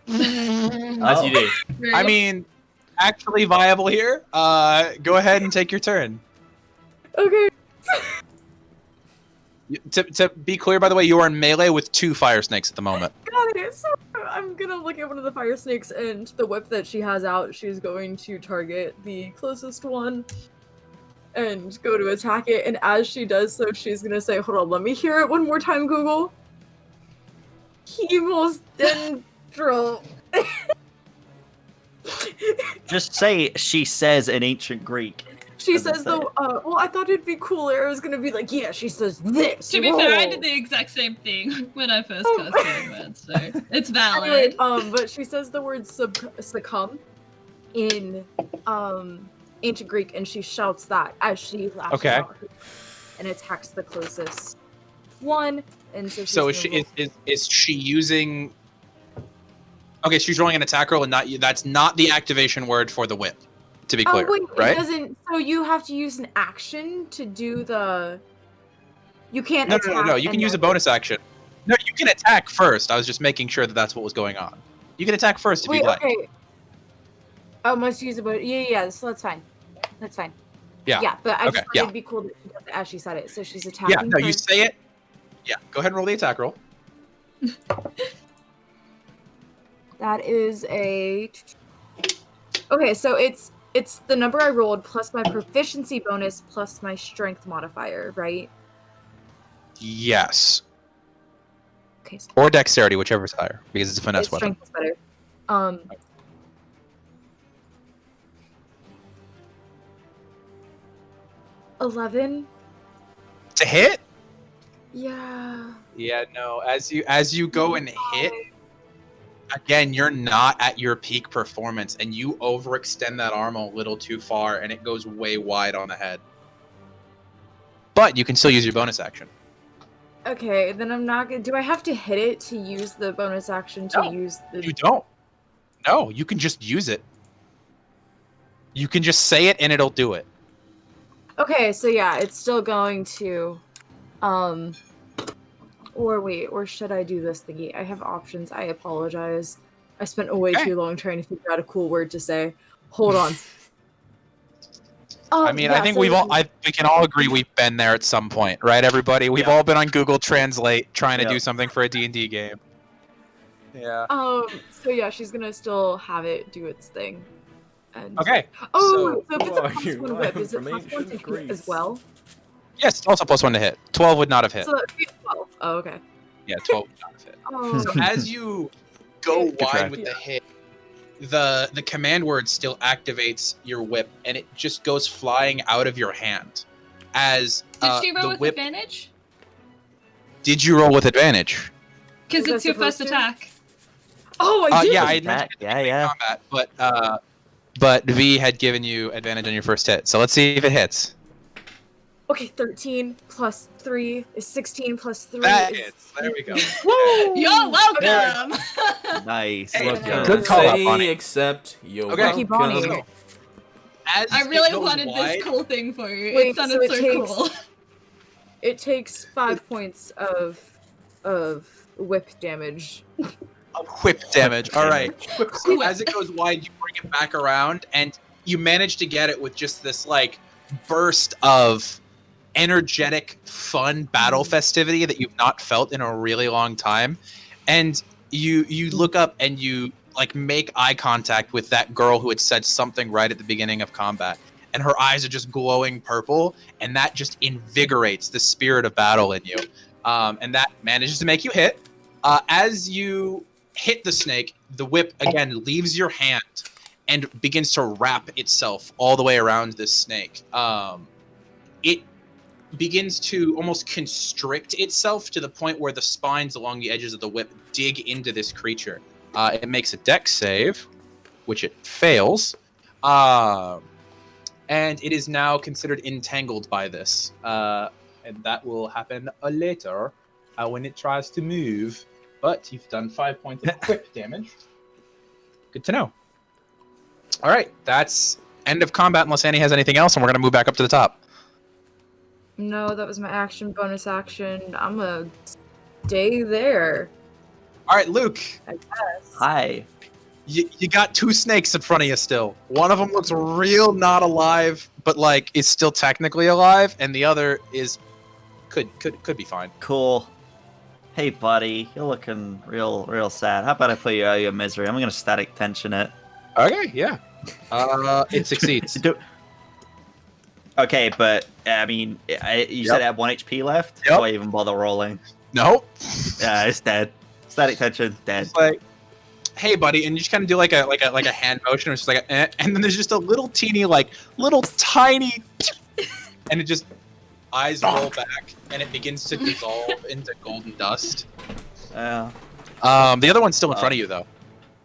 you do. I mean, actually viable here. Go ahead and take your turn. Okay. To be clear, by the way, you are in melee with 2 fire snakes at the moment. Got it. So I'm gonna look at one of the fire snakes, and the whip that she has out, she's going to target the closest one and go to attack it. And as she does so, she's gonna say, "Hold on, let me hear it one more time, Google." Hemos dendro. Just say she says in ancient Greek. She Doesn't says say though, it. well, I thought it'd be cooler. It was gonna be like, yeah, she says this. To be fair, I whoa." did the exact same thing when I first Oh. cast Demigod, so it's valid. Anyway, but she says the word succumb in ancient Greek, and she shouts that as she lashes Okay. out and attacks the closest one. And so, she's So gonna is she using? Okay, she's rolling an attack roll, and not that's not the activation word for the whip. To be roll- clear, wait, right? It doesn't. So you have to use an action to do the. You can't. No. attack You can and use a then- bonus action. No, you can attack first. I was just making sure that that's what was going on. You can attack first if Wait, you'd like. okay. Oh, must use a bonus. Yeah. So that's fine. That's fine. Yeah. Yeah, but I Okay, just thought yeah. it'd be cool that she does it as she said it. So she's attacking. Yeah. No, you first. say it. Yeah. Go ahead and roll the attack roll. That is a. Okay, so it's the number I rolled plus my proficiency bonus plus my strength modifier, right? Yes. Okay, so Or dexterity, whichever's higher, because it's a finesse weapon. strength is better. 11. To hit? Yeah. Yeah, no. As you go and hit, again, you're not at your peak performance, and you overextend that arm a little too far, and it goes way wide on the head. But you can still use your bonus action. Okay, then I'm not gonna. Do I have to hit it to use the bonus action to No, use the? You don't. No, you can just use it. You can just say it, and it'll do it. Okay, so yeah, it's still going to, or wait, or should I do this thingy? I have options. I apologize. I spent way Okay. too long trying to figure out a cool word to say. Hold on. I mean, I think we can all agree we've been there at some point, right, everybody? We've all been on Google Translate trying to Yep. do something for a D&D game. Yeah. So yeah, she's gonna still have it do its thing. And... Okay. Oh, so- so if it's a Why plus you one lying whip, is it from plus one ancient to hit Greece? as well? Yes, also +1 to hit. 12 would not have hit. So that would be 12. Oh, okay. Yeah, 12 would not have hit. Oh, So as you go Good try. wide with the hit, the command word still activates your whip, and it just goes flying out of your hand. As Did she roll the with whip. advantage? Did you roll with advantage? Because Was it's I your first supposed to? attack. oh, I did. Yeah, I That- mentioned yeah. combat, but V had given you advantage on your first hit. So let's see if it hits. Okay, 13 plus 3 is 16 plus 3 That is... hits. There we go. You're welcome. Nice. Hey, Let's go. good call out, Say Bonnie. except you're Okay. Lucky Bonnie. welcome. As I it really goes wanted wide, this cool thing for you. Wait, It sounded so it so takes- cool. It takes 5 points of whip damage. whip damage. All right. Whip. So as it goes wide, you bring it back around, and you manage to get it with just this like burst of energetic, fun battle festivity that you've not felt in a really long time. And you look up and you like make eye contact with that girl who had said something right at the beginning of combat. And her eyes are just glowing purple, and that just invigorates the spirit of battle in you. And that manages to make you hit. As you hit the snake, the whip again leaves your hand and begins to wrap itself all the way around this snake. It begins to almost constrict itself to the point where the spines along the edges of the whip dig into this creature. It makes a dex save, which it fails. And it is now considered entangled by this. And that will happen later when it tries to move. But you've done 5 points of whip damage. Good to know. All right, that's end of combat unless Annie has anything else, and we're going to move back up to the top. No, that was my action, bonus action. I'm gonna stay there. All right, Luke, I guess. Hi. you got 2 snakes in front of you still. One of them looks real not alive, but like is still technically alive, and the other is could be fine. Cool. Hey, buddy. You're looking real sad. How about I put you out of your misery? I'm gonna static tension it. Okay, yeah. It succeeds. Okay, but I mean, you said it had 1 HP left. Yep. Why even bother rolling? Nope. Yeah, it's dead. Static tension, dead. It's like, hey, buddy, and you just kind of do like a hand motion, it's just like, and then there's just a little teeny, like little tiny, and it just eyes roll back, and it begins to dissolve into golden dust. Yeah. The other one's still in front of you though,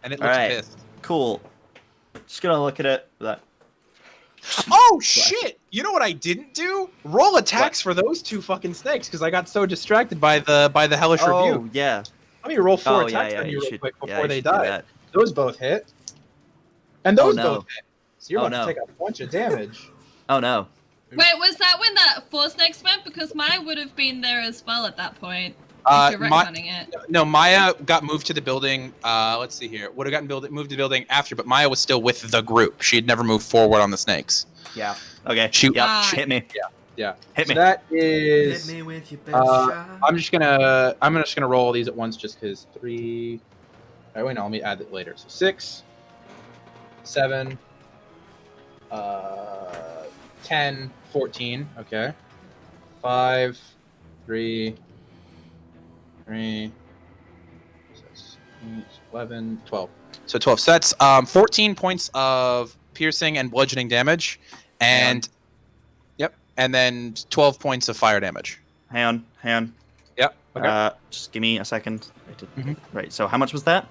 and it looks Alright. pissed. Cool. Just gonna look at it. Like, Oh shit! You know what I didn't do? Roll attacks for those 2 fucking snakes because I got so distracted by the hellish oh review. yeah. Let me roll 4 Oh yeah, attacks yeah. on you You real should. quick Yeah, before you they should do die. that. Those both hit, and those no. both hit. So you're Oh, about to no. take a bunch of damage. Oh no. Wait, was that when that 4 snakes went? Because mine would have been there as well at that point. If you're retconning it. No, Maya got moved to the building. Let's see here. Would have gotten moved to the building after, but Maya was still with the group. She had never moved forward on the snakes. Yeah. Okay. Shoot. Yep. Hit me. Yeah. Hit me. So that is. Hit me with your best shot. I'm just gonna roll all these at once, just because 3. All right, wait, no, let me add it later. So 6, 7, 10, 14. Okay. 5, 3, 6, 8, 11, 12. So 12 sets. 14 points of piercing and bludgeoning damage, and yep, and then 12 points of fire damage. Hang on. Yep. Okay. Just give me a second. Mhm. Right. So how much was that?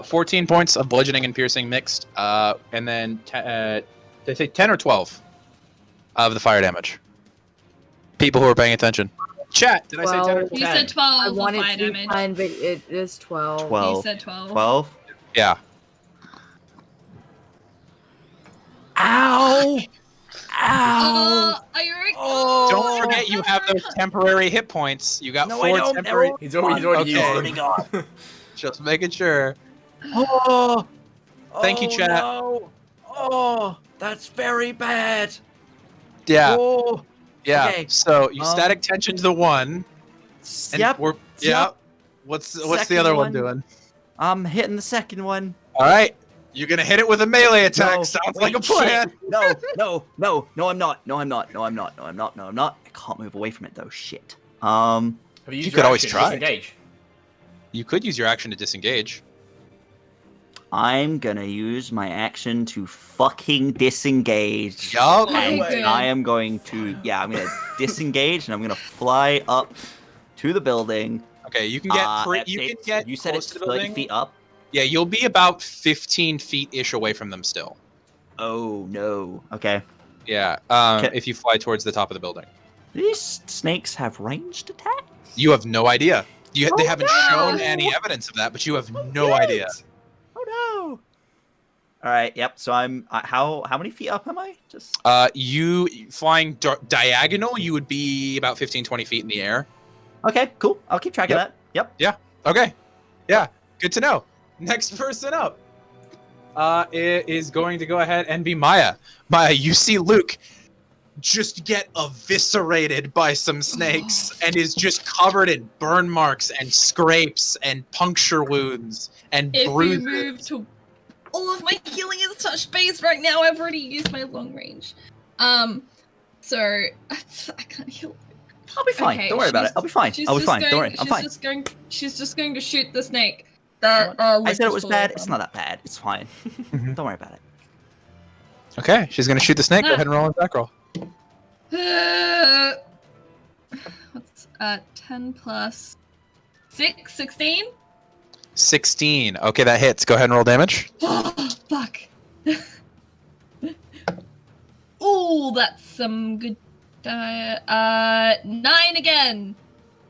14 points of bludgeoning and piercing mixed, and then did they say 10 or 12 of the fire damage? People who are paying attention. Chat, did I say 10 or 12? You said I 12 of want it fire to be damage. 10, but it is 12. 12. You said 12. 12. Yeah. Ow! Are you okay? Don't forget you have those temporary hit points. You got No, I 4 don't. temporary. He's already used Okay. them. Just making sure. Oh! Thank you, chat. No. Oh, that's very bad. Yeah. Oh. Yeah. Okay. So you Um, static tension to the one. And Yep. We're, yeah. What's the Second other one one. doing? I'm hitting the second one. All right. You're gonna hit it with a melee attack. No, Sounds wait, like a plan. shit. No, I'm not. I can't move away from it though. Shit. Have you You used could your always action to try. disengage? You could use your action to disengage. I'm gonna use my action to fucking disengage. Yup. And Okay. I am going to, I'm gonna disengage and I'm gonna fly up to the building. Okay, you can get You said close it's to the 30 building. feet up. Yeah, you'll be about 15 feet ish away from them still. Oh no. Okay. Yeah. Okay. If you fly towards the top of the building. Do these snakes have ranged attacks? You have no idea. They Oh, haven't no! shown any evidence of that, but you have no Great! idea. Oh no! All right. Yep. So I'm how many feet up am I? Just You flying diagonal, you would be about 15, 20 feet in the air. okay. Cool. I'll keep track of that. Yep. Okay. Yeah. Good to know. Next person up. It is going to go ahead and be Maya. Maya, you see Luke just get eviscerated by some snakes and is just covered in burn marks and scrapes and puncture wounds and If bruises. you move to all of my healing is touch base right now. I've already used my long range. So I can't heal. I'll be fine. Okay, Don't worry about it. I'll be fine. I'll be fine. Don't worry. I'm fine. She's just going to shoot the snake. That I said it was bad. It's not that bad. It's fine. Don't worry about it. Okay, she's going to shoot the snake. Go ahead and roll an attack roll. What's 10 plus 6? 16? 16. Okay, that hits. Go ahead and roll damage. Oh, fuck. Ooh, that's some good. 9 again.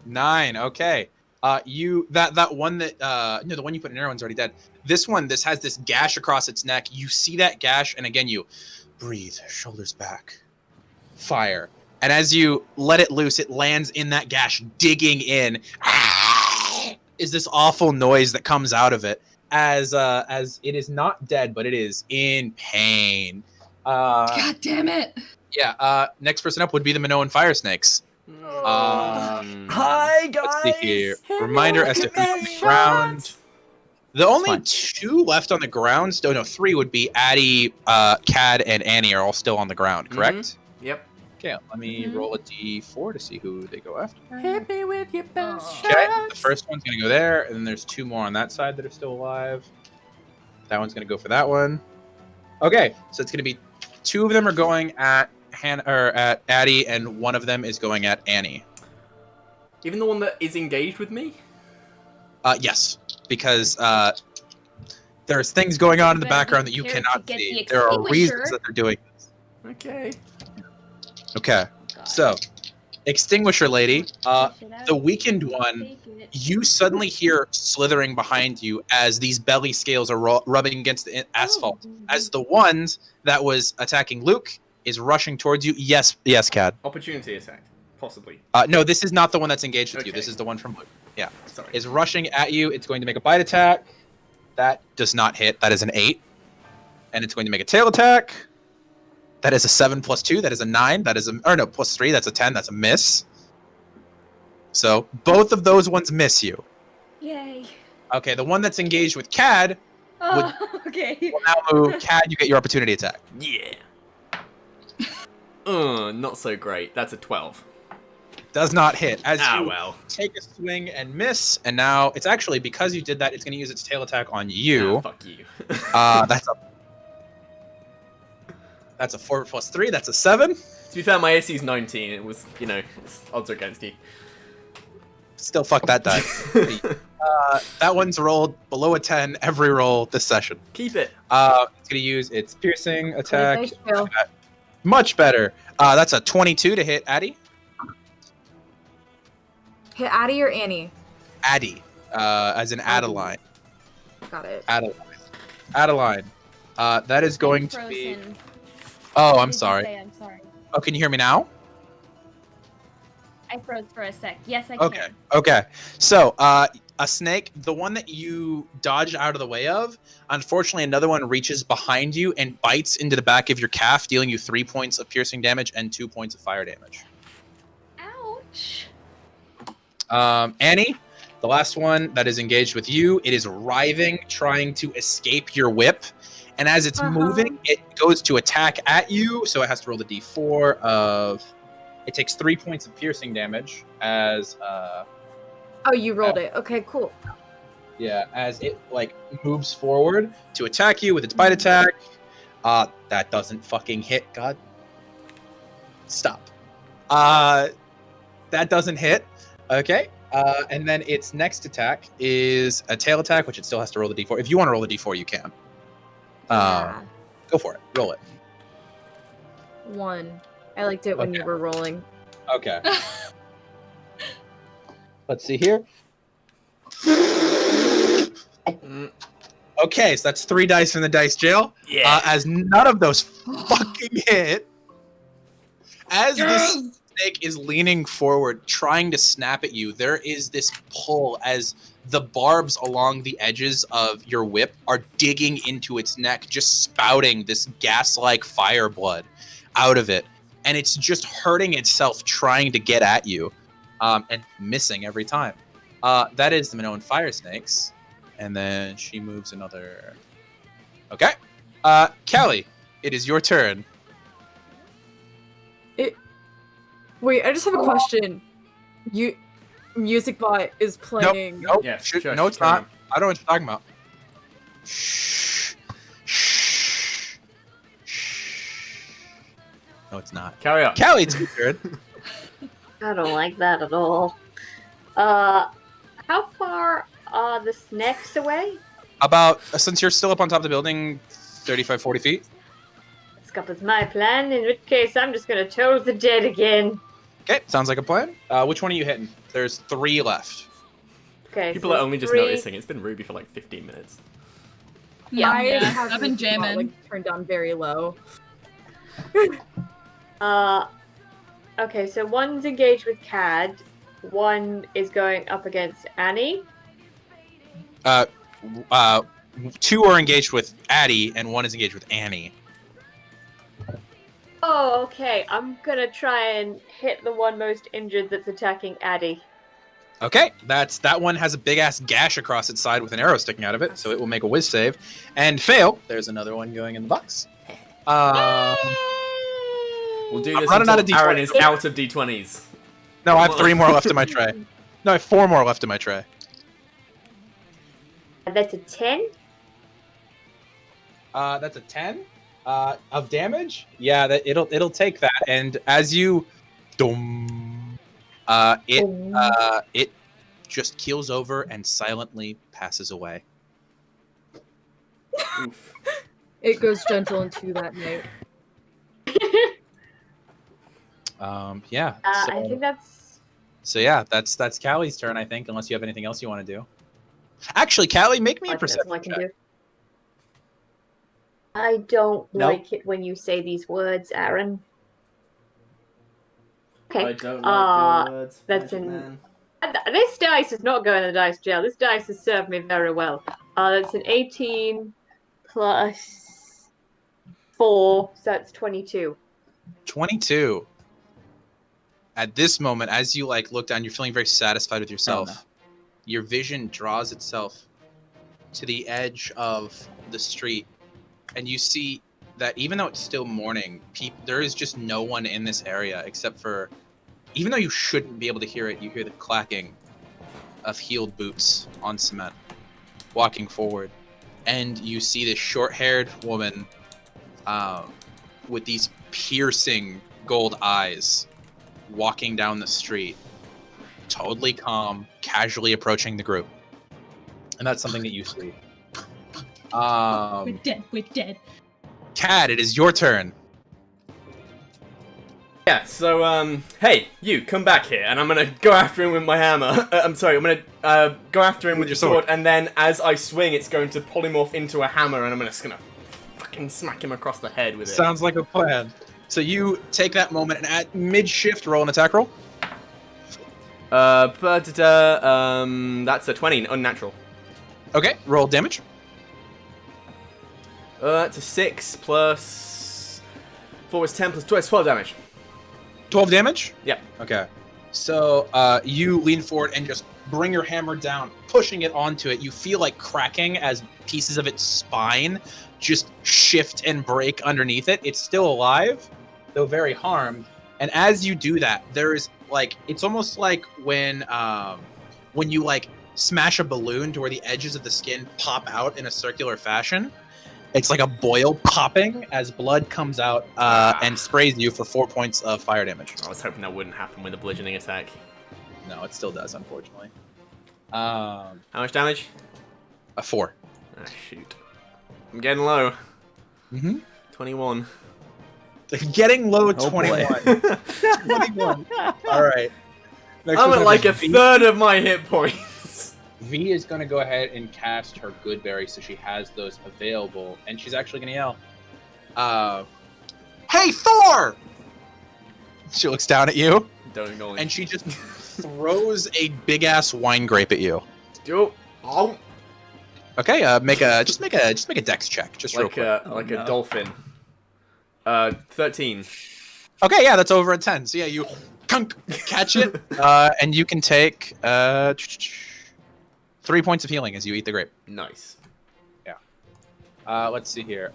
9. Okay. That one that no, the one you put in everyone's already dead. This has this gash across its neck. You see that gash, and again you breathe, shoulders back, fire. And as you let it loose, it lands in that gash, digging in. Is this awful noise that comes out of it as it is not dead, but it is in pain. God damn it. Yeah. Next person up would be the Minoan fire snakes. Hi guys. Let's see here. Reminder as to who's on the ground. The only 2 left on the ground. Oh no, 3 would be Addie, Cad, and Annie are all still on the ground. Correct? Yep. Okay, let me roll a d4 to see who they go after. Hit me with your best Okay, the first one's gonna go there, and then there's 2 more on that side that are still alive. That one's gonna go for that one. Okay, so it's gonna be 2 of them are going at at Addie, and 1 of them is going at Annie. Even the one that is engaged with me? Yes, because there's things going on in the background that you cannot see. There are reasons that they're doing this. Okay. Okay, so Extinguisher Lady, the weakened one, you suddenly hear slithering behind you as these belly scales are rubbing against the asphalt. As the ones that was attacking Luke is rushing towards you. Yes, Cad. Opportunity attack, possibly. No, this is not the one that's engaged with you. This is the one from Luke. Yeah. Sorry. Is rushing at you. It's going to make a bite attack. That does not hit. That is an 8. And it's going to make a tail attack. That is a 7 plus 2. That is a 9. That is plus 3. That's a 10. That's a miss. So both of those ones miss you. Yay. Okay, the one that's engaged with Cad Okay. will now move. Cad, you get your opportunity attack. Yeah. Not so great. That's a 12. Does not hit. As you well. take a swing and miss, and now it's actually, because you did that, it's going to use its tail attack on you. Fuck you. That's a 4 plus 3. That's a 7. To be fair, my AC is 19. It was, odds are against you. Still fuck that die. That one's rolled below a 10 every roll this session. Keep it. It's going to use its piercing attack. Much better. That's a 22 to hit Addie. Hit Addie or Annie? Addie, as in Adeline. Got it. Adeline. That is going to be... Oh, I'm sorry. I'm sorry. Oh, can you hear me now? I froze for a sec. Yes, I can. Okay. So, a snake, the one that you dodged out of the way of, unfortunately, another one reaches behind you and bites into the back of your calf, dealing you 3 points of piercing damage and 2 points of fire damage. Ouch. Annie, the last one that is engaged with you, it is writhing, trying to escape your whip. And as it's moving, it goes to attack at you, so it has to roll the d4 of... It takes 3 points of piercing damage as... Oh, you rolled it. Okay, cool. Yeah, as it, moves forward to attack you with its bite attack. That doesn't fucking hit. God. Stop. That doesn't hit. Okay. And then its next attack is a tail attack, which it still has to roll the d4. If you want to roll the d4, you can. Go for it. Roll it. 1. I liked it when you were rolling. Okay. Let's see here. Okay, so that's 3 dice from the dice jail. Yeah. As none of those fucking hit. As this snake is leaning forward, trying to snap at you, there is this pull as the barbs along the edges of your whip are digging into its neck, just spouting this gas-like fire blood out of it. And it's just hurting itself trying to get at you, and missing every time. That is the Minoan fire snakes. And then she moves another... Okay. Callie, it is your turn. Wait, I just have a question. Music Bot is playing. Nope. Yeah, No, it's not. I don't know what you're talking about. Shh. No, it's not. Carry on. Callie, it's your turn. I don't like that at all. How far are the snakes away? About, since you're still up on top of the building, 35, 40 feet. Scuppers my plan, in which case I'm just gonna toll the dead again. Okay, sounds like a plan. Which one are you hitting? There's 3 left. Okay. People are only just noticing. It's been Ruby for like 15 minutes. Yeah, I have I've been Music Bot, jamming. turned down very low. Okay, so one's engaged with Cad, one is going up against Annie. 2 are engaged with Addie, and 1 is engaged with Annie. Oh, okay. I'm gonna try and hit the one most injured that's attacking Addie. Okay, that one has a big ass gash across its side with an arrow sticking out of it, so it will make a whiz save and fail. There's another one going in the box. We'll do I'm this running until out of D20s. Aaron is out of D20s. No, I have 3 more left in my tray. No, I have 4 more left in my tray. That's a 10. That's a 10 of damage. Yeah, it'll take that. And as you, it just keels over and silently passes away. Oof. It goes gentle into that night. Yeah. I think that's... So yeah, that's Callie's turn, I think, unless you have anything else you want to do. Actually, Callie, make me a I think that's all I perception can check. do. I don't No. like it when you say these words, Aaron. Okay. I don't like your words. that's Magic an- Man. This dice is not going in the dice jail. This dice has served me very well. That's an 18 plus 4, so that's 22. 22. At this moment, as you look down, you're feeling very satisfied with yourself. Oh, no. Your vision draws itself to the edge of the street, and you see that even though it's still morning, there is just no one in this area except for, even though you shouldn't be able to hear it, you hear the clacking of heeled boots on cement walking forward, and you see this short-haired woman with these piercing gold eyes walking down the street, totally calm, casually approaching the group. And that's something that you see. We're dead. We're dead. Cad, it is your turn. Yeah, so, hey, you, come back here, and I'm gonna go after him with my hammer. I'm sorry, I'm gonna, go after him with your the sword, sword. and then as I swing, it's going to polymorph into a hammer, and I'm just gonna fucking smack him across the head with it. Sounds like a plan. So you take that moment, and at mid-shift, roll an attack roll. That's a 20, unnatural. Okay, roll damage. That's a 6 plus 4 is 10 plus 12 is 12 damage. 12 damage? Yep. Okay. So you lean forward and just bring your hammer down, pushing it onto it. You feel like cracking as pieces of its spine just shift and break underneath it. It's still alive, though very harmed. And as you do that, there's it's almost like when you smash a balloon to where the edges of the skin pop out in a circular fashion. It's like a boil popping as blood comes out and sprays you for 4 points of fire damage. I was hoping that wouldn't happen with a bludgeoning attack. No, it still does, unfortunately. How much damage? A 4. Ah, shoot. I'm getting low. Mm-hmm. 21. Getting low, Oh, boy. 21. 21. All right. Next I'm one at like a is V. third of my hit points. V is going to go ahead and cast her good berry, so she has those available, and she's actually going to yell, "Hey, Thor!" She looks down at you, Don't acknowledge. and she just throws a big ass wine grape at you. Yo, oh, Okay, make a dex check, just real like quick. a no. dolphin. 13. Okay, yeah, that's over a 10. So yeah, you catch it, and you can take 3 points of healing as you eat the grape. Nice. Let's see here.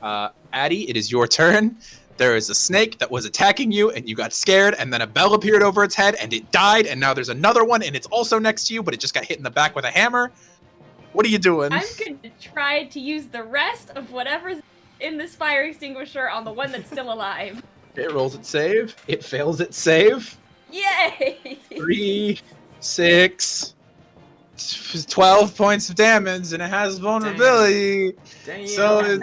Addie, it is your turn. There is a snake that was attacking you, and you got scared, and then a bell appeared over its head, and it died, and now there's another one, and it's also next to you, but it just got hit in the back with a hammer. What are you doing? I'm going to try to use the rest of whatever's in this fire extinguisher on the one that's still alive. It rolls its save. It fails its save. Yay! 3, 6, 12 points of damage, and it has vulnerability. Damn.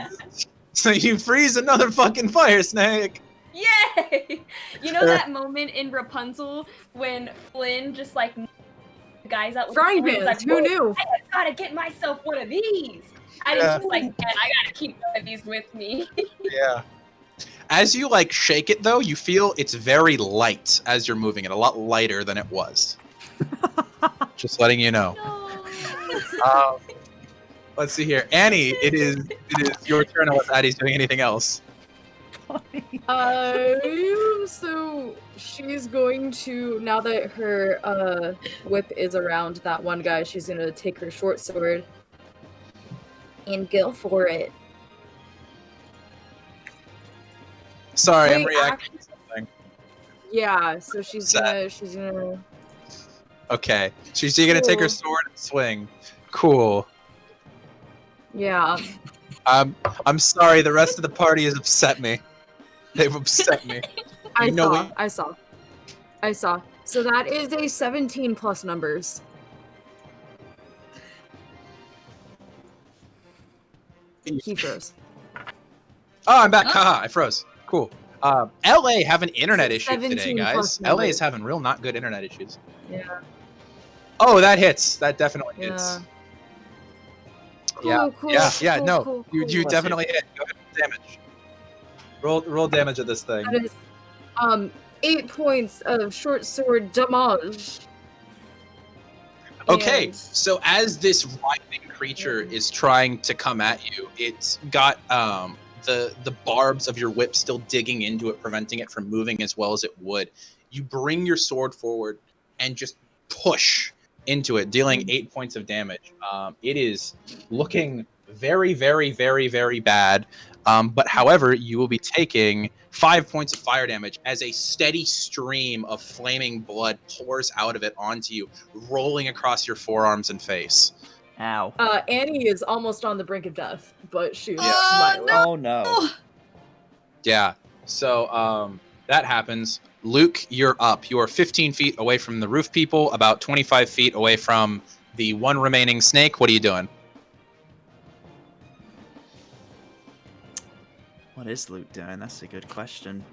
So you freeze another fucking fire snake. Yay! You know that moment in Rapunzel when Flynn just like guys out with Frying the flames, pans, like, who knew? I gotta get myself one of these. And it's just like, man, I gotta keep one of these with me. Yeah. As you like shake it though, you feel it's very light as you're moving it, a lot lighter than it was. Just letting you know. No. Let's see here, Annie. It is your turn unless Addie's doing anything else. So she's going to, now that her whip is around that one guy, she's gonna take her short sword and go for it. Sorry, I'm Wait, reacting to something. Yeah, so she's Sad. gonna Okay, she's gonna take her Cool. sword and swing. Cool. yeah. I'm sorry. The rest of the party has upset me. They've upset me. I know saw, we- I saw. So that is a 17 plus numbers. He froze. Oh, I'm back. Huh? Haha, I froze. Cool. LA having internet issues today, 17 guys. plus LA is numbers. having real not good internet issues. Yeah. Oh, that hits. That definitely hits. Yeah. Yeah. Cool, cool, No, cool, you cool. definitely hit. Go ahead with damage. Roll damage of this thing. That is 8 points of short sword damage. Okay, And- so as this writhing creature is trying to come at you, it's got the barbs of your whip still digging into it, preventing it from moving as well as it would. You bring your sword forward and just push into it, dealing 8 points of damage. It is looking very, very, very, very bad. But however, you will be taking 5 points of fire damage as a steady stream of flaming blood pours out of it onto you, rolling across your forearms and face. Ow. Annie is almost on the brink of death, but she's Oh, smiling. no. Oh no. Yeah. So that happens. Luke, you're up. You are 15 feet away from the roof people, about 25 feet away from the one remaining snake. What are you doing? What is Luke doing? That's a good question.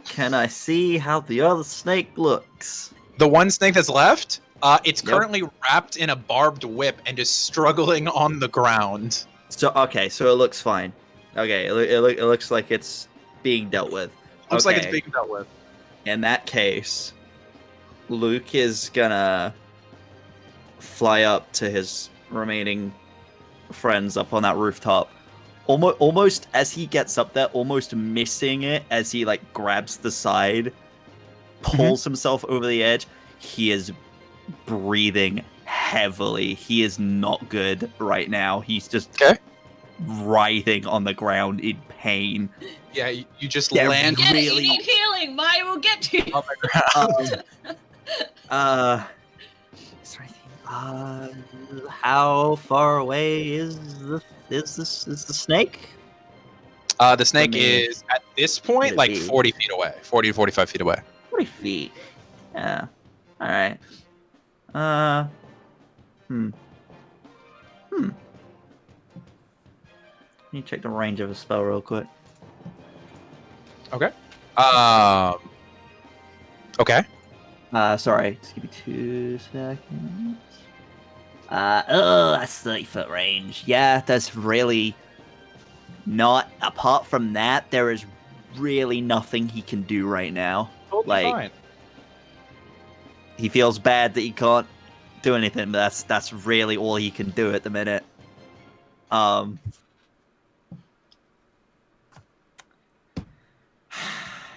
Can I see how the other snake looks? The one snake that's left, it's Yep. currently wrapped in a barbed whip and is struggling on the ground. So okay, so it looks fine. Okay, it looks like it's being dealt with. Looks like it's Okay. being dealt with. In that case, Luke is gonna fly up to his remaining friends up on that rooftop. Almost as he gets up there, almost missing it as he like grabs the side, pulls himself over the edge. He is breathing heavily. He is not good right now. He's just Okay. writhing on the ground in pain. Yeah, you just Yeah, land Get it, you Really? need healing. Maya will get you. on the ground. Is there anything? How far away is the snake? The snake me, is, at this point, would it like be- 40 feet away. 40 to 45 feet away. 40 feet. Yeah. All right. Can you check the range of a spell real quick? Okay. Okay. Sorry. Just give me 2 seconds. That's 30-foot range. Yeah, that's really not. Apart from that, there is really nothing he can do right now. Totally fine. He feels bad that he can't do anything, but that's really all he can do at the minute.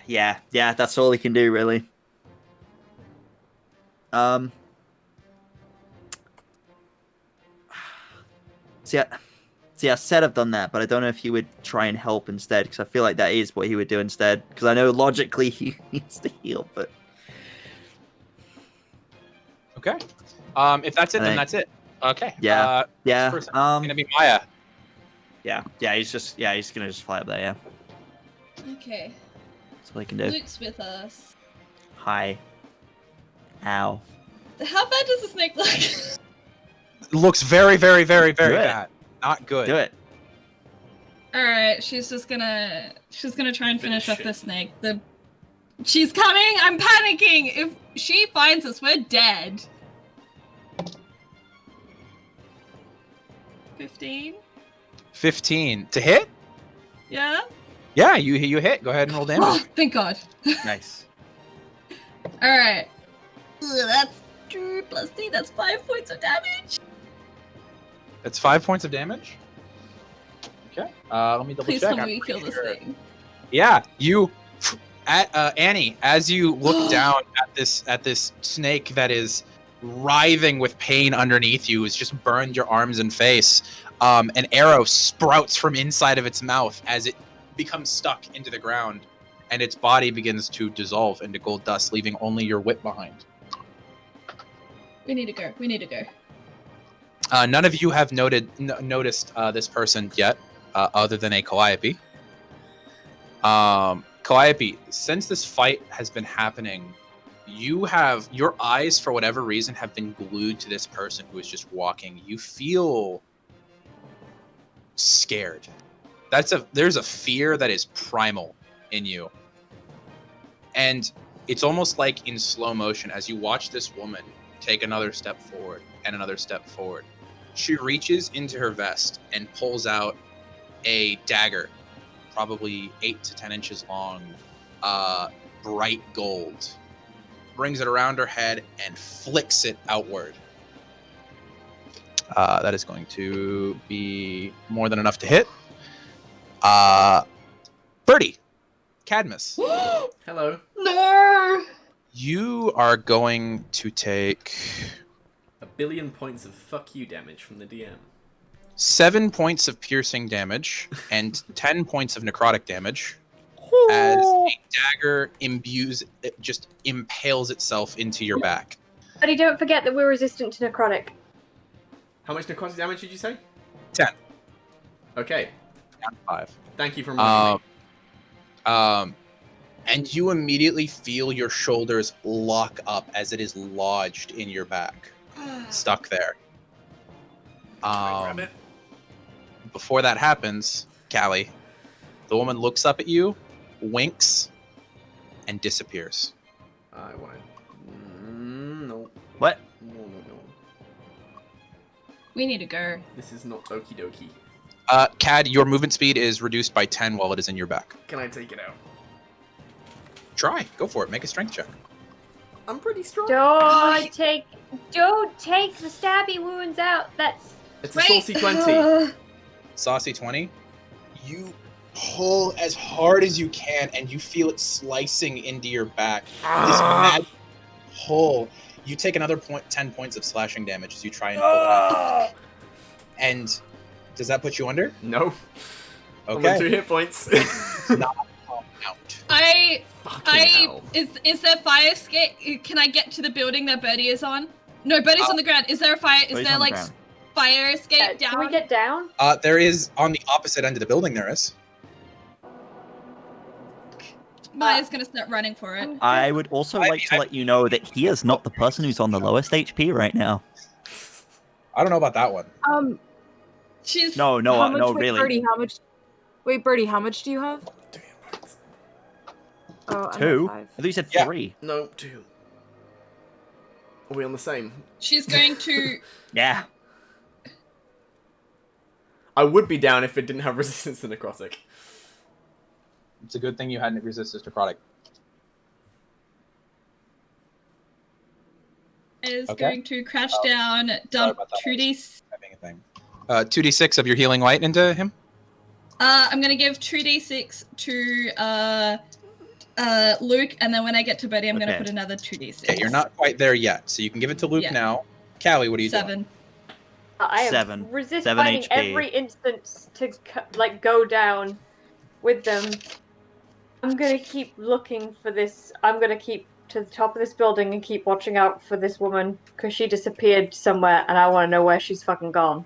Yeah, that's all he can do, really. See, I said I've done that, but I don't know if he would try and help instead, because I feel like that is what he would do instead. Because I know logically he needs to heal, but... Okay. If that's it, then that's it. Okay. Yeah. It's gonna be Maya. Yeah. He's gonna just fly up there. Yeah. Okay. That's all he can do. Luke's with us. Hi. Ow. How bad does the snake look? It looks very, very, very, very bad. Not good. Do it. Alright, she's gonna try and finish off the snake. She's coming! I'm panicking! If she finds us, we're dead. 15? 15 to hit? Yeah? Yeah, you hit. Go ahead and roll damage. Oh, thank God. Nice. Alright. That's 2 plus 3, that's 5 points of damage. That's 5 points of damage. Okay. Let me double Please check. tell me we kill this thing. Yeah, you, Annie, as you look down at this snake that is writhing with pain underneath you, has just burned your arms and face. An arrow sprouts from inside of its mouth as it becomes stuck into the ground, and its body begins to dissolve into gold dust, leaving only your whip behind. We need to go. None of you have noticed this person yet, other than a Calliope. Calliope, since this fight has been happening, your eyes, for whatever reason, have been glued to this person who is just walking. You feel scared. There's a fear that is primal in you. And it's almost like in slow motion as you watch this woman take another step forward and another step forward. She reaches into her vest and pulls out a dagger, probably 8 to 10 inches long, bright gold. Brings it around her head and flicks it outward. That is going to be more than enough to hit. Birdie, Cadmus. Hello. No! You are going to take 1 billion points of fuck you damage from the DM. 7 points of piercing damage and 10 points of necrotic damage as a dagger just impales itself into your back. Buddy, don't forget that we're resistant to necrotic. How much necrotic damage did you say? 10. Okay. Down 5. Thank you for reminding me. And you immediately feel your shoulders lock up as it is lodged in your back. Stuck there. Grab it. Before that happens, Callie, the woman looks up at you, winks, and disappears. I want no. What? No. We need to go. This is not okie dokie. Cad, your movement speed is reduced by 10 while it is in your back. Can I take it out? Try. Go for it. Make a strength check. I'm pretty strong. Don't take the stabby wounds out. It's a saucy 20. Saucy 20. You pull as hard as you can, and you feel it slicing into your back. This mad pull. You take another 10 points of slashing damage as you try and pull it out. And does that put you under? No. Okay. I'm on 2 hit points. Not out. Is there fire escape? Can I get to the building that Birdie is on? No, Birdie's on the ground. Is there a fire? Is there like fire escape down? Can we get down? There is on the opposite end of the building. There is. Maya's gonna start running for it. I would also like to let you know that he is not the person who's on the lowest HP right now. I don't know about that one. She's No, how much, no, wait, really. Birdie, how much? Wait, Birdie, how much do you have? Oh, I'm 2? at 5. I thought you said Yeah. 3. No, 2. Are we on the same? She's going to. Yeah. I would be down if it didn't have resistance to necrotic. It's a good thing you hadn't resisted necrotic. Is Okay. going to crouch down, dump about that. 2d. Having a thing. 2d6 of your healing light into him. I'm gonna give 2d6 to Luke, and then when I get to Birdie, I'm gonna Okay. put another 2d6. Okay, you're not quite there yet, so you can give it to Luke Yeah. now. Callie, what are you doing? 7. I am 7. resist 7 finding HP. every instance to like go down with them. I'm gonna keep looking for this. I'm gonna keep to the top of this building and keep watching out for this woman because she disappeared somewhere, and I want to know where she's fucking gone.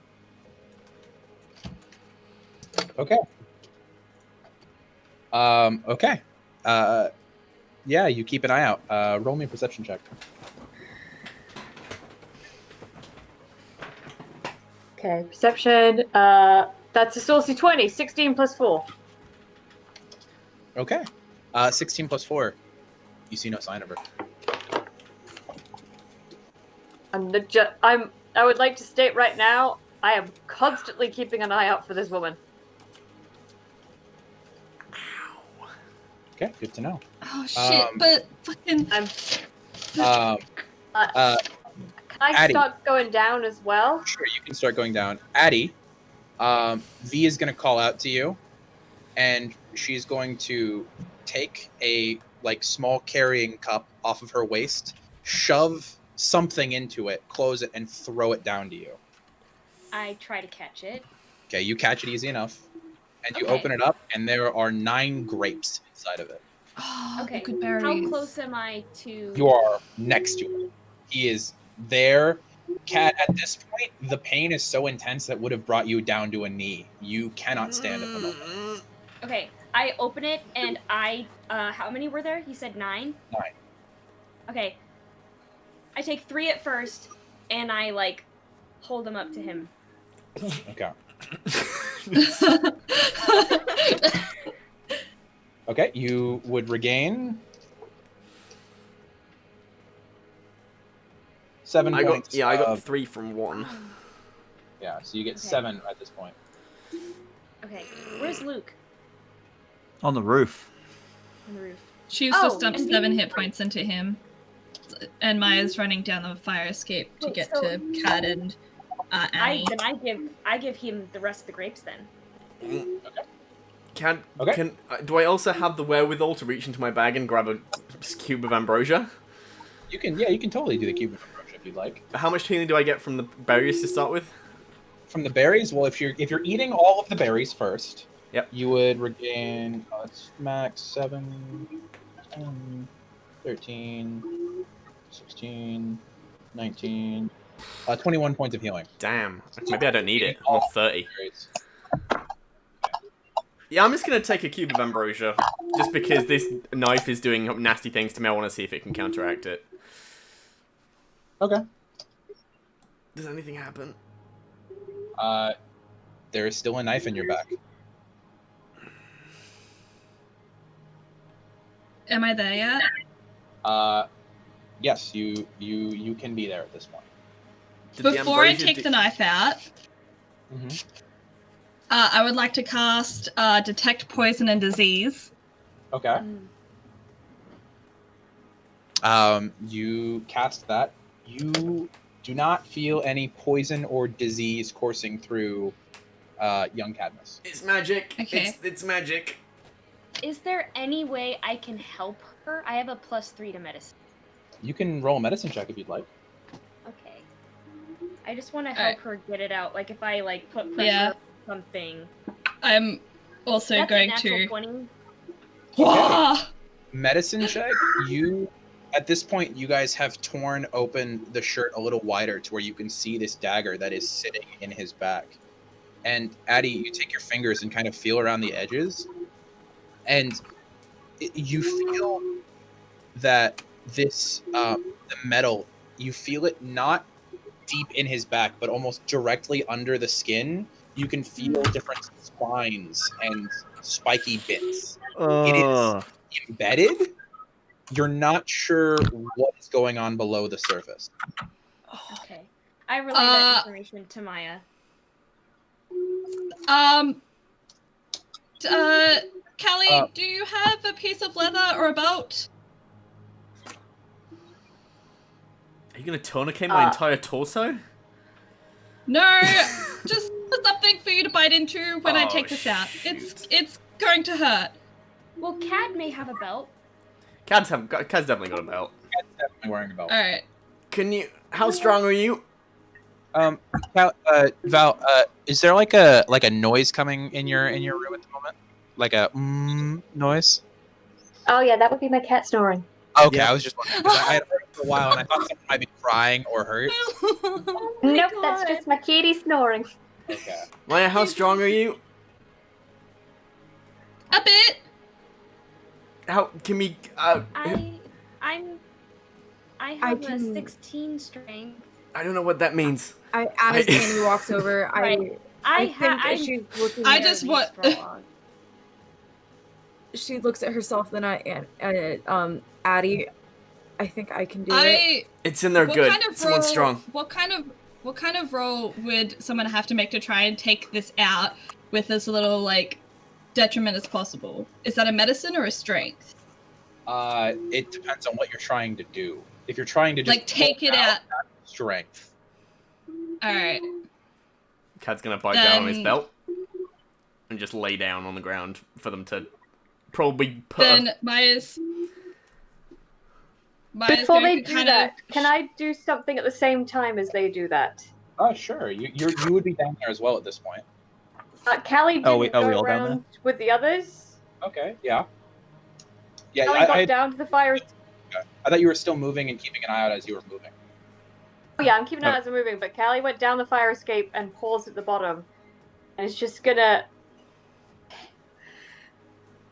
Okay. Okay. Yeah, you keep an eye out. Roll me a perception check. Okay, perception. That's a saucy 20. 16 plus 4. Okay. 16 plus 4. You see no sign of her. I would like to state right now, I am constantly keeping an eye out for this woman. Okay, good to know. Oh shit! But fucking. Um, Can I Addie. start going down as well? Sure, you can start going down. Addie, V is going to call out to you, and she's going to take a small carrying cup off of her waist, shove something into it, close it, and throw it down to you. I try to catch it. Okay, you catch it easy enough, and you Okay. open it up, and there are 9 grapes inside of it. Oh, Okay. good How berries. close am I to? You are next to him. He is there. Cat, at this point, the pain is so intense that would have brought you down to a knee. You cannot stand at the moment. Okay. I open it and I. How many were there? You said 9. 9. Okay. I take 3 at first, and I hold them up to him. Okay. Okay, you would regain 7 I points. got 3 from 1. Yeah, so you get Okay. 7 at this point. Okay. Where's Luke? On the roof. On the roof. She's Oh, just dumped and 7 then- hit points into him, and Maya's running down the fire escape to Wait, get so- to Kat and Annie. I give him the rest of the grapes then. Do I also have the wherewithal to reach into my bag and grab a cube of ambrosia? You can totally do the cube of ambrosia if you'd like. How much healing do I get from the berries to start with? From the berries, well, if you're eating all of the berries first, Yep. you would regain it's max 7, 10, 13, 16, 19, 21 points of healing. Damn. Maybe I don't need it. I'm on 30. Berries. Yeah, I'm just gonna take a cube of ambrosia, just because this knife is doing nasty things to me. I want to see if it can counteract it. Okay. Does anything happen? There is still a knife in your back. Am I there yet? Yes, you can be there at this point. Did the Before I ambrosia take do- the knife out, Mm-hmm. I would like to cast Detect Poison and Disease. Okay. You cast that. You do not feel any poison or disease coursing through young Cadmus. It's magic. Okay. It's magic. Is there any way I can help her? I have a +3 to medicine. You can roll a medicine check if you'd like. Okay. I just want to Alright. help her get it out. Like if I put pressure Yeah. on something. I'm also That's a going natural to. 20. Wah! Medicine check. At this point, you guys have torn open the shirt a little wider to where you can see this dagger that is sitting in his back. And Addie, you take your fingers and kind of feel around the edges, and you feel that this the metal, you feel it not deep in his back, but almost directly under the skin. You can feel different spines and spiky bits. It is embedded. You're not sure what is going on below the surface. Okay. I relay that information to Maya. Callie, do you have a piece of leather or a belt? Are you gonna tourniquet my entire torso? No, just something for you to bite into when I take this out. It's going to hurt. Well, Cad may have a belt. Cad's definitely got a belt. Cad's definitely wearing a belt. All right. How strong are you? Val, is there like a noise coming in your room at the moment? Like a noise? Oh yeah, that would be my cat snoring. Okay, Yeah. I was just wondering, 'cause I had heard it for a while and I thought someone might be crying or hurt. Nope, that's just my kitty snoring. Okay. Maya, how strong are you? A bit. How can we? I have can- a 16 strength. I don't know what that means. As Annie walks over, Right. I think that she's looking I at just these want- frogs. She looks at herself, then at Addie. I think I can do it. It's in there What good. kind of Someone's roll- strong. What kind of roll would someone have to make to try and take this out with as little detriment as possible? Is that a medicine or a strength? It depends on what you're trying to do. If you're trying to just take it out. strength. All right. Cad's gonna bite down on his Then- belt and just lay down on the ground for them to probably put. Then Maya's Before they going to do that, can I do something at the same time as they do that? Oh, sure. You would be down there as well at this point. Callie didn't Oh, we go all down around with the others. Okay. Yeah. Yeah. Callie got down to the fire. I thought you were still moving and keeping an eye out as you were moving. Oh yeah, I'm keeping an eye as I'm moving, but Callie went down the fire escape and paused at the bottom, and it's just gonna.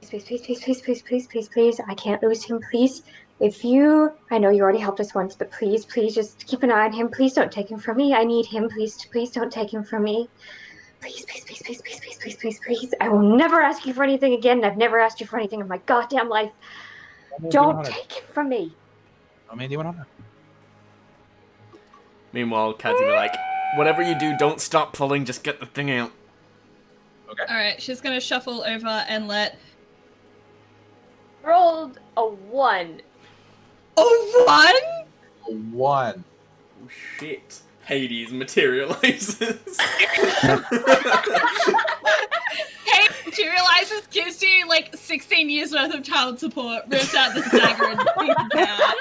Please, I can't lose him, please. I know you already helped us once, but please, just keep an eye on him. Please don't take him from me. I need him. Please don't take him from me. Please. I will never ask you for anything again. I've never asked you for anything in my goddamn life. Don't take him from me. Oh, man, do you want to? Meanwhile, Cad's gonna be like, whatever you do, don't stop pulling. Just get the thing out. Okay. All right, she's gonna shuffle over and let. Rolled a 1. A 1? 1. Oh shit! Hades materializes. Hey, materializes, gives you 16 years worth of child support, rips out the dagger and beats it out.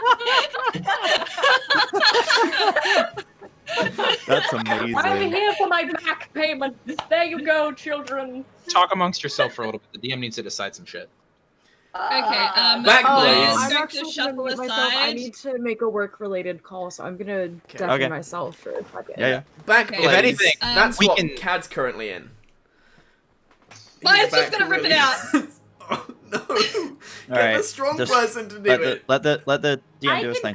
That's amazing. I'm here for my back payment. There you go, children. Talk amongst yourself for a little bit. The DM needs to decide some shit. Okay, Back Maya's blades. I'm going actually to gonna shuffle mute myself. I aside. need to make a work-related call, so I'm gonna deafen Okay. myself for a second. Yeah. Back Okay. blades. If anything, that's we what can- Cad's currently in. Maya's He's just back gonna rip it really- out. Oh no! All Get right. the strong just person to do Let it. the DM do his thing.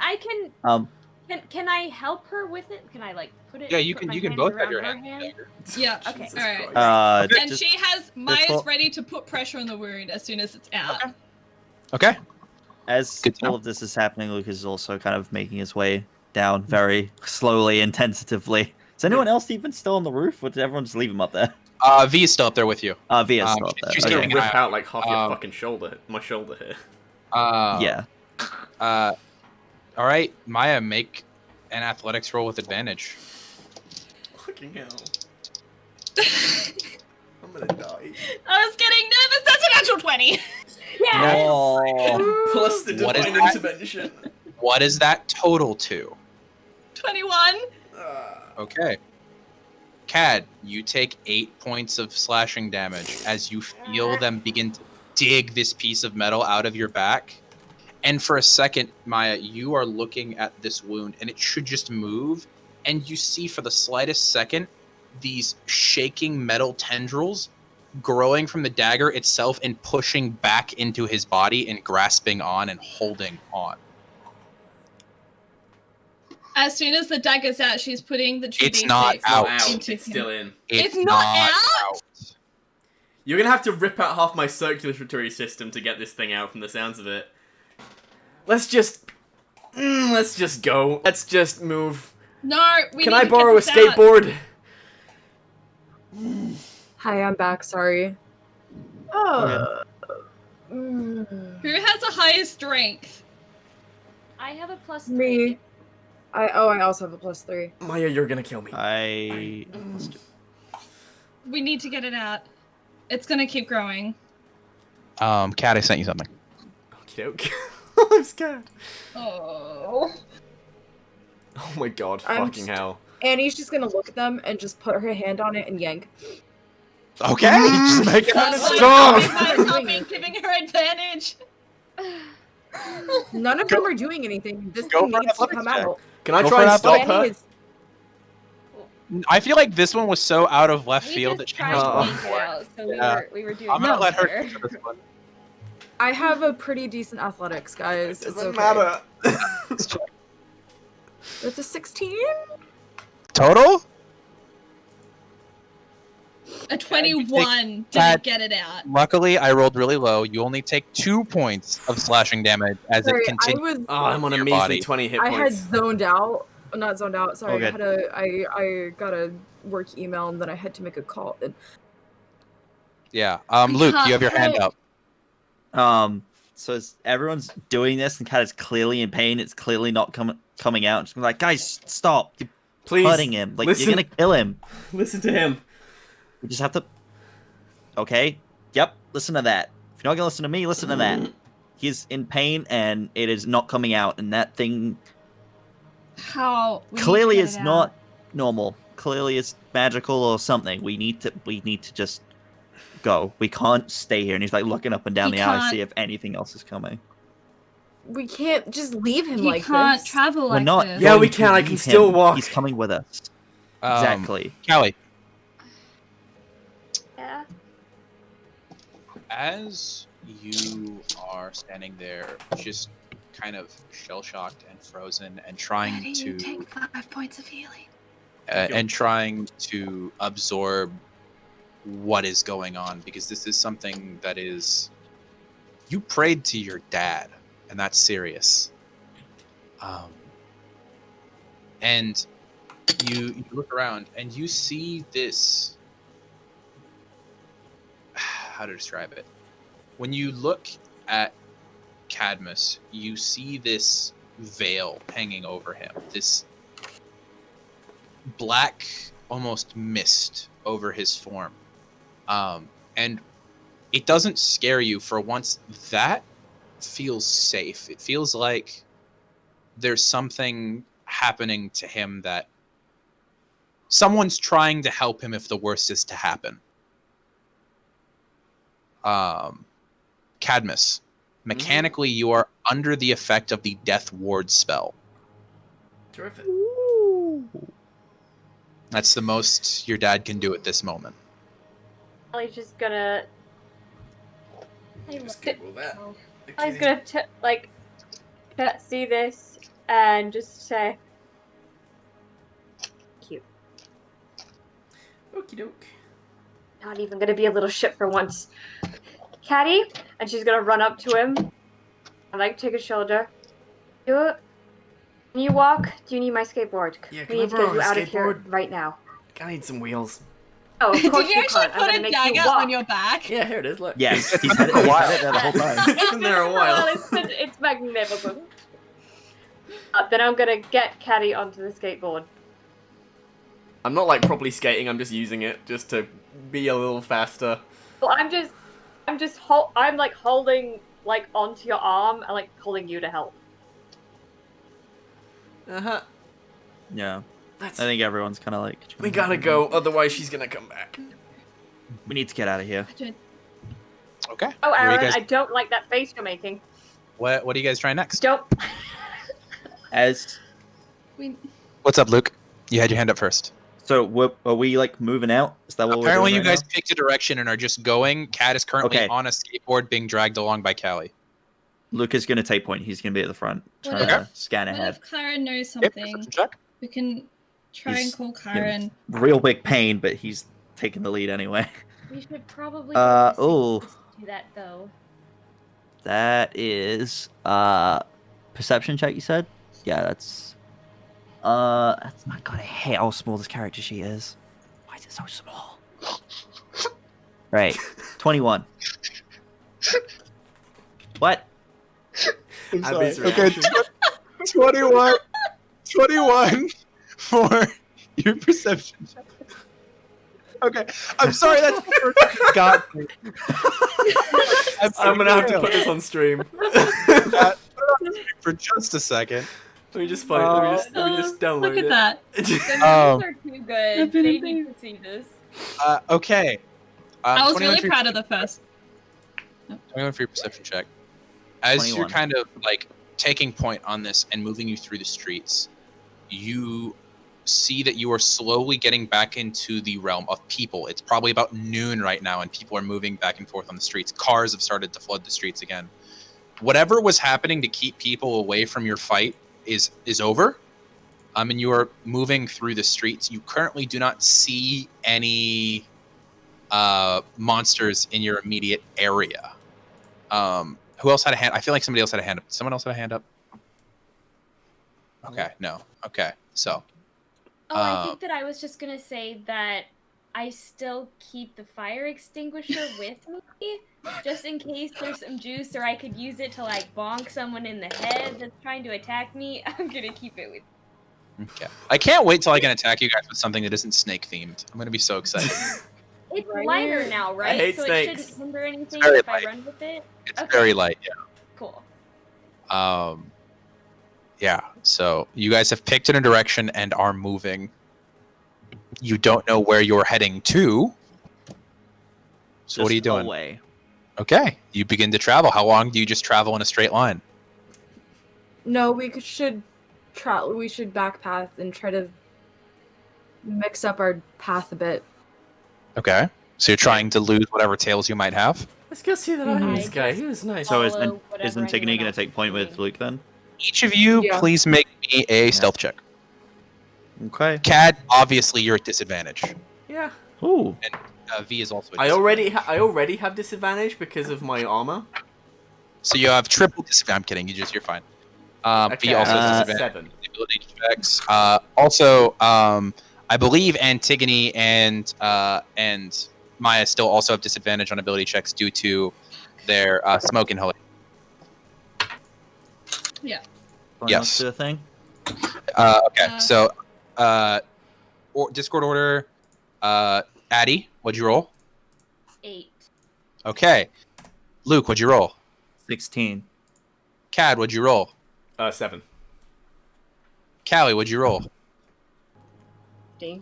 Can I help her with it? Can I put it? Yeah, you put can. my You can hand both have around your her hand. Dagger. Yeah. Okay. Jesus Alright. Christ. And Just- she has Maya's roll- ready to put pressure on the wound as soon as it's out. Okay. As Good to all know. of this is happening, Lucas is also kind of making his way down very slowly and tentatively. Is anyone else even still on the roof, or did everyone just leave him up there? V is still up there with you. Via's still up there. she's I'm Okay. gonna keeping an eye rip out. out like half your Um, fucking shoulder, my shoulder here. Yeah. All right, Maya, make an athletics roll with advantage. Fucking hell. I'm gonna die. I was getting nervous. That's a natural 20. No. Plus the What is divine that? intervention. What is that total to? 21. Okay. Cad, you take 8 points of slashing damage as you feel them begin to dig this piece of metal out of your back. And for a second, Maya, you are looking at this wound and it should just move. And you see for the slightest second, these shaking metal tendrils growing from the dagger itself and pushing back into his body and grasping on and holding on. As soon as the dagger's out, she's putting the 2d6 It's not out. into It's still in. It's not out? You're gonna have to rip out half my circulatory system to get this thing out from the sounds of it. Let's just go. Let's just move. No, we Can need I to borrow a get this out. skateboard? Hi, I'm back. Sorry. Who has the highest strength? I have a +3. Me. I also have a +3. Maya, you're gonna kill me. We need to get it out. It's gonna keep growing. Kat, I sent you something. Okay. I'm scared. Oh. Oh my god, I'm fucking hell. Annie's just gonna look at them and just put her hand on it and yank. Okay, just make it Stop! Stop giving her advantage. None of them are doing anything. This Go thing for an needs to athletics come check. out. Can I Go try for and an stop Annie her? is- I feel like this one was so out of left We field that just she tried was to Oh. going make it for it. out, so Yeah. we were doing I'm gonna it let her there. do this one. I have a pretty decent athletics, guys. It It's doesn't okay. matter. It's a 16? Total? A 21 Kat- didn't get it out. Luckily, I rolled really low. You only take 2 points of slashing damage as Sorry, it continues. Oh, I'm on a Your measly body. 20 hit I had points. zoned out. Not zoned out. Sorry, Okay. I had I got a work email and then I had to make a call. And Yeah. Luke, you have your hand up. So everyone's doing this, and Kat is clearly in pain. It's clearly not coming out. Just like, guys, stop! You're Please, hurting him. Like listen. you're gonna kill him. Listen to him. We just have to. Okay. Yep. Listen to that. If you're not gonna listen to me, listen to that. He's in pain, and it is not coming out. And that thing How? We need to clearly get is it out. not normal. Clearly, it's magical or something. We need to just go. We can't stay here. And he's like looking up and down You the alley to can't- see if anything else is coming. we can't just leave him He like can't this. travel We're like not. this. Yeah, going we to can. I can leave still him. walk. He's coming with us. Um, Exactly. Callie, Yeah. as you are standing there, just kind of shell-shocked and frozen and trying to take 5 points of healing. and trying to absorb what is going on, because this is something that is, you prayed to your dad, and that's serious. And you look around and you see this, how to describe it, when you look at Cadmus, you see this veil hanging over him, this black almost mist over his form, and it doesn't scare you for once. That feels safe. It feels like there's something happening to him, that someone's trying to help him if the worst is to happen. Cadmus, mechanically you are under the effect of the death ward spell. Terrific. That's the most your dad can do at this moment. Ellie's just gonna. Just Google that. Ellie's gonna see this and just say, "Cute." Okie doke. Not even gonna be a little shit for once. Caddy, and she's gonna run up to him and take his shoulder. Can you walk? Do you need my skateboard? Yeah, we can I need to borrow get you a out of here skateboard? right now. I need some wheels. Oh, of Did course you actually can't. I'm put gonna a make you dagger walk. on your back? Yeah, here it is. Look. Yes, he's had it there the whole time. It's been there a while. It's magnificent. Then I'm gonna get Caddy onto the skateboard. I'm not properly skating. I'm just using it just to be a little faster. Well, I'm holding onto your arm and pulling you to help. Uh-huh. Yeah. I That's. think everyone's kind of We gotta go, otherwise she's gonna come back. We need to get out of here. Okay. Oh, Where are you Aaron, guys- I don't like that face you're making. What are you guys trying next? Don't. As What's up, Luke? You had your hand up first. So are we like moving out? Is that what Apparently, we're you doing guys picked a direction and are just going. Cat is currently Okay. on a skateboard being dragged along by Callie. Luke is going to take point. He's going to be at the front, What trying if- to scan What ahead. if Karen knows Yep, something? perception check. We can try He's, and call you know, Karen. Real big pain, but he's taking the lead anyway. We should probably ooh. do that though. That is perception check. You said, yeah. That's not gonna hit how small this character she is. Why is it so small? Right, 21. What? I'm Abby's sorry. Okay, reaction. 21 for your perception check. Okay, I'm sorry. That's the first thing that got me. I'm gonna have to put this on stream. For just a second. Let me just find. Let me just download Look at it. that. The movies Um, are too good. They need to see this. Okay. I was 21 really for your- proud of the first. 21 for your perception check. As 21. you're kind of like taking point on this and moving you through the streets, you see that you are slowly getting back into the realm of people. It's probably about noon right now, and people are moving back and forth on the streets. Cars have started to flood the streets again. Whatever was happening to keep people away from your fight is over. And you are moving through the streets. You currently do not see any monsters in your immediate area. Who else had a hand? I feel like somebody else had a hand up. Someone else had a hand up? Okay, no. Okay, so. Oh, I think that I was just gonna say that I still keep the fire extinguisher with me, just in case there's some juice, or I could use it to like bonk someone in the head that's trying to attack me. I'm gonna keep it with me. Okay. I can't wait till I can attack you guys with something that isn't snake themed. I'm gonna be so excited. It's Right. lighter now, right? hate so snakes. it shouldn't hinder anything very if light. I run with it. It's Okay. very light, Cool. yeah. Yeah. So you guys have picked in a direction and are moving. You don't know where you're heading to. So what are you doing? Away. Okay. You begin to travel. How long do you just travel in a straight line? No, should backpath and try to mix up our path a bit. Okay. So you're trying to lose whatever tails you might have. Let's go see that Mhm. Irish guy. He was nice. So Follow isn't whatever Antigone anyone going to else take is point with doing. Luke then? Each of you, Yeah. please make me a stealth check. Okay. Cad, obviously you're at disadvantage. Yeah. Ooh. V is also at I disadvantage. already have disadvantage because of my armor. So you have triple disadvantage. I'm kidding. You're fine. V also has disadvantage. 7. Ability checks. Also, I believe Antigone and Maya still also have disadvantage on ability checks due to their smoke inhalation. Yes. To the thing. Okay, so Discord order. Addie, what'd you roll? 8. Okay. Luke, what'd you roll? 16. Cad, what'd you roll? 7. Callie, what'd you roll? 15.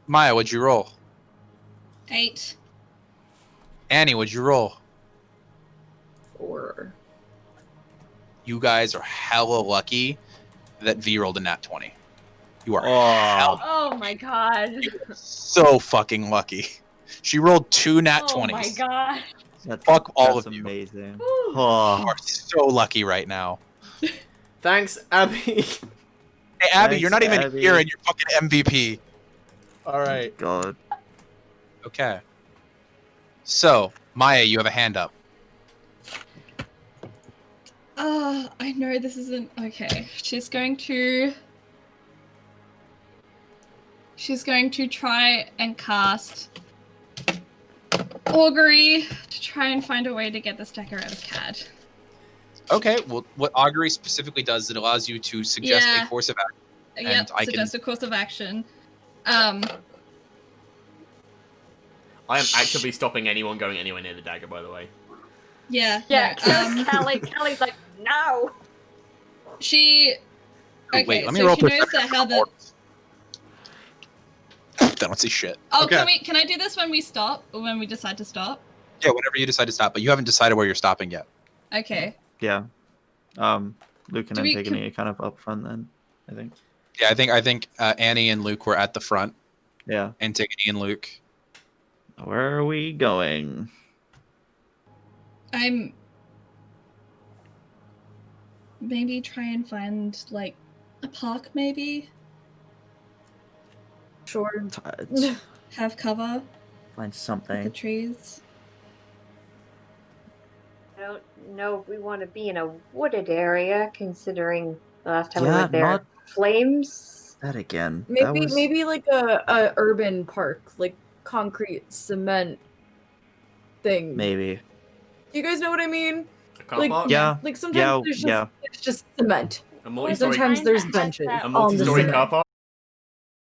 Maya, what'd you roll? 8. Annie, what'd you roll? 4. You guys are hella lucky that V rolled a nat 20. You are Oh. Oh my god. so fucking lucky. She rolled 2 nat 20s. Oh my god. Fuck all That's of you. amazing. Woo. You Oh. are so lucky right now. Thanks, Abby. Hey, Abby, Thanks, you're not even Abby. here and you're fucking MVP. All right. God. Okay. So, Maya, you have a hand up. I know this isn't okay. She's going to try and cast augury to try and find a way to get this decker out of CAD. Okay, well, what augury specifically does is it allows you to suggest Yeah. a course of action. And Yep, I suggest a course of action. I am actively stopping anyone going anywhere near the dagger, by the way. Yeah. Yeah, no, Callie's like, no! she. Oh, Okay, wait, let me so roll she knows perception that how the. I don't see shit. Oh, Okay. can I do this when we stop or when we decide to stop? Yeah, whenever you decide to stop, but you haven't decided where you're stopping yet. Okay. Yeah. Luke and Do we- Antigone are kind of up front then, I think. Yeah, I think Annie and Luke were at the front. Yeah. Antigone and Luke. Where are we going? I'm maybe try and find like a park, maybe Sure. have cover Find with the something. trees. I don't know if we want to be in a wooded area, considering the last time we Yeah, went there, not- flames. That again. Maybe That was... maybe like a urban park, like concrete cement thing. Maybe. You guys know what I mean? A car Like, park? Yeah. Like sometimes yeah, it's just cement. A And multi-story, sometimes there's Has benches that- a on the multi-story cement. car park?